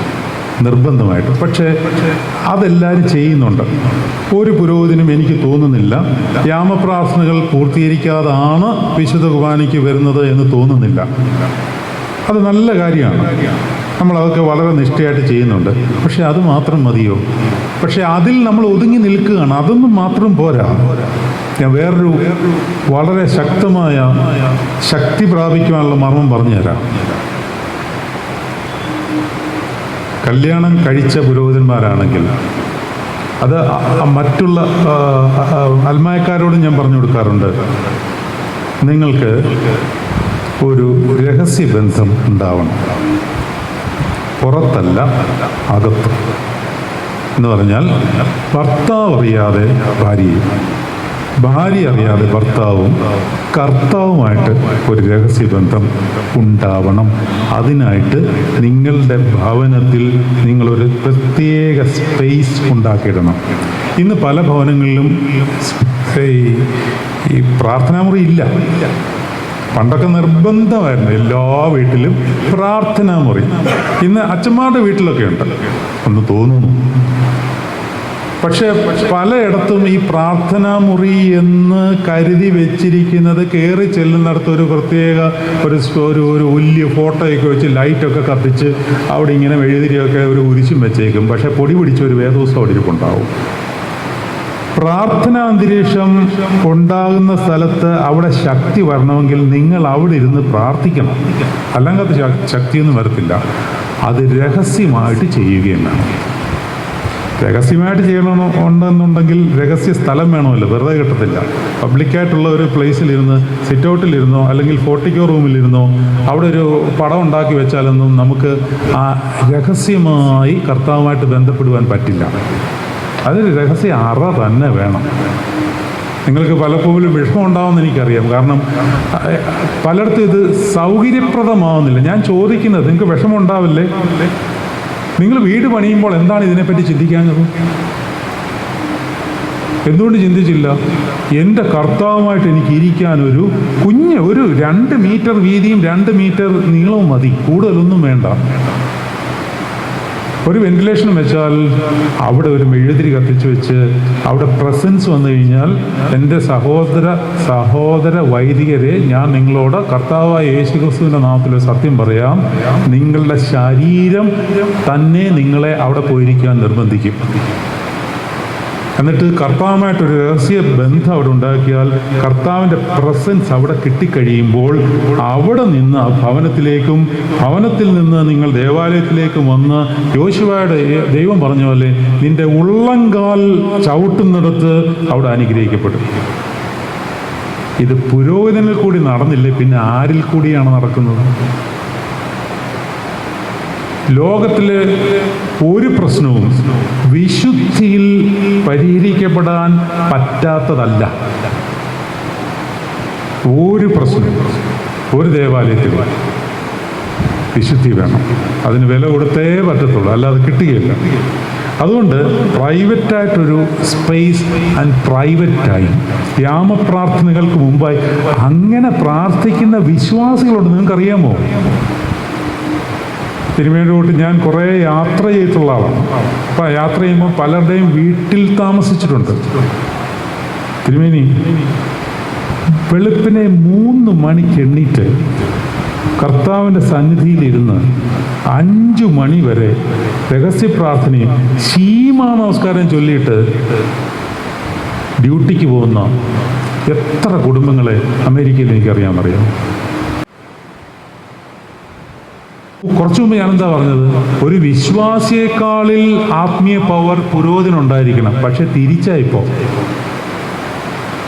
നിർബന്ധമായിട്ട്. പക്ഷേ അതെല്ലാവരും ചെയ്യുന്നുണ്ട്. ഒരു പുരോഹിതനും എനിക്ക് തോന്നുന്നില്ല യാമപ്രാർത്ഥനകൾ പൂർത്തീകരിക്കാതാണ് വിശുദ്ധ കുർബാനയ്ക്ക് വരുന്നത് എന്ന് തോന്നുന്നില്ല. അത് നല്ല കാര്യമാണ്, നമ്മളതൊക്കെ വളരെ നിഷ്ഠയായിട്ട് ചെയ്യുന്നുണ്ട്. പക്ഷെ അത് മാത്രം മതിയോ? പക്ഷെ അതിൽ നമ്മൾ ഒതുങ്ങി നിൽക്കുകയാണ്. അതൊന്നും മാത്രം പോരാ. ഞാൻ വേറൊരു വളരെ ശക്തമായ ശക്തി പ്രാപിക്കുവാനുള്ള മർമ്മം പറഞ്ഞുതരാം. കല്യാണം കഴിച്ച പുരോഹിതന്മാരാണെങ്കിൽ അത് മറ്റുള്ള അൽമായക്കാരോടും ഞാൻ പറഞ്ഞു കൊടുക്കാറുണ്ട്, നിങ്ങൾക്ക് ഒരു രഹസ്യബന്ധം ഉണ്ടാവണം, പുറത്തല്ല അകത്ത്. എന്ന് പറഞ്ഞാൽ ഭർത്താവ് അറിയാതെ ഭാര്യയും, ഭാര്യ അറിയാതെ ഭർത്താവും, കർത്താവുമായിട്ട് ഒരു രഹസ്യബന്ധം ഉണ്ടാവണം. അതിനായിട്ട് നിങ്ങളുടെ ഭവനത്തിൽ നിങ്ങളൊരു പ്രത്യേക സ്പേസ് ഉണ്ടാക്കിയിടണം. ഇന്ന് പല ഭവനങ്ങളിലും ഈ പ്രാർത്ഥനാമുറി ഇല്ല. പണ്ടൊക്കെ നിർബന്ധമായിരുന്നു എല്ലാ വീട്ടിലും പ്രാർത്ഥനാമുറി. ഇന്ന് അച്ഛന്മാരുടെ വീട്ടിലൊക്കെ ഉണ്ട് എന്ന് തോന്നുന്നു. പക്ഷെ പലയിടത്തും ഈ പ്രാർത്ഥനാമുറി എന്ന് കരുതി വെച്ചിരിക്കുന്നത് കയറി ചെല്ലുന്നിടത്ത് ഒരു പ്രത്യേക ഒരു വലിയ ഫോട്ടോയൊക്കെ വെച്ച് ലൈറ്റൊക്കെ കത്തിച്ച് അവിടെ ഇങ്ങനെ മെഴുതിരിയൊക്കെ ഒരു കുരിശും വെച്ചേക്കും. പക്ഷെ പൊടി പിടിച്ച ഒരു വേദപുസ്തകം അവിടെ ഇരിപ്പുണ്ടാവും. പ്രാർത്ഥനാ അന്തരീക്ഷം ഉണ്ടാകുന്ന സ്ഥലത്ത് അവിടെ ശക്തി വരണമെങ്കിൽ നിങ്ങൾ അവിടെ ഇരുന്ന് പ്രാർത്ഥിക്കണം. അല്ലെങ്കിൽ അത് ശക്തിയൊന്നും വരത്തില്ല. അത് രഹസ്യമായിട്ട് ചെയ്യുകയും വേണം. രഹസ്യമായിട്ട് ചെയ്യണമെന്നുണ്ടെങ്കിൽ രഹസ്യ സ്ഥലം വേണമല്ലോ, വെറുതെ കിട്ടത്തില്ല. പബ്ലിക്കായിട്ടുള്ള ഒരു പ്ലേസിലിരുന്ന് സിറ്റൗട്ടിലിരുന്നോ അല്ലെങ്കിൽ ഫോർട്ടിക്കോ റൂമിലിരുന്നോ അവിടെ ഒരു പടം ഉണ്ടാക്കി വെച്ചാലൊന്നും നമുക്ക് ആ രഹസ്യമായി കർത്താവുമായിട്ട് ബന്ധപ്പെടുവാൻ പറ്റില്ല. അതൊരു രഹസ്യ അറ തന്നെ വേണം. നിങ്ങൾക്ക് പലപ്പോഴും വിഷമം ഉണ്ടാവുമെന്ന് എനിക്കറിയാം. കാരണം പലയിടത്തും ഇത് സൗകര്യപ്രദമാവുന്നില്ല. ഞാൻ ചോദിക്കുന്നത്, നിങ്ങൾക്ക് വിഷമം ഉണ്ടാവില്ലേ? നിങ്ങൾ വീട് പണിയുമ്പോൾ എന്താണ് ഇതിനെപ്പറ്റി ചിന്തിക്കാഞ്ഞത്? എന്തുകൊണ്ട് ചിന്തിച്ചില്ല? എൻ്റെ കർത്താവുമായിട്ട് എനിക്ക് ഇരിക്കാൻ ഒരു 2 മീറ്റർ വീതിയും 2 മീറ്റർ നീളവും മതി, കൂടുതലൊന്നും വേണ്ട. ഒരു വെന്റിലേഷൻ വെച്ചാൽ അവിടെ ഒരു മെഴുതിരി കത്തിച്ച് വെച്ച് അവിടെ പ്രസൻസ് വന്നു കഴിഞ്ഞാൽ, എൻ്റെ സഹോദര വൈദികരെ, ഞാൻ നിങ്ങളോട് കർത്താവായ യേശുക്രിസ്തുവിൻ്റെ നാമത്തിൽ സത്യം പറയാം, നിങ്ങളുടെ ശരീരം തന്നെ നിങ്ങളെ അവിടെ പോയിരിക്കാൻ നിർബന്ധിക്കും. എന്നിട്ട് കർത്താവുമായിട്ടൊരു രഹസ്യ ബന്ധം അവിടെ ഉണ്ടാക്കിയാൽ, കർത്താവിൻ്റെ പ്രസൻസ് അവിടെ കിട്ടിക്കഴിയുമ്പോൾ അവിടെ നിന്ന് ഭവനത്തിൽ നിന്ന് നിങ്ങൾ ദേവാലയത്തിലേക്കും വന്ന് യോശുവയുടെ ദൈവം പറഞ്ഞ പോലെ നിന്റെ ഉള്ളങ്കാൽ ചവിട്ടുന്നിടത്ത് അവിടെ അനുഗ്രഹിക്കപ്പെടും. ഇത് പുരോഹിതനിൽ കൂടി നടന്നില്ലേ, പിന്നെ ആരിൽ കൂടിയാണ് നടക്കുന്നത്? ലോകത്തിലെ ഒരു പ്രശ്നവും വിശുദ്ധിയിൽ പരിഹരിക്കപ്പെടാൻ പറ്റാത്തതല്ല. ഒരു പ്രശ്നവും ഒരു ദേവാലയത്തിൽ വിശുദ്ധി വേണം. അതിന് വില കൊടുത്തേ പറ്റത്തുള്ളൂ, അല്ലാതെ കിട്ടുകയില്ല. അതുകൊണ്ട് പ്രൈവറ്റായിട്ടൊരു സ്പേസ് ആൻഡ് പ്രൈവറ്റ് ടൈം, യാമപ്രാർത്ഥനകൾക്ക് മുമ്പായി അങ്ങനെ പ്രാർത്ഥിക്കുന്ന വിശ്വാസികളുണ്ട്. നിങ്ങൾക്കറിയാമോ? തിരുമേനിയോട്ട് ഞാൻ കുറേ യാത്ര ചെയ്തിട്ടുള്ള ആളാണ്. അപ്പം യാത്ര ചെയ്യുമ്പോൾ പലരുടെയും വീട്ടിൽ താമസിച്ചിട്ടുണ്ട്. തിരുമേനി വെളുപ്പിനെ 3 മണിക്ക് എണ്ണീറ്റ് കർത്താവിൻ്റെ സന്നിധിയിലിരുന്ന് 5 മണി വരെ രഹസ്യ പ്രാർത്ഥനയും ശീമാ നമസ്കാരം ചൊല്ലിയിട്ട് ഡ്യൂട്ടിക്ക് പോകുന്ന എത്ര കുടുംബങ്ങളെ അമേരിക്കയിൽ എനിക്കറിയാം. കുറച്ചു മുമ്പ് ഞാനെന്താ പറഞ്ഞത്? ഒരു വിശ്വാസിയെക്കാളിൽ ആത്മീയ പവർ പുരോഹിതനുണ്ടായിരിക്കണം. പക്ഷെ തിരിച്ചായിപ്പോ.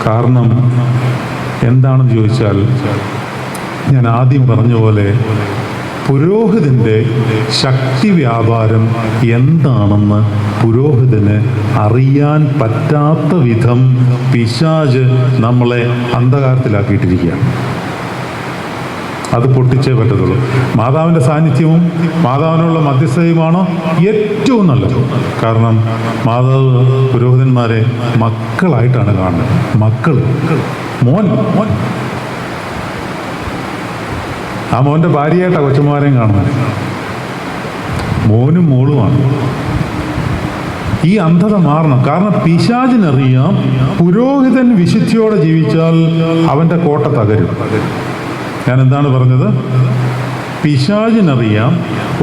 കാരണം എന്താണെന്ന് ചോദിച്ചാൽ, ഞാൻ ആദ്യം പറഞ്ഞ പോലെ പുരോഹിതൻ്റെ ശക്തി വ്യാപാരം എന്താണെന്ന് പുരോഹിതന് അറിയാൻ പറ്റാത്ത വിധം പിശാച് നമ്മളെ അന്ധകാരത്തിലാക്കിയിട്ടിരിക്കുകയാണ്. അത് പൊട്ടിച്ചേ പറ്റത്തുള്ളൂ. മാതാവിൻ്റെ സാന്നിധ്യവും മാതാവിനുള്ള മധ്യസ്ഥതയുമാണ് ഏറ്റവും നല്ലത്. കാരണം മാതാവ് പുരോഹിതന്മാരെ മക്കളായിട്ടാണ് കാണുന്നത്. മോൻ ആ മോൻ്റെ ഭാര്യയായിട്ടാണ് കൊച്ചുമാരെയും കാണുന്നത്. മോനും മോളുമാണ്. ഈ അന്ധത മാറണം. കാരണം പിശാചിനറിയാം, പുരോഹിതൻ വിശുദ്ധിയോടെ ജീവിച്ചാൽ അവൻ്റെ കോട്ട തകരും. ഞാൻ എന്താണ് പറഞ്ഞത്? പിശാചിനറിയാം,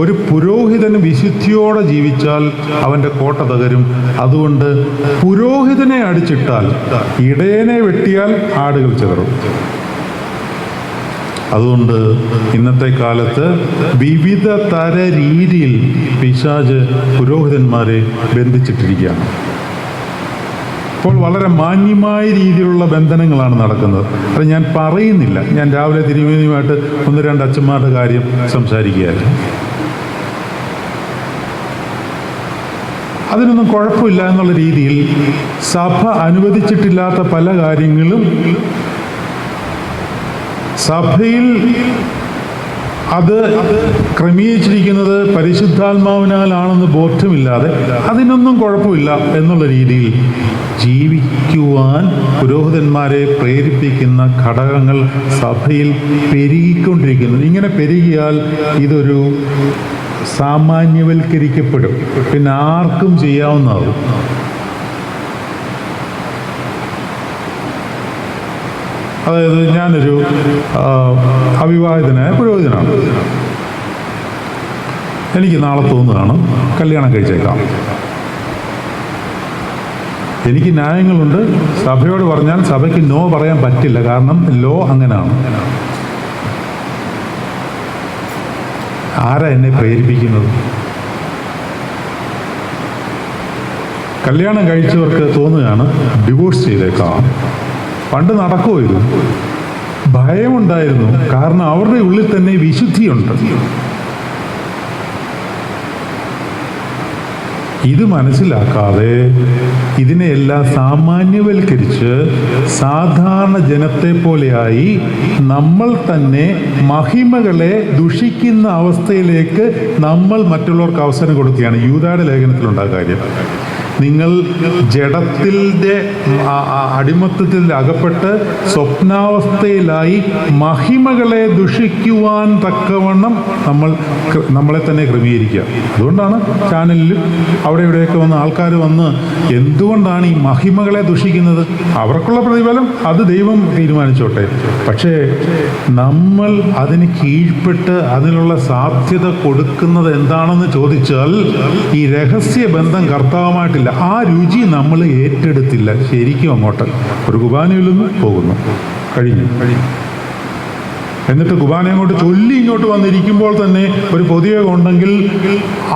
ഒരു പുരോഹിതന് വിശുദ്ധിയോടെ ജീവിച്ചാൽ അവൻ്റെ കോട്ട തകരും. അതുകൊണ്ട് പുരോഹിതനെ അടിച്ചിട്ടാൽ, ഇടയനെ വെട്ടിയാൽ ആടുകൾ ചിതറും. അതുകൊണ്ട് ഇന്നത്തെ കാലത്ത് വിവിധ തര രീതിയിൽ പിശാച് പുരോഹിതന്മാരെ ബന്ധിച്ചിട്ടിരിക്കുകയാണ്. ഇപ്പോൾ വളരെ മാന്യമായ രീതിയിലുള്ള ബന്ധനങ്ങളാണ് നടക്കുന്നത്. അത് ഞാൻ പറയുന്നില്ല. ഞാൻ രാവിലെ തിരുമേനിയുമായിട്ട് 1-2 അച്ഛന്മാരുടെ കാര്യം സംസാരിക്കുകയായിരുന്നു. അതിനൊന്നും കുഴപ്പമില്ല എന്നുള്ള രീതിയിൽ സഭ അനുവദിച്ചിട്ടില്ലാത്ത പല കാര്യങ്ങളും സഭയിൽ അത് ക്രമീകരിച്ചിരിക്കുന്നത് പരിശുദ്ധാത്മാവിനാലാണെന്ന് ബോധ്യമില്ലാതെ അതിനൊന്നും കുഴപ്പമില്ല എന്നുള്ള രീതിയിൽ ജീവിക്കുവാൻ പുരോഹിതന്മാരെ പ്രേരിപ്പിക്കുന്ന ഘടകങ്ങൾ സഭയിൽ പെരുകിക്കൊണ്ടിരിക്കുന്നു. ഇങ്ങനെ പെരുകിയാൽ ഇതൊരു സാമാന്യവൽക്കരിക്കപ്പെടും. പിന്നെ ആർക്കും ചെയ്യാവുന്നതാവും. അതായത് ഞാനൊരു അവിവാഹിതനായ പുരോഹിതനാണ്. എനിക്ക് നാളെ തോന്നുകയാണ് കല്യാണം കഴിച്ചേക്കാം. എനിക്ക് ന്യായങ്ങളുണ്ട്. സഭയോട് പറഞ്ഞാൽ സഭയ്ക്ക് നോ പറയാൻ പറ്റില്ല. കാരണം ലോ അങ്ങനെയാണ്. ആരാ എന്നെ പ്രേരിപ്പിക്കുന്നത്? കല്യാണം കഴിച്ചവർക്ക് തോന്നുകയാണ് ഡിവോഴ്സ് ചെയ്തേക്കാം. പണ്ട് നടക്കുമോ ഇത്? ഭയമുണ്ടായിരുന്നു. കാരണം അവരുടെ ഉള്ളിൽ തന്നെ വിശുദ്ധിയുണ്ട്. ഇത് മനസ്സിലാക്കാതെ ഇതിനെയെല്ലാം സാമാന്യവൽക്കരിച്ച് സാധാരണ ജനത്തെ പോലെയായി നമ്മൾ തന്നെ മഹിമകളെ ദുഷിക്കുന്ന അവസ്ഥയിലേക്ക് നമ്മൾ മറ്റുള്ളവർക്ക് അവസരം കൊടുക്കുകയാണ്. യൂദായുടെ ലേഖനത്തിലുണ്ടായ കാര്യം. നിങ്ങൾ ജഡത്തിൻ്റെ അടിമത്തത്തിൽ അകപ്പെട്ട് സ്വപ്നാവസ്ഥയിലായി മഹിമകളെ ദുഷിക്കുവാൻ തക്കവണ്ണം നമ്മളെ തന്നെ ക്രമീകരിക്കുക. അതുകൊണ്ടാണ് ചാനലിലും അവിടെ ഇവിടെയൊക്കെ വന്ന് ആൾക്കാർ വന്ന് എന്തുകൊണ്ടാണ് ഈ മഹിമകളെ ദുഷിക്കുന്നത്? അവർക്കുള്ള പ്രതിഫലം അത് ദൈവം തീരുമാനിച്ചോട്ടെ. പക്ഷേ നമ്മൾ അതിന് കീഴ്പ്പെട്ട് അതിനുള്ള സാധ്യത കൊടുക്കുന്നത് എന്താണെന്ന് ചോദിച്ചാൽ ഈ രഹസ്യ ബന്ധം കർത്താവുമായിട്ടില്ല. ആ രുചി നമ്മൾ ഏറ്റെടുത്തില്ല. ശരിക്കും അങ്ങോട്ട് ഒരു കുർബാനയിൽ നിന്ന് പോകുന്നു, കഴിഞ്ഞു. എന്നിട്ട് കുർബാന അങ്ങോട്ട് ചൊല്ലി ഇങ്ങോട്ട് വന്നിരിക്കുമ്പോൾ തന്നെ ഒരു പൊതുയോഗം ഉണ്ടെങ്കിൽ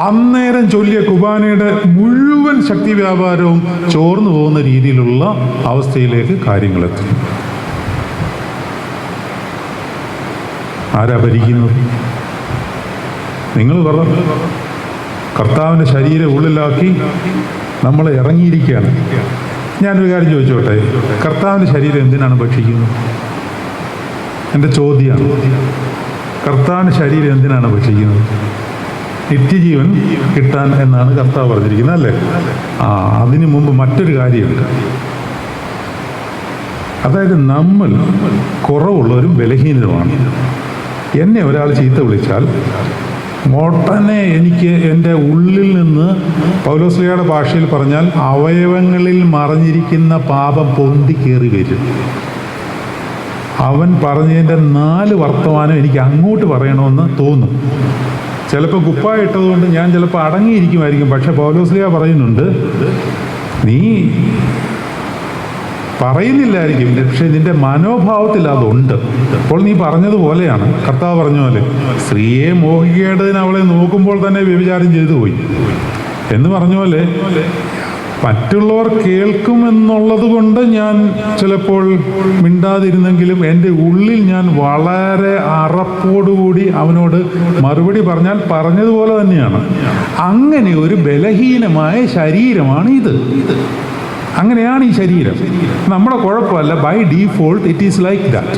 അന്നേരം ചൊല്ലിയ കുർബാനയുടെ മുഴുവൻ ശക്തി വ്യാപാരവും ചോർന്നു പോകുന്ന രീതിയിലുള്ള അവസ്ഥയിലേക്ക് കാര്യങ്ങളെത്തും. ആരാ ഭരിക്കുന്നത്? നിങ്ങൾ പറഞ്ഞു. കർത്താവിൻ്റെ ശരീരം ഉള്ളിലാക്കി നമ്മൾ ഇറങ്ങിയിരിക്കുകയാണ്. ഞാനൊരു കാര്യം ചോദിച്ചോട്ടെ, കർത്താവിൻ്റെ ശരീരം എന്തിനാണ് ഭക്ഷിക്കുന്നത്? എൻ്റെ ചോദ്യമാണ്. കർത്താവിൻ്റെ ശരീരം എന്തിനാണ് ഭക്ഷിക്കുന്നത്? നിത്യജീവൻ കിട്ടാൻ എന്നാണ് കർത്താവ് പറഞ്ഞിരിക്കുന്നത്, അല്ലേ? അതിനു മുമ്പ് മറ്റൊരു കാര്യമുണ്ട്. അതായത് നമ്മൾ കുറവുള്ളവരും ബലഹീനരുമാണ്. എന്നെ ഒരാൾ ചീത്ത വിളിച്ചാൽ ഉടനെ എനിക്ക് എൻ്റെ ഉള്ളിൽ നിന്ന്, പൗലോസ്ലീഹയുടെ ഭാഷയിൽ പറഞ്ഞാൽ, അവയവങ്ങളിൽ മറഞ്ഞിരിക്കുന്ന പാപം പൊന്തി കയറി വരും. അവൻ പറഞ്ഞതിൻ്റെ 4 വർത്തമാനം എനിക്ക് അങ്ങോട്ട് പറയണമെന്ന് തോന്നും. ചിലപ്പോൾ കുപ്പായ ഇട്ടതുകൊണ്ട് ഞാൻ ചിലപ്പോൾ അടങ്ങിയിരിക്കുമായിരിക്കും. പക്ഷെ പൗലോസ്ലീഹ പറയുന്നുണ്ട്, നീ പറയുന്നില്ലായിരിക്കും, പക്ഷെ നിന്റെ മനോഭാവത്തിൽ അതുണ്ട്. അപ്പോൾ നീ പറഞ്ഞതുപോലെയാണ്. കർത്താവ് പറഞ്ഞ പോലെ സ്ത്രീയെ മോഹിക്കേണ്ടതിന് അവളെ നോക്കുമ്പോൾ തന്നെ വ്യഭിചാരം ചെയ്തു പോയി എന്ന് പറഞ്ഞ പോലെ മറ്റുള്ളവർ കേൾക്കുമെന്നുള്ളത് കൊണ്ട് ഞാൻ ചിലപ്പോൾ മിണ്ടാതിരുന്നെങ്കിലും എൻ്റെ ഉള്ളിൽ ഞാൻ വളരെ അറപ്പോടുകൂടി അവനോട് മറുപടി പറഞ്ഞാൽ പറഞ്ഞതുപോലെ തന്നെയാണ്. അങ്ങനെ ഒരു ബലഹീനമായ ശരീരമാണ് ഇത്. അങ്ങനെയാണ് ഈ ശരീരം. നമ്മുടെ കുഴപ്പമല്ല. By default it is like that.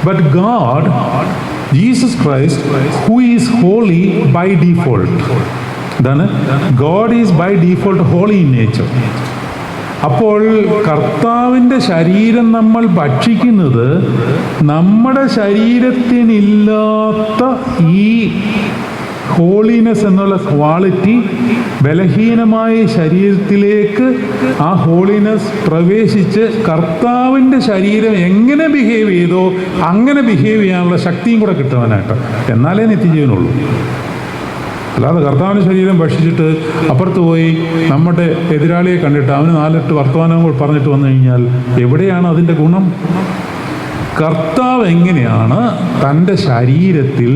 But God, Jesus Christ, who is holy by default. ഇതാണ്, God is by default holy in nature. അപ്പോൾ കർത്താവിൻ്റെ ശരീരം നമ്മൾ ഭക്ഷിക്കുന്നത് നമ്മുടെ ശരീരത്തിനില്ലാത്ത ഈ ഹോളിനെസ് എന്നുള്ള ക്വാളിറ്റി ബലഹീനമായ ശരീരത്തിലേക്ക് ആ ഹോളിനെസ് പ്രവേശിച്ച് കർത്താവിൻ്റെ ശരീരം എങ്ങനെ ബിഹേവ് ചെയ്തോ അങ്ങനെ ബിഹേവ് ചെയ്യാനുള്ള ശക്തിയും കൂടെ കിട്ടുവാനായിട്ട്. എന്നാലേ നിത്യജീവനുള്ളൂ. അല്ലാതെ കർത്താവിൻ്റെ ശരീരം ഭക്ഷിച്ചിട്ട് അപ്പുറത്ത് പോയി നമ്മുടെ എതിരാളിയെ കണ്ടിട്ട് അവന് 4-8 വർത്തമാനങ്ങൾ പറഞ്ഞിട്ട് വന്നു കഴിഞ്ഞാൽ എവിടെയാണ് അതിൻ്റെ ഗുണം? കർത്താവ് എങ്ങനെയാണ് തൻ്റെ ശരീരത്തിൽ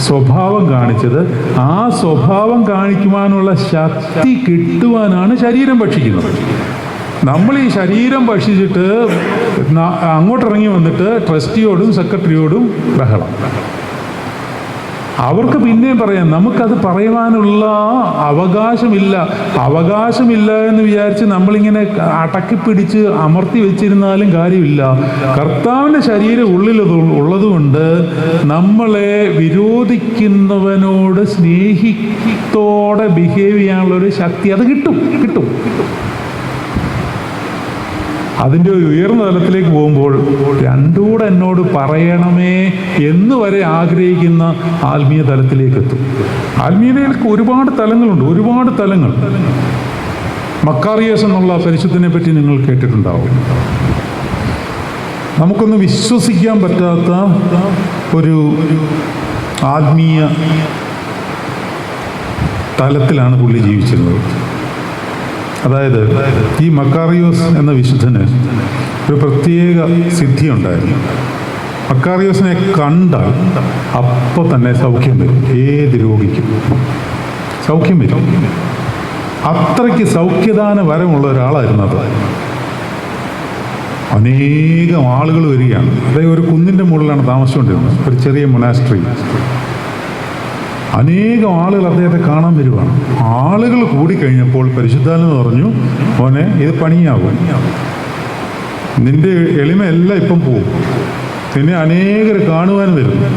സ്വഭാവം കാണിച്ചത്, ആ സ്വഭാവം കാണിക്കുവാനുള്ള ശക്തി കിട്ടുവാനാണ് ശരീരം ഭക്ഷിക്കുന്നത്. നമ്മൾ ഈ ശരീരം ഭക്ഷിച്ചിട്ട് അങ്ങോട്ടിറങ്ങി വന്നിട്ട് ട്രസ്റ്റിയോടും സെക്രട്ടറിയോടും ബഹളം. അവർക്ക് പിന്നെയും പറയാം, നമുക്കത് പറയുവാനുള്ള അവകാശമില്ല എന്ന് വിചാരിച്ച് നമ്മളിങ്ങനെ അടക്കിപ്പിടിച്ച് അമർത്തി വെച്ചിരുന്നാലും കാര്യമില്ല. കർത്താവിൻ്റെ ശരീരം ഉള്ളതുകൊണ്ട് നമ്മളെ വിരോധിക്കുന്നവനോട് സ്നേഹിത്തോടെ ബിഹേവ് ചെയ്യാനുള്ളൊരു ശക്തി അത് കിട്ടും. അതിൻ്റെ ഒരു ഉയർന്ന തലത്തിലേക്ക് പോകുമ്പോൾ രണ്ടുകൂടെ എന്നോട് പറയണമേ എന്ന് വരെ ആഗ്രഹിക്കുന്ന ആത്മീയ തലത്തിലേക്ക് എത്തും. ആത്മീയതയിലേക്ക് ഒരുപാട് തലങ്ങൾ. മക്കാറിയോസ് എന്നുള്ള പരിശുദ്ധനെ പറ്റി നിങ്ങൾ കേട്ടിട്ടുണ്ടാവും. നമുക്കൊന്നും വിശ്വസിക്കാൻ പറ്റാത്ത ഒരു ആത്മീയ തലത്തിലാണ് പുള്ളി ജീവിച്ചിരുന്നത്. അതായത് ഈ മക്കാറിയോസ് എന്ന വിശുദ്ധന് ഒരു പ്രത്യേക സിദ്ധി ഉണ്ടായിരുന്നു. മക്കാറിയോസിനെ കണ്ടാൽ അപ്പോൾ തന്നെ സൗഖ്യം വരും. ഏത് രോഗിക്കും സൗഖ്യം വരും. അത്രയ്ക്ക് സൗഖ്യദാന വരമുള്ള ഒരാളായിരുന്നു അത്. അനേകം ആളുകൾ വരികയാണ്. അതായത് ഒരു കുന്നിൻ്റെ മുകളിലാണ് താമസിച്ചുകൊണ്ടിരുന്നത്, ഒരു ചെറിയ മൊനാസ്ട്രി. അനേകം ആളുകൾ അദ്ദേഹത്തെ കാണാൻ വരുവാണ്. ആളുകൾ കൂടിക്കഴിഞ്ഞപ്പോൾ പരിശുദ്ധാത്മാവ് പറഞ്ഞു, മോനെ ഇത് പണിയാവും, നിന്റെ എളിമയെല്ലാം ഇപ്പം പോവും, നിന്നെ അനേകർ കാണുവാൻ വരുന്നു,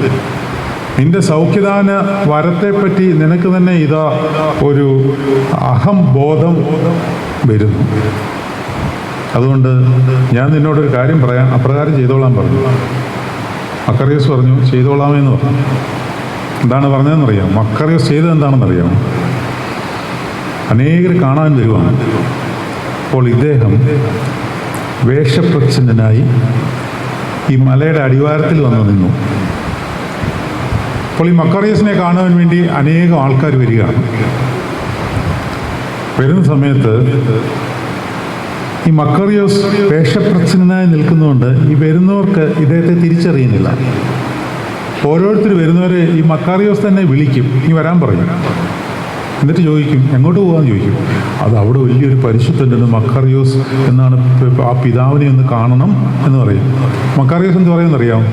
നിന്റെ സൗഖ്യദാന വരത്തെപ്പറ്റി നിനക്ക് തന്നെ ഇതാ ഒരു അഹംബോധം വരുന്നു. അതുകൊണ്ട് ഞാൻ നിന്നോടൊരു കാര്യം പറയാം, അപ്രകാരം ചെയ്തോളാൻ പറഞ്ഞു. മക്കറിയോസ് പറഞ്ഞു ചെയ്തോളാമെന്ന് പറഞ്ഞു. എന്താണ് പറഞ്ഞതെന്നറിയാം? മക്കറിയോസ് ചെയ്തത് എന്താണെന്നറിയാം? അനേകർ കാണാൻ വരുവാണ്. അപ്പോൾ ഇദ്ദേഹം വേഷപ്രച്ഛന്നനായി ഈ മലയുടെ അടിവാരത്തിൽ വന്ന് നിന്നു. അപ്പോൾ ഈ മക്കറിയോസിനെ കാണുവാൻ വേണ്ടി അനേകം ആൾക്കാർ വരികയാണ്. വരുന്ന സമയത്ത് ഈ മക്കറിയോസ് വേഷപ്രച്ഛന്നനായി നിൽക്കുന്നതുകൊണ്ട് ഈ വരുന്നവർക്ക് ഇദ്ദേഹത്തെ തിരിച്ചറിയുന്നില്ല. ഓരോരുത്തർ വരുന്നവരെ ഈ മക്കാറിയോസ് തന്നെ വിളിക്കും, നീ വരാൻ പറയും. എന്നിട്ട് ചോദിക്കും എങ്ങോട്ട് പോകാമെന്ന് ചോദിക്കും. അത് അവിടെ വലിയൊരു പരിശുദ്ധനുണ്ട് മക്കാറിയോസ് എന്നാണ്, ആ പിതാവിനെ ഒന്ന് കാണണം എന്ന് പറയും. മക്കാറിയോസ് എന്ത് പറയുമെന്നറിയാം?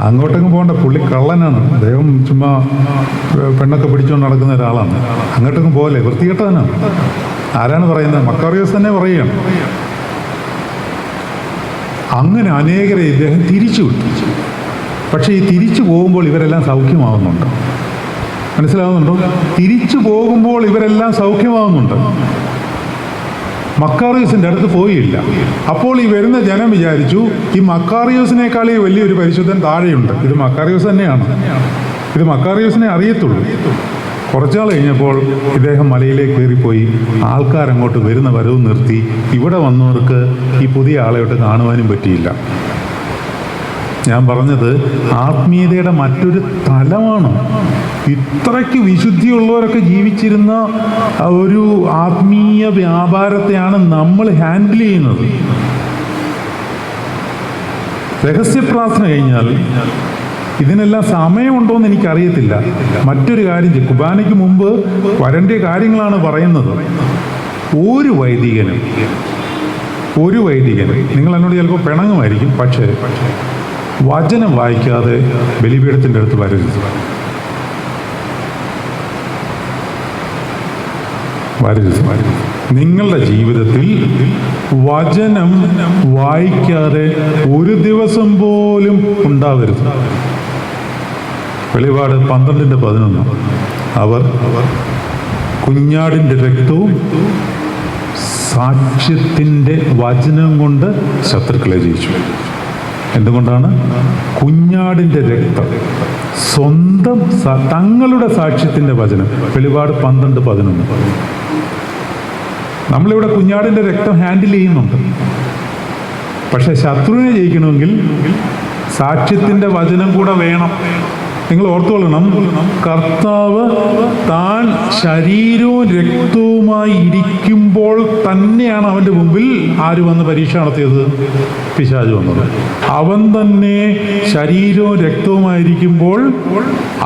അങ്ങോട്ടേക്കും പോകേണ്ട, പുള്ളി കള്ളനാണ്, അദ്ദേഹം ചുമ്മാ പെണ്ണൊക്കെ പിടിച്ചുകൊണ്ട് നടക്കുന്ന ഒരാളാണ്, അങ്ങോട്ടേക്കും പോകല്ലേ, വൃത്തികെട്ടവനാണ്. ആരാണ് പറയുന്നത്? മക്കാറിയോസ് തന്നെ പറയുകയാണ്. അങ്ങനെ അനേകരെ ഇദ്ദേഹം തിരിച്ചു വിട്ടു. പക്ഷേ ഈ തിരിച്ചു പോകുമ്പോൾ ഇവരെല്ലാം സൗഖ്യമാവുന്നുണ്ട്. മനസ്സിലാവുന്നുണ്ടോ? തിരിച്ചു പോകുമ്പോൾ ഇവരെല്ലാം സൗഖ്യമാവുന്നുണ്ട്. മക്കാറിയോസിൻ്റെ അടുത്ത് പോയില്ല. അപ്പോൾ ഈ വരുന്ന ജനം വിചാരിച്ചു ഈ മക്കാറിയോസിനേക്കാൾ വലിയൊരു പരിശുദ്ധൻ താഴെയുണ്ട്, ഇത് മക്കാറിയോസ് തന്നെയാണ്, ഇത് മക്കാറിയോസിനെ അറിയത്തുള്ളൂ. കുറച്ചാൾ കഴിഞ്ഞപ്പോൾ ഇദ്ദേഹം മലയിലേക്ക് കയറിപ്പോയി. ആൾക്കാരങ്ങോട്ട് വരുന്ന വരവും നിർത്തി. ഇവിടെ വന്നവർക്ക് ഈ പുതിയ ആളെയോട്ട് കാണുവാനും പറ്റിയില്ല. ഞാൻ പറഞ്ഞത് ആത്മീയതയുടെ മറ്റൊരു തലമാണ്. ഇത്രയ്ക്ക് വിശുദ്ധിയുള്ളവരൊക്കെ ജീവിച്ചിരുന്ന ഒരു ആത്മീയ വ്യാപാരത്തെയാണ് നമ്മൾ ഹാൻഡിൽ ചെയ്യുന്നത്. രഹസ്യപ്രാർത്ഥന കഴിഞ്ഞാൽ ഇതിനെല്ലാം സമയമുണ്ടോ എന്ന് എനിക്കറിയത്തില്ല. മറ്റൊരു കാര്യം, കുർബാനയ്ക്ക് മുമ്പ് വരേണ്ട കാര്യങ്ങളാണ് പറയുന്നത്. ഒരു വൈദികനും നിങ്ങൾ എന്നോട് ചിലപ്പോൾ പിണങ്ങുമായിരിക്കും, പക്ഷേ വചനം വായിക്കാതെ ബലിപീഠത്തിൻ്റെ അടുത്ത് വരരുത്. നിങ്ങളുടെ ജീവിതത്തിൽ വചനം വായിക്കാതെ ഒരു ദിവസം പോലും ഉണ്ടാവരുത്. വെളിപാട് 12:11 അവർ കുഞ്ഞാടിൻ്റെ രക്തവും സാക്ഷ്യത്തിൻ്റെ വചനം കൊണ്ട് ശത്രുക്കളെ ജയിച്ചു. എന്തുകൊണ്ടാണ്? കുഞ്ഞാടിൻ്റെ രക്തം, സ്വന്തം തങ്ങളുടെ സാക്ഷ്യത്തിൻ്റെ വചനം. വെളിപാട് 12:11. നമ്മളിവിടെ കുഞ്ഞാടിൻ്റെ രക്തം ഹാൻഡിൽ ചെയ്യുന്നുണ്ട്. പക്ഷെ ശത്രുവിനെ ജയിക്കണമെങ്കിൽ സാക്ഷ്യത്തിൻ്റെ വചനം കൂടെ വേണം. നിങ്ങൾ ഓർത്തുകൊള്ളണം, കർത്താവ് താൻ ശരീരവും രക്തവുമായി ഇരിക്കുമ്പോൾ തന്നെയാണ് അവൻ്റെ മുമ്പിൽ ആര് വന്ന് പരീക്ഷ നടത്തിയത്? പിശാച് വന്നത്. അവൻ തന്നെ ശരീരവും രക്തവുമായിരിക്കുമ്പോൾ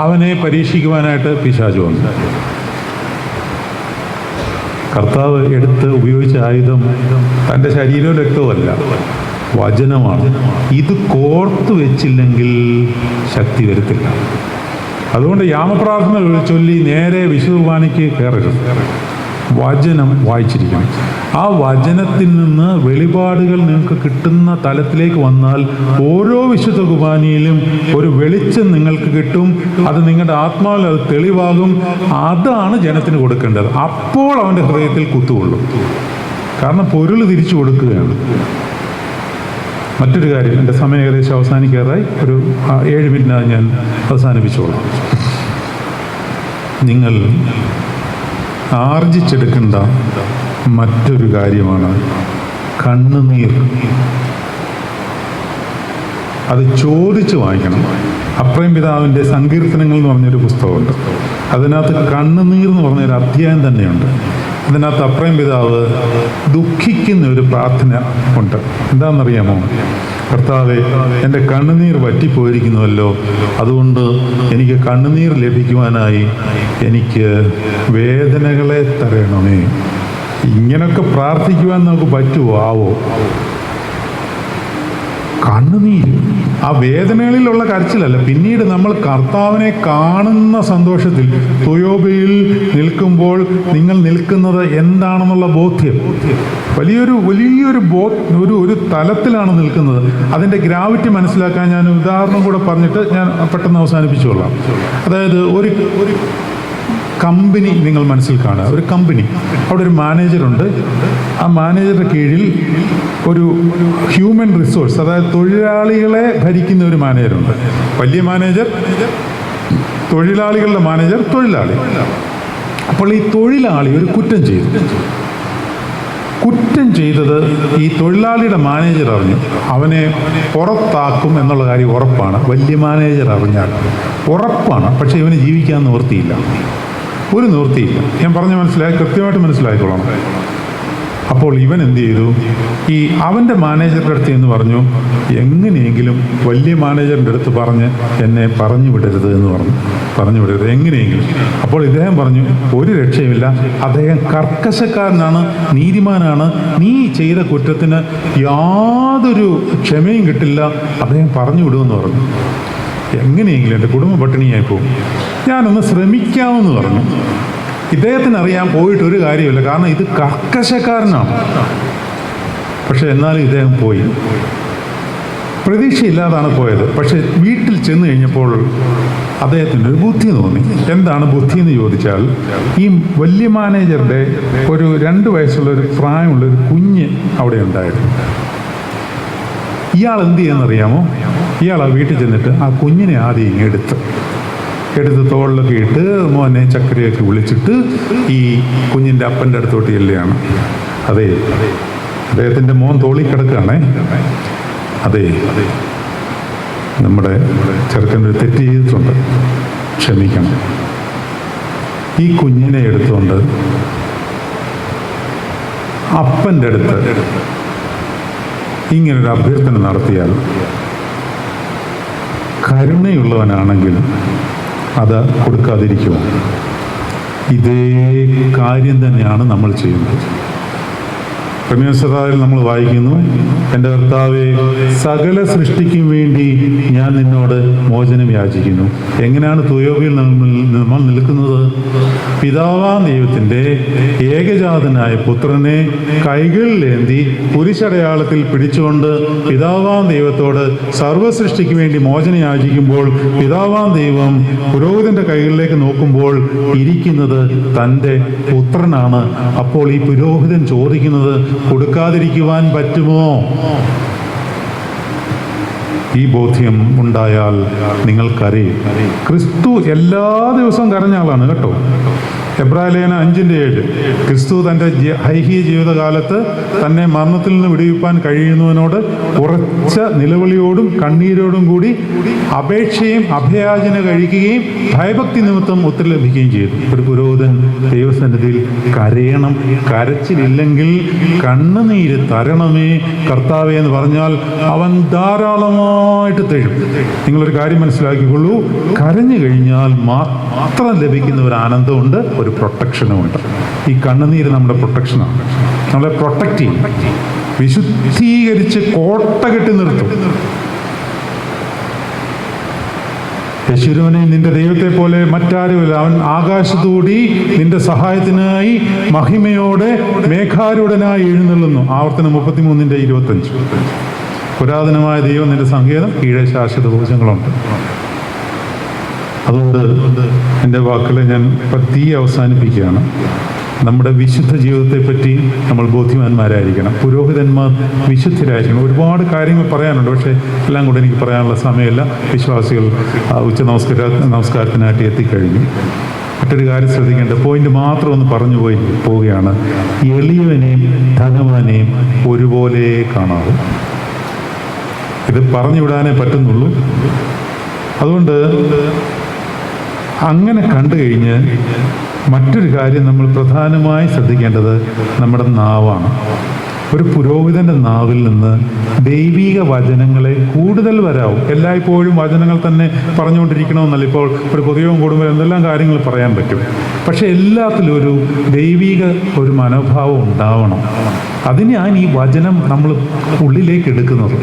അവനെ പരീക്ഷിക്കുവാനായിട്ട് പിശാച് വന്നു. കർത്താവ് എടുത്ത് ഉപയോഗിച്ച ആയുധം തൻ്റെ ശരീരവും രക്തവുമല്ല, വചനമാണ്. ഇത് കോർത്തു വെച്ചില്ലെങ്കിൽ ശക്തി വരത്തില്ല. അതുകൊണ്ട് യാമപ്രാർത്ഥന ചൊല്ലി നേരെ വിശുദ്ധ കുർബാനയ്ക്ക് കയറരുത്. വചനം വായിച്ചിരിക്കണം. ആ വചനത്തിൽ നിന്ന് വെളിപാടുകൾ നിങ്ങൾക്ക് കിട്ടുന്ന തലത്തിലേക്ക് വന്നാൽ ഓരോ വിശുദ്ധ കുർബാനയിലും ഒരു വെളിച്ചം നിങ്ങൾക്ക് കിട്ടും. അത് നിങ്ങളുടെ ആത്മാവിൽ അത് തെളിവാകും. അതാണ് ജനത്തിന് കൊടുക്കേണ്ടത്. അപ്പോൾ അവൻ്റെ ഹൃദയത്തിൽ കുത്തുകൊള്ളും. കാരണം പൊരുൾ തിരിച്ചു കൊടുക്കുകയാണ്. മറ്റൊരു കാര്യം, എൻ്റെ സമയം ഏകദേശം അവസാനിക്കാറായി. ഒരു 7 മിനിറ്റിനകം ഞാൻ അവസാനിപ്പിച്ചോളാം. നിങ്ങൾ ആർജിച്ചെടുക്കേണ്ട മറ്റൊരു കാര്യമാണ് കണ്ണുനീർ. അത് ചോദിച്ച് വായിക്കണം. അപ്രയം പിതാവിൻ്റെ സങ്കീർത്തനങ്ങൾ എന്ന് പറഞ്ഞൊരു പുസ്തകമുണ്ട്. അതിനകത്ത് കണ്ണുനീർ എന്ന് പറഞ്ഞൊരു അധ്യായം തന്നെയുണ്ട്. അതിനകത്ത് അപ്രയം പിതാവ് ദുഃഖിക്കുന്ന ഒരു പ്രാർത്ഥന ഉണ്ട്. എന്താണെന്നറിയാമോ? കർത്താവേ, എൻ്റെ കണ്ണുനീർ വറ്റിപ്പോയിരിക്കുന്നുവല്ലോ, അതുകൊണ്ട് എനിക്ക് കണ്ണുനീർ ലഭിക്കുവാനായി എനിക്ക് വേദനകളെ തരണമേ. ഇങ്ങനൊക്കെ പ്രാർത്ഥിക്കുവാൻ നമുക്ക് പറ്റുമോ? ആവോ? കണ്ണുനീര്. ആ വേദനകളിലുള്ള കരച്ചിലല്ല, പിന്നീട് നമ്മൾ കർത്താവിനെ കാണുന്ന സന്തോഷത്തിൽ തുയോബയിൽ നിൽക്കുമ്പോൾ നിങ്ങൾ നിൽക്കുന്നത് എന്താണെന്നുള്ള ബോധ്യം, വലിയൊരു ഒരു തലത്തിലാണ് നിൽക്കുന്നത്. അതിൻ്റെ ഗ്രാവിറ്റി മനസ്സിലാക്കാൻ ഞാൻ ഉദാഹരണം കൂടെ പറഞ്ഞിട്ട് ഞാൻ പെട്ടെന്ന് അവസാനിപ്പിച്ചുകൊള്ളാം. അതായത് ഒരു കമ്പനി നിങ്ങൾ മനസ്സിൽ കാണുക. ഒരു കമ്പനി, അവിടെ ഒരു മാനേജറുണ്ട്. ആ മാനേജറുടെ കീഴിൽ ഒരു ഹ്യൂമൻ റിസോഴ്സ്, അതായത് തൊഴിലാളികളെ ഭരിക്കുന്ന ഒരു മാനേജറുണ്ട്. വലിയ മാനേജർ, തൊഴിലാളികളുടെ മാനേജർ, തൊഴിലാളി. അപ്പോൾ ഈ തൊഴിലാളി ഒരു കുറ്റം ചെയ്തത് ഈ തൊഴിലാളിയുടെ മാനേജർ അറിഞ്ഞു. അവനെ പുറത്താക്കും എന്നുള്ള കാര്യം ഉറപ്പാണ്. വലിയ മാനേജർ അറിഞ്ഞാൽ ഉറപ്പാണ്. പക്ഷെ ഇവന് ജീവിക്കാൻ നിവൃത്തിയില്ല, ഒരു നിവൃത്തിയില്ല. ഞാൻ പറഞ്ഞ കൃത്യമായിട്ട് മനസ്സിലായിക്കൊള്ളണം. അപ്പോൾ ഇവൻ എന്ത് ചെയ്തു? ഈ അവൻ്റെ മാനേജറുടെ അടുത്ത് എന്ന് പറഞ്ഞു, എങ്ങനെയെങ്കിലും വലിയ മാനേജറിൻ്റെ അടുത്ത് പറഞ്ഞ് എന്നെ പറഞ്ഞു വിടരുത് എന്ന് പറഞ്ഞു വിടരുത് എങ്ങനെയെങ്കിലും. അപ്പോൾ ഇദ്ദേഹം പറഞ്ഞു, ഒരു രക്ഷയുമില്ല, അദ്ദേഹം കർക്കശക്കാരനാണ്, നീതിമാനാണ്, നീ ചെയ്ത കുറ്റത്തിന് യാതൊരു ക്ഷമയും കിട്ടില്ല, അദ്ദേഹം പറഞ്ഞു വിടുമെന്ന് പറഞ്ഞു. എങ്ങനെയെങ്കിലും എൻ്റെ കുടുംബം പട്ടിണിയായി പോകും, ഞാനൊന്ന് ശ്രമിക്കാമെന്ന് പറഞ്ഞു. ഇദ്ദേഹത്തിന് അറിയാൻ പോയിട്ട് ഒരു കാര്യമില്ല, കാരണം ഇത് കർക്കശക്കാരനാണ്. പക്ഷെ എന്നാലും ഇദ്ദേഹം പോയി, പ്രതീക്ഷയില്ലാതാണ് പോയത്. പക്ഷെ വീട്ടിൽ ചെന്ന് കഴിഞ്ഞപ്പോൾ അദ്ദേഹത്തിന് ഒരു ബുദ്ധി തോന്നി. എന്താണ് ബുദ്ധി എന്ന് ചോദിച്ചാൽ, ഈ വലിയ മാനേജറുടെ ഒരു 2 വയസ്സുള്ള ഒരു പ്രായമുള്ളൊരു കുഞ്ഞ് അവിടെ ഉണ്ടായിരുന്നു. ഇയാൾ എന്ത് ചെയ്യുന്നറിയാമോ? ഇയാൾ ആ വീട്ടിൽ ചെന്നിട്ട് ആ കുഞ്ഞിനെ ആദ്യം എടുത്ത് തോളിലൊക്കെ ഇട്ട് മോനെ ചക്കരയൊക്കെ വിളിച്ചിട്ട് ഈ കുഞ്ഞിൻ്റെ അപ്പൻ്റെ അടുത്തോട്ട് ചെല്ലുകയാണ്. അതെ, അദ്ദേഹത്തിൻ്റെ മോൻ തോളിൽ കിടക്കുകയാണേ. അതെ, നമ്മുടെ ചെറുക്കനൊരു തെറ്റ് ചെയ്തിട്ടുണ്ട്, ക്ഷമിക്കണം. ഈ കുഞ്ഞിനെ എടുത്തുകൊണ്ട് അപ്പൻ്റെ അടുത്ത് ഇങ്ങനൊരു അഭ്യർത്ഥന നടത്തിയാൽ, കരുണയുള്ളവനാണെങ്കിൽ അത് കൊടുക്കാതിരിക്കുമോ? ഇതേ കാര്യം തന്നെയാണ് നമ്മൾ ചെയ്യുന്നത്. ക്രമീകരണത്തിൽ നമ്മൾ വായിക്കുന്നു, എൻ്റെ കർത്താവേ, സകല സൃഷ്ടിക്കും വേണ്ടി ഞാൻ നിന്നോട് മോചനം യാചിക്കുന്നു. എങ്ങനെയാണ് തുയോബിയിൽ നമ്മൾ നിൽക്കുന്നത്? പിതാവാം ദൈവത്തിൻ്റെ ഏകജാതനായ പുത്രനെ കൈകളിലേന്തി കുരിശടയാളത്തിൽ പിടിച്ചുകൊണ്ട് പിതാവാം ദൈവത്തോട് സർവ്വസൃഷ്ടിക്ക് വേണ്ടി മോചനം യാചിക്കുമ്പോൾ, പിതാവാം ദൈവം പുരോഹിതൻ്റെ കൈകളിലേക്ക് നോക്കുമ്പോൾ ഇരിക്കുന്നത് തൻ്റെ പുത്രനാണ്. അപ്പോൾ ഈ പുരോഹിതൻ ചോദിക്കുന്നത്, കൊടുക്കാതിരിക്കുവാൻ പറ്റുമോ? ഈ ബോധ്യം ഉണ്ടായാൽ നിങ്ങൾക്കറിയും. ക്രിസ്തു എല്ലാ ദിവസവും കരഞ്ഞ ആളാണ് കേട്ടോ. എബ്രായലേഖനം 5:7 ക്രിസ്തു തൻ്റെ ഐഹിക ജീവിതകാലത്ത് തന്നെ മരണത്തിൽ നിന്ന് വിടുവിപ്പാൻ കഴിയുന്നവനോട് ഉറച്ച നിലവിളിയോടും കണ്ണീരോടും കൂടി അപേക്ഷയും അഭയാചന കഴിക്കുകയും ഭയഭക്തി നിമിത്തം ഉത്തരം ലഭിക്കുകയും ചെയ്തു. ഒരു പുരോഹിതൻ ദൈവസന്നിധിയിൽ കരയണം. കരച്ചിലില്ലെങ്കിൽ കണ്ണുനീര് തരണമേ കർത്താവേ എന്ന് പറഞ്ഞാൽ അവൻ ധാരാളമായിട്ട് തരും. നിങ്ങളൊരു കാര്യം മനസ്സിലാക്കിക്കൊള്ളൂ, കരഞ്ഞു കഴിഞ്ഞാൽ മാത്രം ലഭിക്കുന്ന ഒരു ആനന്ദമുണ്ട്, ഒരു പ്രൊട്ടക്ഷനുമുണ്ട്. ഈ കണ്ണുനീര് നമ്മുടെ പ്രൊട്ടക്ഷനാണ്, നമ്മളെ പ്രൊട്ടക്റ്റ് ചെയ്യും, വിശുദ്ധീകരിച്ച് കോട്ട കെട്ടി നിർത്തും. യശുരവനെ നിന്റെ ദൈവത്തെ പോലെ മറ്റാരുമില്ല, അവൻ ആകാശത്തൂടി നിന്റെ സഹായത്തിനായി മഹിമയോടെ മേഘാരൂഢനായി എഴുന്നള്ളുന്നു. ആവർത്തനം 33:25. പുരാതനമായ ദൈവം നിന്റെ സങ്കേതം, കീഴെ ശാശ്വത ഭോജങ്ങളുണ്ട്. അതുകൊണ്ട് എൻ്റെ വാക്കുകളെ ഞാൻ പതിയെ അവസാനിപ്പിക്കുകയാണ്. നമ്മുടെ വിശുദ്ധ ജീവിതത്തെപ്പറ്റി നമ്മൾ ബോധ്യവാന്മാരായിരിക്കണം. പുരോഹിതന്മാർ വിശുദ്ധരായിരിക്കണം. ഒരുപാട് കാര്യങ്ങൾ പറയാനുണ്ട്, പക്ഷേ എല്ലാം കൂടെ എനിക്ക് പറയാനുള്ള സമയമില്ല. വിശ്വാസികൾ ഉച്ച നമസ്കാരത്തിനായിട്ട് എത്തിക്കഴിഞ്ഞു. മറ്റൊരു കാര്യം ശ്രദ്ധിക്കേണ്ട പോയിന്റ് മാത്രം ഒന്ന് പറഞ്ഞു പോവുകയാണ്. എളിയവനെയും ധനവാനെയും ഒരുപോലെ കാണാവും. ഇത് പറഞ്ഞുവിടാനേ പറ്റുന്നുള്ളൂ. അതുകൊണ്ട് അങ്ങനെ കണ്ടു കഴിഞ്ഞ് മറ്റൊരു കാര്യം നമ്മൾ പ്രധാനമായി ശ്രദ്ധിക്കേണ്ടത് നമ്മുടെ നാവാണ്. ഒരു പുരോഹിതൻ്റെ നാവിൽ നിന്ന് ദൈവിക വചനങ്ങളെ കൂടുതൽ വരാവും. എല്ലായ്പ്പോഴും വചനങ്ങൾ തന്നെ പറഞ്ഞുകൊണ്ടിരിക്കണമെന്നല്ല. ഇപ്പോൾ ഒരു പൊതുയോഗം കൂടുമ്പോൾ എന്തെല്ലാം കാര്യങ്ങൾ പറയാൻ പറ്റും, പക്ഷെ എല്ലാത്തിലും ഒരു ദൈവിക ഒരു മനോഭാവം ഉണ്ടാവണം. അതിനാണ് ഈ വചനം നമ്മൾ ഉള്ളിലേക്ക് എടുക്കുന്നത്.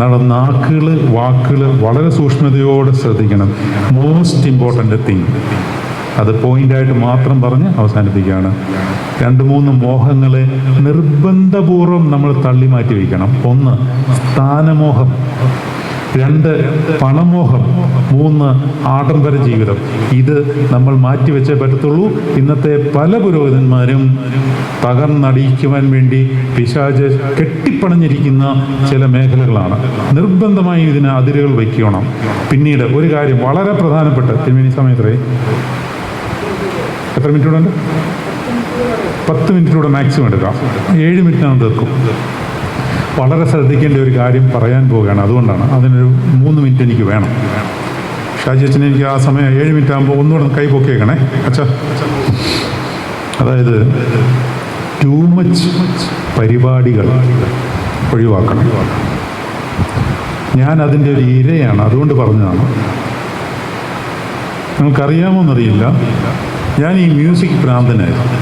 നാക്കുകൾ, വാക്കുകൾ വളരെ സൂക്ഷ്മതയോടെ ശ്രദ്ധിക്കണം. Most important thing. അത് പോയിൻ്റായിട്ട് മാത്രം പറഞ്ഞ് അവസാനിപ്പിക്കുകയാണ്. 2-3 മോഹങ്ങളെ നിർബന്ധപൂർവം നമ്മൾ തള്ളി മാറ്റി വയ്ക്കണം. 1 സ്ഥാനമോഹം, 2 പണമോഹം, 3 ആഡംബര ജീവിതം. ഇത് നമ്മൾ മാറ്റിവെച്ചേ പറ്റത്തുള്ളൂ. ഇന്നത്തെ പല പുരോഹിതന്മാരും തകർന്നടിക്കുവാൻ വേണ്ടി പിശാച് കെട്ടിപ്പണഞ്ഞിരിക്കുന്ന ചില മേഖലകളാണ്. നിർബന്ധമായും ഇതിന് അതിരുകൾ വയ്ക്കണം. പിന്നീട് ഒരു കാര്യം വളരെ പ്രധാനപ്പെട്ട, തിരുമേനി സമയത്രേ എത്ര മിനിറ്റ് ഉണ്ട്? 10 മിനിറ്റിലൂടെ മാക്സിമം എടുക്കാം. 7 മിനിറ്റിനാണ് തീർക്കും. വളരെ ശ്രദ്ധിക്കേണ്ട ഒരു കാര്യം പറയാൻ പോവുകയാണ്. അതുകൊണ്ടാണ് അതിനൊരു 3 മിനിറ്റ് എനിക്ക് വേണം. ഷാജി അച്ഛനെ എനിക്ക് ആ സമയം 7 മിനിറ്റ് ആകുമ്പോൾ ഒന്നുകൂടെ കൈ പൊക്കിയേക്കണേ അച്ഛാ. അതായത് ടൂ മച്ച് പരിപാടികൾ ഒഴിവാക്കണം. ഞാൻ അതിൻ്റെ ഒരു ഇരയാണ്, അതുകൊണ്ട് പറഞ്ഞതാണ്. നിങ്ങൾക്കറിയാമോന്നറിയില്ല, ഞാൻ ഈ മ്യൂസിക് ഭ്രാന്തനായിരുന്നു.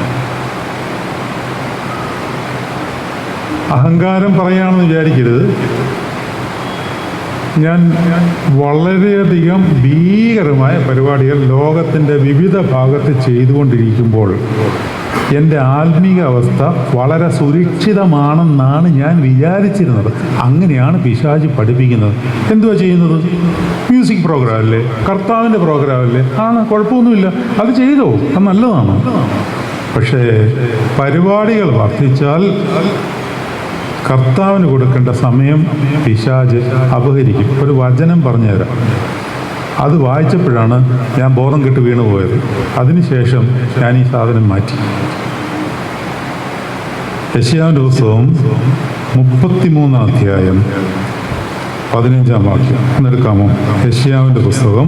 അഹങ്കാരം പറയാണെന്ന് വിചാരിക്കരുത്. ഞാൻ വളരെയധികം ഭീകരമായ പരിപാടികൾ ലോകത്തിൻ്റെ വിവിധ ഭാഗത്ത് ചെയ്തുകൊണ്ടിരിക്കുമ്പോൾ എൻ്റെ ആത്മീക അവസ്ഥ വളരെ സുരക്ഷിതമാണെന്നാണ് ഞാൻ വിചാരിച്ചിരുന്നത്. അങ്ങനെയാണ് പിശാച് പഠിപ്പിക്കുന്നത്. എന്തുവാ ചെയ്യുന്നത്? മ്യൂസിക് പ്രോഗ്രാം അല്ലേ, കർത്താവിൻ്റെ പ്രോഗ്രാം അല്ലേ, ആണ്, കുഴപ്പമൊന്നുമില്ല, അത് ചെയ്തോ, അത് നല്ലതാണ്. പക്ഷേ പരിപാടികൾ വർദ്ധിച്ചാൽ കർത്താവിന് കൊടുക്കേണ്ട സമയം പിശാച് അപഹരിക്കും. ഒരു വചനം പറഞ്ഞുതരാം. അത് വായിച്ചപ്പോഴാണ് ഞാൻ ബോധം കെട്ട് വീണു പോയത്. അതിനുശേഷം ഞാൻ ഈ സാധനം മാറ്റി. യെശയ്യാവിൻ്റെ പുസ്തകം 33 അധ്യായം 15 വാക്യം എന്നെടുക്കാമോ? യെശയ്യാവിൻ്റെ പുസ്തകം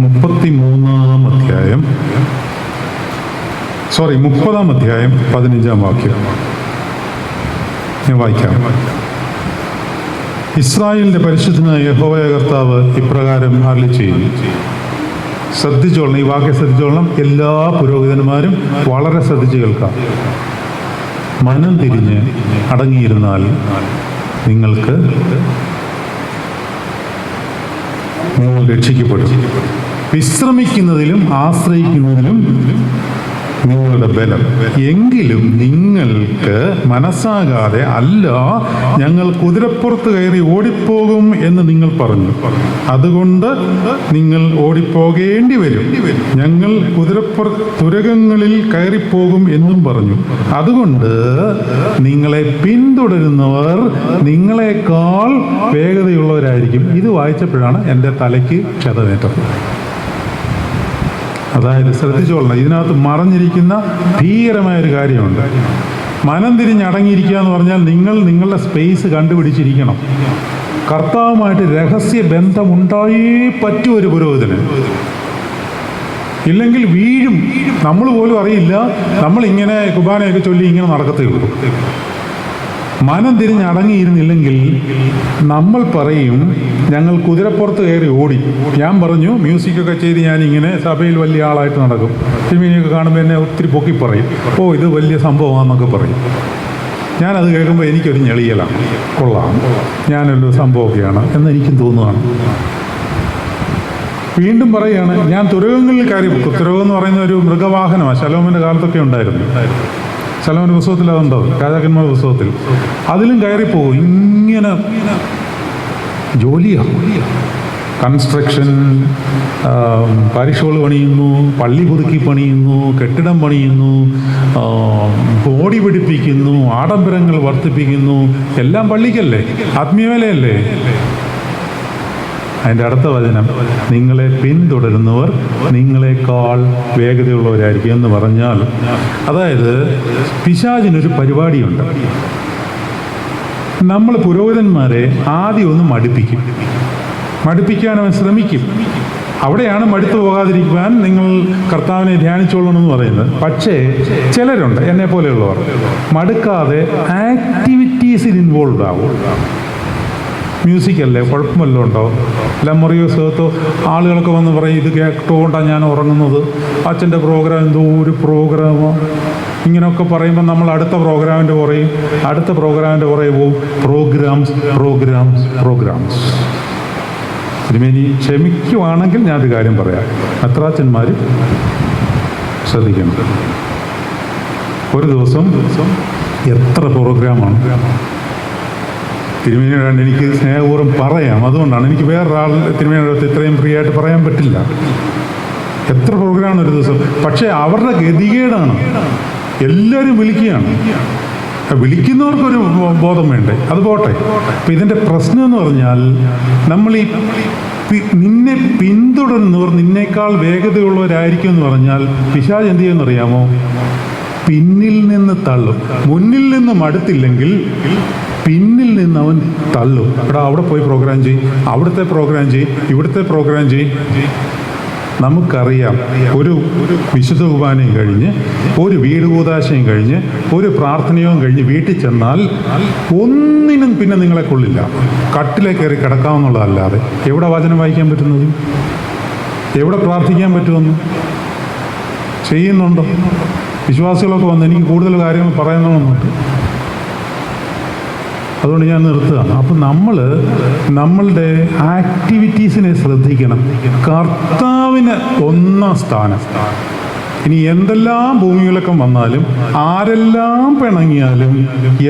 30 അധ്യായം 15 വാക്യം ഞാൻ വായിക്കാം. ഇസ്രായേലിൻ്റെ പരിശുദ്ധനായ യഹോവയായ കർത്താവ് ഇപ്രകാരം അരുളിച്ചെയ്യുന്നു. ശ്രദ്ധിച്ചോളണം, ഈ വാക്യം ശ്രദ്ധിച്ചോളണം. എല്ലാ പുരോഹിതന്മാരും വളരെ ശ്രദ്ധിച്ച് കേൾക്കാം. മനം തിരിഞ്ഞ് അടങ്ങിയിരുന്നാൽ നിങ്ങൾ രക്ഷിക്കപ്പെടും. വിശ്രമിക്കുന്നതിലും ആശ്രയിക്കുന്നതിലും നിങ്ങളുടെ ബലം. എങ്കിലും നിങ്ങൾക്ക് മനസ്സാകാതെ, അല്ല, ഞങ്ങൾ കുതിരപ്പുറത്ത് കയറി ഓടിപ്പോകും എന്ന് നിങ്ങൾ പറഞ്ഞു. അതുകൊണ്ട് നിങ്ങൾ ഓടിപ്പോകേണ്ടി വരും. ഞങ്ങൾ തുരകങ്ങളിൽ കയറിപ്പോകും എന്നും പറഞ്ഞു. അതുകൊണ്ട് നിങ്ങളെ പിന്തുടരുന്നവർ നിങ്ങളെക്കാൾ വേഗതയുള്ളവരായിരിക്കും. ഇത് വായിച്ചപ്പോഴാണ് എൻ്റെ തലയ്ക്ക് ക്ഷതമേറ്റത്. അതായത് ശ്രദ്ധിച്ചോളണം, ഇതിനകത്ത് മറഞ്ഞിരിക്കുന്ന ഭീകരമായൊരു കാര്യമുണ്ട്. മനം തിരിഞ്ഞടങ്ങിയിരിക്കുക എന്ന് പറഞ്ഞാൽ നിങ്ങൾ നിങ്ങളുടെ സ്പേസ് കണ്ടുപിടിച്ചിരിക്കണം. കർത്താവുമായിട്ട് രഹസ്യ ബന്ധമുണ്ടായേ പറ്റൂ ഒരു പുരോഹിതന്. ഇല്ലെങ്കിൽ വീഴും. നമ്മൾ പോലും അറിയില്ല. നമ്മളിങ്ങനെ കുർബാനയൊക്കെ ചൊല്ലി ഇങ്ങനെ നടക്കത്തേ ഉള്ളൂ. മനം തിരിഞ്ഞടങ്ങിയിരുന്നില്ലെങ്കിൽ നമ്മൾ പറയും, ഞങ്ങൾ കുതിരപ്പുറത്ത് കയറി ഓടി. ഞാൻ പറഞ്ഞു, മ്യൂസിക്കൊക്കെ ചെയ്ത് ഞാനിങ്ങനെ സഭയിൽ വലിയ ആളായിട്ട് നടക്കും. സിനിമയൊക്കെ കാണുമ്പോൾ എന്നെ ഒത്തിരി പൊക്കി പറയും, ഓ ഇത് വലിയ സംഭവമാണെന്നൊക്കെ പറയും. ഞാനത് കേൾക്കുമ്പോൾ എനിക്കൊരു ഞെളിയലാണ്. കൊള്ളാം, ഞാനൊരു സംഭവമൊക്കെയാണ് എന്നെനിക്കും തോന്നുകയാണ്. വീണ്ടും പറയുകയാണ്, ഞാൻ തുരകങ്ങളിൽ കയറി. തുരകം എന്ന് പറയുന്ന ഒരു മൃഗവാഹനമാണ്. ശലോമോന്റെ കാലത്തൊക്കെ ഉണ്ടായിരുന്നു. ശലോമോന്റെ പുസ്തകത്തിൽ അതുണ്ടോ, രാജാക്കന്മാരുടെ പുസ്തകത്തിൽ. അതിലും കയറിപ്പോകും. ഇങ്ങനെ ജോലിയാണ്. കൺസ്ട്രക്ഷൻ, പാരിഷുകൾ പണിയുന്നു, പള്ളി പുതുക്കി പണിയുന്നു, കെട്ടിടം പണിയുന്നു, ബോഡി പിടിപ്പിക്കുന്നു, ആഡംബരങ്ങൾ വർദ്ധിപ്പിക്കുന്നു. എല്ലാം പള്ളിക്കല്ലേ, ആത്മീയവേലയല്ലേ. അതിൻ്റെ അടുത്ത വചനം, നിങ്ങളെ പിന്തുടരുന്നവർ നിങ്ങളെക്കാൾ വേഗതയുള്ളവരായിരിക്കും എന്ന് പറഞ്ഞാൽ, അതായത് പിശാചിനൊരു പരിപാടിയുണ്ട്. നമ്മൾ പുരോഹിതന്മാരെ ആദ്യം ഒന്ന് മടുപ്പിക്കാൻ അവൻ ശ്രമിക്കും. അവിടെയാണ് മടുത്തു പോകാതിരിക്കുവാൻ നിങ്ങൾ കർത്താവിനെ ധ്യാനിച്ചോളണമെന്ന് പറയുന്നത്. പക്ഷേ ചിലരുണ്ട്, എന്നെ പോലെയുള്ളവർ, മടുക്കാതെ ആക്ടിവിറ്റീസിൽ ഇൻവോൾവ് ആവും. മ്യൂസിക്കല്ലേ, കുഴപ്പമല്ലോ ഉണ്ടോ? ലമറിയോ സേത്തോ ആളുകളൊക്കെ വന്ന് പറയും, ഇത് കേട്ടുകൊണ്ടാണ് ഞാൻ ഉറങ്ങുന്നത്, അച്ഛൻ്റെ പ്രോഗ്രാം എന്തോ ഒരു പ്രോഗ്രാമോ. ഇങ്ങനെയൊക്കെ പറയുമ്പോൾ നമ്മൾ അടുത്ത പ്രോഗ്രാമിൻ്റെ പുറകെ പോവും. പ്രോഗ്രാംസ്. തിരുമേനി ക്ഷമിക്കുവാണെങ്കിൽ ഞാനൊരു കാര്യം പറയാം. മെത്രാച്ചന്മാർ ശ്രദ്ധിക്കണം. ഒരു ദിവസം എത്ര പ്രോഗ്രാമാണ്. തിരുമേനിയോട് എനിക്ക് സ്നേഹപൂർവ്വം പറയാം, അതുകൊണ്ടാണ് എനിക്ക് വേറൊരാൾ തിരുമേനിയോട് ഇത്രയും ഫ്രീ ആയിട്ട് പറയാൻ പറ്റില്ല. എത്ര പ്രോഗ്രാമാണ് ഒരു ദിവസം. പക്ഷേ അവരുടെ ഗതികേടാണ്. എല്ലാവരും വിളിക്കുകയാണ്. വിളിക്കുന്നവർക്കൊരു ബോധം വേണ്ടേ? അത് പോട്ടെ. അപ്പം ഇതിൻ്റെ പ്രശ്നം എന്ന് പറഞ്ഞാൽ, നമ്മൾ ഈ നിന്നെ പിന്തുടരുന്നവർ നിന്നേക്കാൾ വേഗതയുള്ളവരായിരിക്കും എന്ന് പറഞ്ഞാൽ പിശാച് എന്ത് ചെയ്യുമെന്നറിയാമോ? പിന്നിൽ നിന്ന് തള്ളും. മുന്നിൽ നിന്ന് മടുത്തില്ലെങ്കിൽ പിന്നിൽ നിന്ന് അവൻ തള്ളും. അവിടെ പോയി പ്രോഗ്രാം ചെയ്യും, അവിടുത്തെ പ്രോഗ്രാം ചെയ്യും, ഇവിടുത്തെ പ്രോഗ്രാം ചെയ്യും. നമുക്കറിയാം, ഒരു വിശുദ്ധ കുർബാനയും കഴിഞ്ഞ്, ഒരു വീട് കൂതാശയും കഴിഞ്ഞ്, ഒരു പ്രാർത്ഥനയും കഴിഞ്ഞ് വീട്ടിൽ ചെന്നാൽ ഒന്നിനും പിന്നെ നിങ്ങളെ കൊള്ളില്ല. കട്ടിലേ കയറി കിടക്കാമെന്നുള്ളതല്ലാതെ എവിടെ വചനം വായിക്കാൻ പറ്റുന്നത്? എവിടെ പ്രാർത്ഥിക്കാൻ പറ്റുമെന്ന് ചെയ്യുന്നുണ്ടോ? വിശ്വാസികളൊക്കെ വന്ന് എനിക്ക് കൂടുതൽ കാര്യങ്ങൾ പറയണമെന്നുണ്ട്. അതുകൊണ്ട് ഞാൻ നിർത്തുകയാണ്. അപ്പം നമ്മളുടെ ആക്ടിവിറ്റീസിനെ ശ്രദ്ധിക്കണം. കർത്താവിന് ഒന്നാം സ്ഥാനം. ഇനി എന്തെല്ലാം ഭൂമികളൊക്കെ വന്നാലും, ആരെല്ലാം പിണങ്ങിയാലും,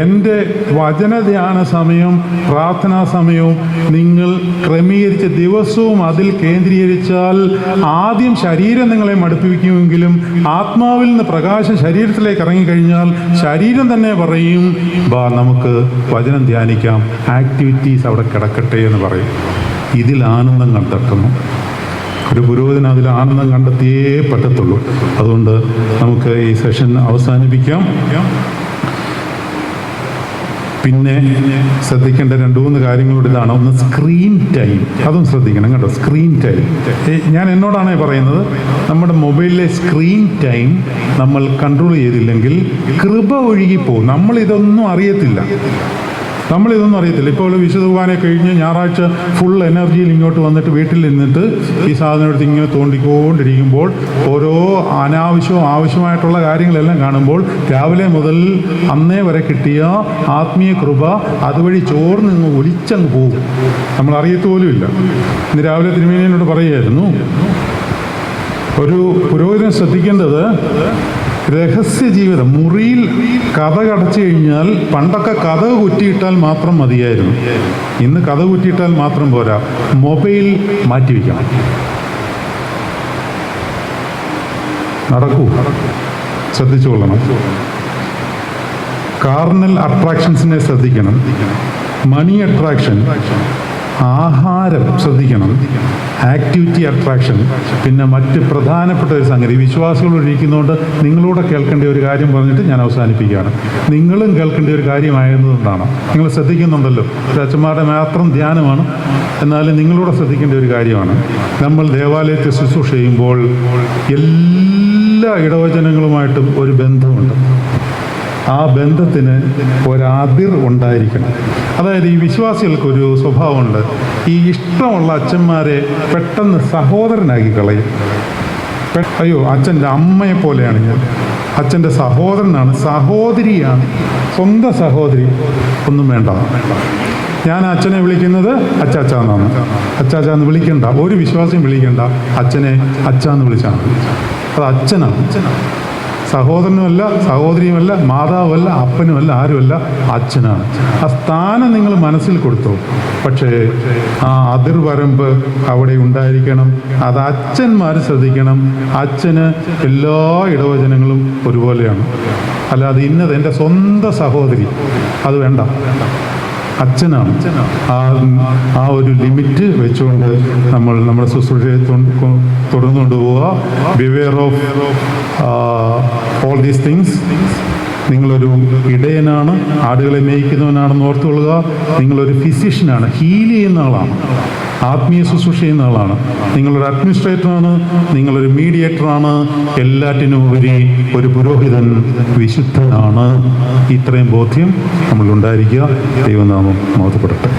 എൻ്റെ വചനധ്യാന സമയവും പ്രാർത്ഥനാ സമയവും നിങ്ങൾ ക്രമീകരിച്ച ദിവസവും അതിൽ കേന്ദ്രീകരിച്ചാൽ, ആദ്യം ശരീരം നിങ്ങളെ മടുപ്പിക്കുമെങ്കിലും ആത്മാവിൽ നിന്ന് പ്രകാശം ശരീരത്തിലേക്ക് ഇറങ്ങിക്കഴിഞ്ഞാൽ ശരീരം തന്നെ പറയും, ബാ നമുക്ക് വചനം ധ്യാനിക്കാം, ആക്ടിവിറ്റീസ് അവിടെ കിടക്കട്ടെ എന്ന് പറയും. ഇതിൽ ആനന്ദം കണ്ടെത്തുന്നു. ഒരു പുരോഹിതന് അതിൽ ആനന്ദം കണ്ടെത്തിയേ പറ്റത്തുള്ളൂ. അതുകൊണ്ട് നമുക്ക് ഈ സെഷൻ അവസാനിപ്പിക്കാം. പിന്നെ ശ്രദ്ധിക്കേണ്ട 2-3 കാര്യങ്ങളോട് ഇതാണ്. ഒന്ന്, സ്ക്രീൻ ടൈം. അതും ശ്രദ്ധിക്കണം കേട്ടോ. സ്ക്രീൻ ടൈം ഞാൻ എന്നോടാണ് പറയുന്നത്. നമ്മുടെ മൊബൈലിലെ സ്ക്രീൻ ടൈം നമ്മൾ കൺട്രോൾ ചെയ്തില്ലെങ്കിൽ കൃപ ഒഴുകിപ്പോകും. നമ്മളിതൊന്നും അറിയത്തില്ല. ഇപ്പോൾ വിശുദ്ധ കുർബാന കഴിഞ്ഞ് ഞായറാഴ്ച ഫുൾ എനർജിയിൽ ഇങ്ങോട്ട് വന്നിട്ട് വീട്ടിൽ നിന്നിട്ട് ഈ സാധനം എടുത്ത് ഇങ്ങനെ തോണ്ടിക്കൊണ്ടിരിക്കുമ്പോൾ ഓരോ അനാവശ്യവും ആവശ്യമായിട്ടുള്ള കാര്യങ്ങളെല്ലാം കാണുമ്പോൾ രാവിലെ മുതൽ അന്നേ വരെ കിട്ടിയ ആത്മീയ കൃപ അതുവഴി ചോർന്ന് ഒലിച്ചങ്ങ് പോകും. നമ്മൾ അറിയത്തുപോലുമില്ല. ഇന്ന് രാവിലെ തിരുമേനിയോട് പറയുമായിരുന്നു, ഒരു പുരോഹിതൻ ശ്രദ്ധിക്കേണ്ടത് രഹസ്യ ജീവിതം. മുറിയിൽ കഥ കടച്ചു കഴിഞ്ഞാൽ, പണ്ടൊക്കെ കഥ കുറ്റിയിട്ടാൽ മാത്രം മതിയായിരുന്നു. ഇന്ന് കഥ കുറ്റിയിട്ടാൽ മാത്രം പോരാ, മൊബൈൽ മാറ്റിവെക്കണം. നടക്കൂ, ശ്രദ്ധിച്ചുകൊള്ളണം. കാർണൽ അട്രാക്ഷൻസിനെ ശ്രദ്ധിക്കണം. മണി അട്രാക്ഷൻ, ആഹാരം ശ്രദ്ധിക്കണം, ആക്ടിവിറ്റി അട്രാക്ഷൻ. പിന്നെ മറ്റ് പ്രധാനപ്പെട്ട ഒരു സംഗതി, വിശ്വാസികളോട് ഇരിക്കുന്നതുകൊണ്ട് നിങ്ങളൂടെ കേൾക്കേണ്ട ഒരു കാര്യം പറഞ്ഞിട്ട് ഞാൻ അവസാനിപ്പിക്കുകയാണ്. നിങ്ങളും കേൾക്കേണ്ട ഒരു കാര്യമായതുകൊണ്ടാണ്. നിങ്ങൾ ശ്രദ്ധിക്കുന്നുണ്ടല്ലോ, അച്ഛന്മാരുടെ മാത്രം ധ്യാനമാണ്, എന്നാലും നിങ്ങളൂടെ ശ്രദ്ധിക്കേണ്ട ഒരു കാര്യമാണ്. നമ്മൾ ദേവാലയത്തെ ശുശ്രൂഷ ചെയ്യുമ്പോൾ എല്ലാ ഇടവചനങ്ങളുമായിട്ടും ഒരു ബന്ധമുണ്ട്. ആ ബന്ധത്തിന് ഒരതിർ ഉണ്ടായിരിക്കണം. അതായത് ഈ വിശ്വാസികൾക്കൊരു സ്വഭാവമുണ്ട്. ഈ ഇഷ്ടമുള്ള അച്ഛന്മാരെ പെട്ടെന്ന് സഹോദരനാക്കി കളയും. അയ്യോ, അച്ഛൻ്റെ അമ്മയെ പോലെയാണ് ഞാൻ, അച്ഛൻ്റെ സഹോദരനാണ്, സഹോദരിയാണ്, സ്വന്തം സഹോദരി. ഒന്നും വേണ്ട. ഞാൻ അച്ഛനെ വിളിക്കുന്നത് അച്ചാച്ചാന്നാണ്. അച്ചാച്ചാന്ന് വിളിക്കണ്ട, ഒരു വിശ്വാസിയും വിളിക്കണ്ട. അച്ഛനെ അച്ചാന്ന് വിളിച്ചാണ്. അത് അച്ഛനാണ്. സഹോദരനുമല്ല, സഹോദരിയുമല്ല, മാതാവല്ല, അപ്പനുമല്ല, ആരുമല്ല, അച്ഛനാണ്. ആ സ്ഥാനം നിങ്ങൾ മനസ്സിൽ കൊടുത്തു. പക്ഷേ ആ അതിർവരമ്പ് അവിടെ ഉണ്ടായിരിക്കണം. അത് അച്ഛന്മാർ ശ്രദ്ധിക്കണം. അച്ഛന് എല്ലാ ഇടവചനങ്ങളും ഒരുപോലെയാണ്. അല്ലാതെ ഇന്നത് എൻ്റെ സ്വന്തം സഹോദരി, അത് വേണ്ട. അച്ഛനാണ്. ആ ഒരു ലിമിറ്റ് വെച്ചുകൊണ്ട് നമ്മൾ നമ്മുടെ ശുശ്രൂഷയെ തുടർന്നുകൊണ്ട് പോവുക. Beware of all these things. നിങ്ങളൊരു ഇടയനാണ്, ആടുകളെ മേയ്ക്കുന്നവനാണെന്ന് ഓർത്തുകൊള്ളുക. നിങ്ങളൊരു ഫിസിഷ്യനാണ്, ഹീൽ ചെയ്യുന്ന ആളാണ്, ആത്മീയ ശുശ്രൂഷ ചെയ്യുന്ന ആളാണ്. നിങ്ങളൊരു അഡ്മിനിസ്ട്രേറ്ററാണ്, നിങ്ങളൊരു മീഡിയേറ്ററാണ്, എല്ലാറ്റിനും ഉപരി ഒരു പുരോഹിതൻ, വിശുദ്ധനാണ്. ഇത്രയും ബോധ്യം നമ്മളുണ്ടായിരിക്കുക. ദൈവനാമം മഹത്വപ്പെടട്ടെ.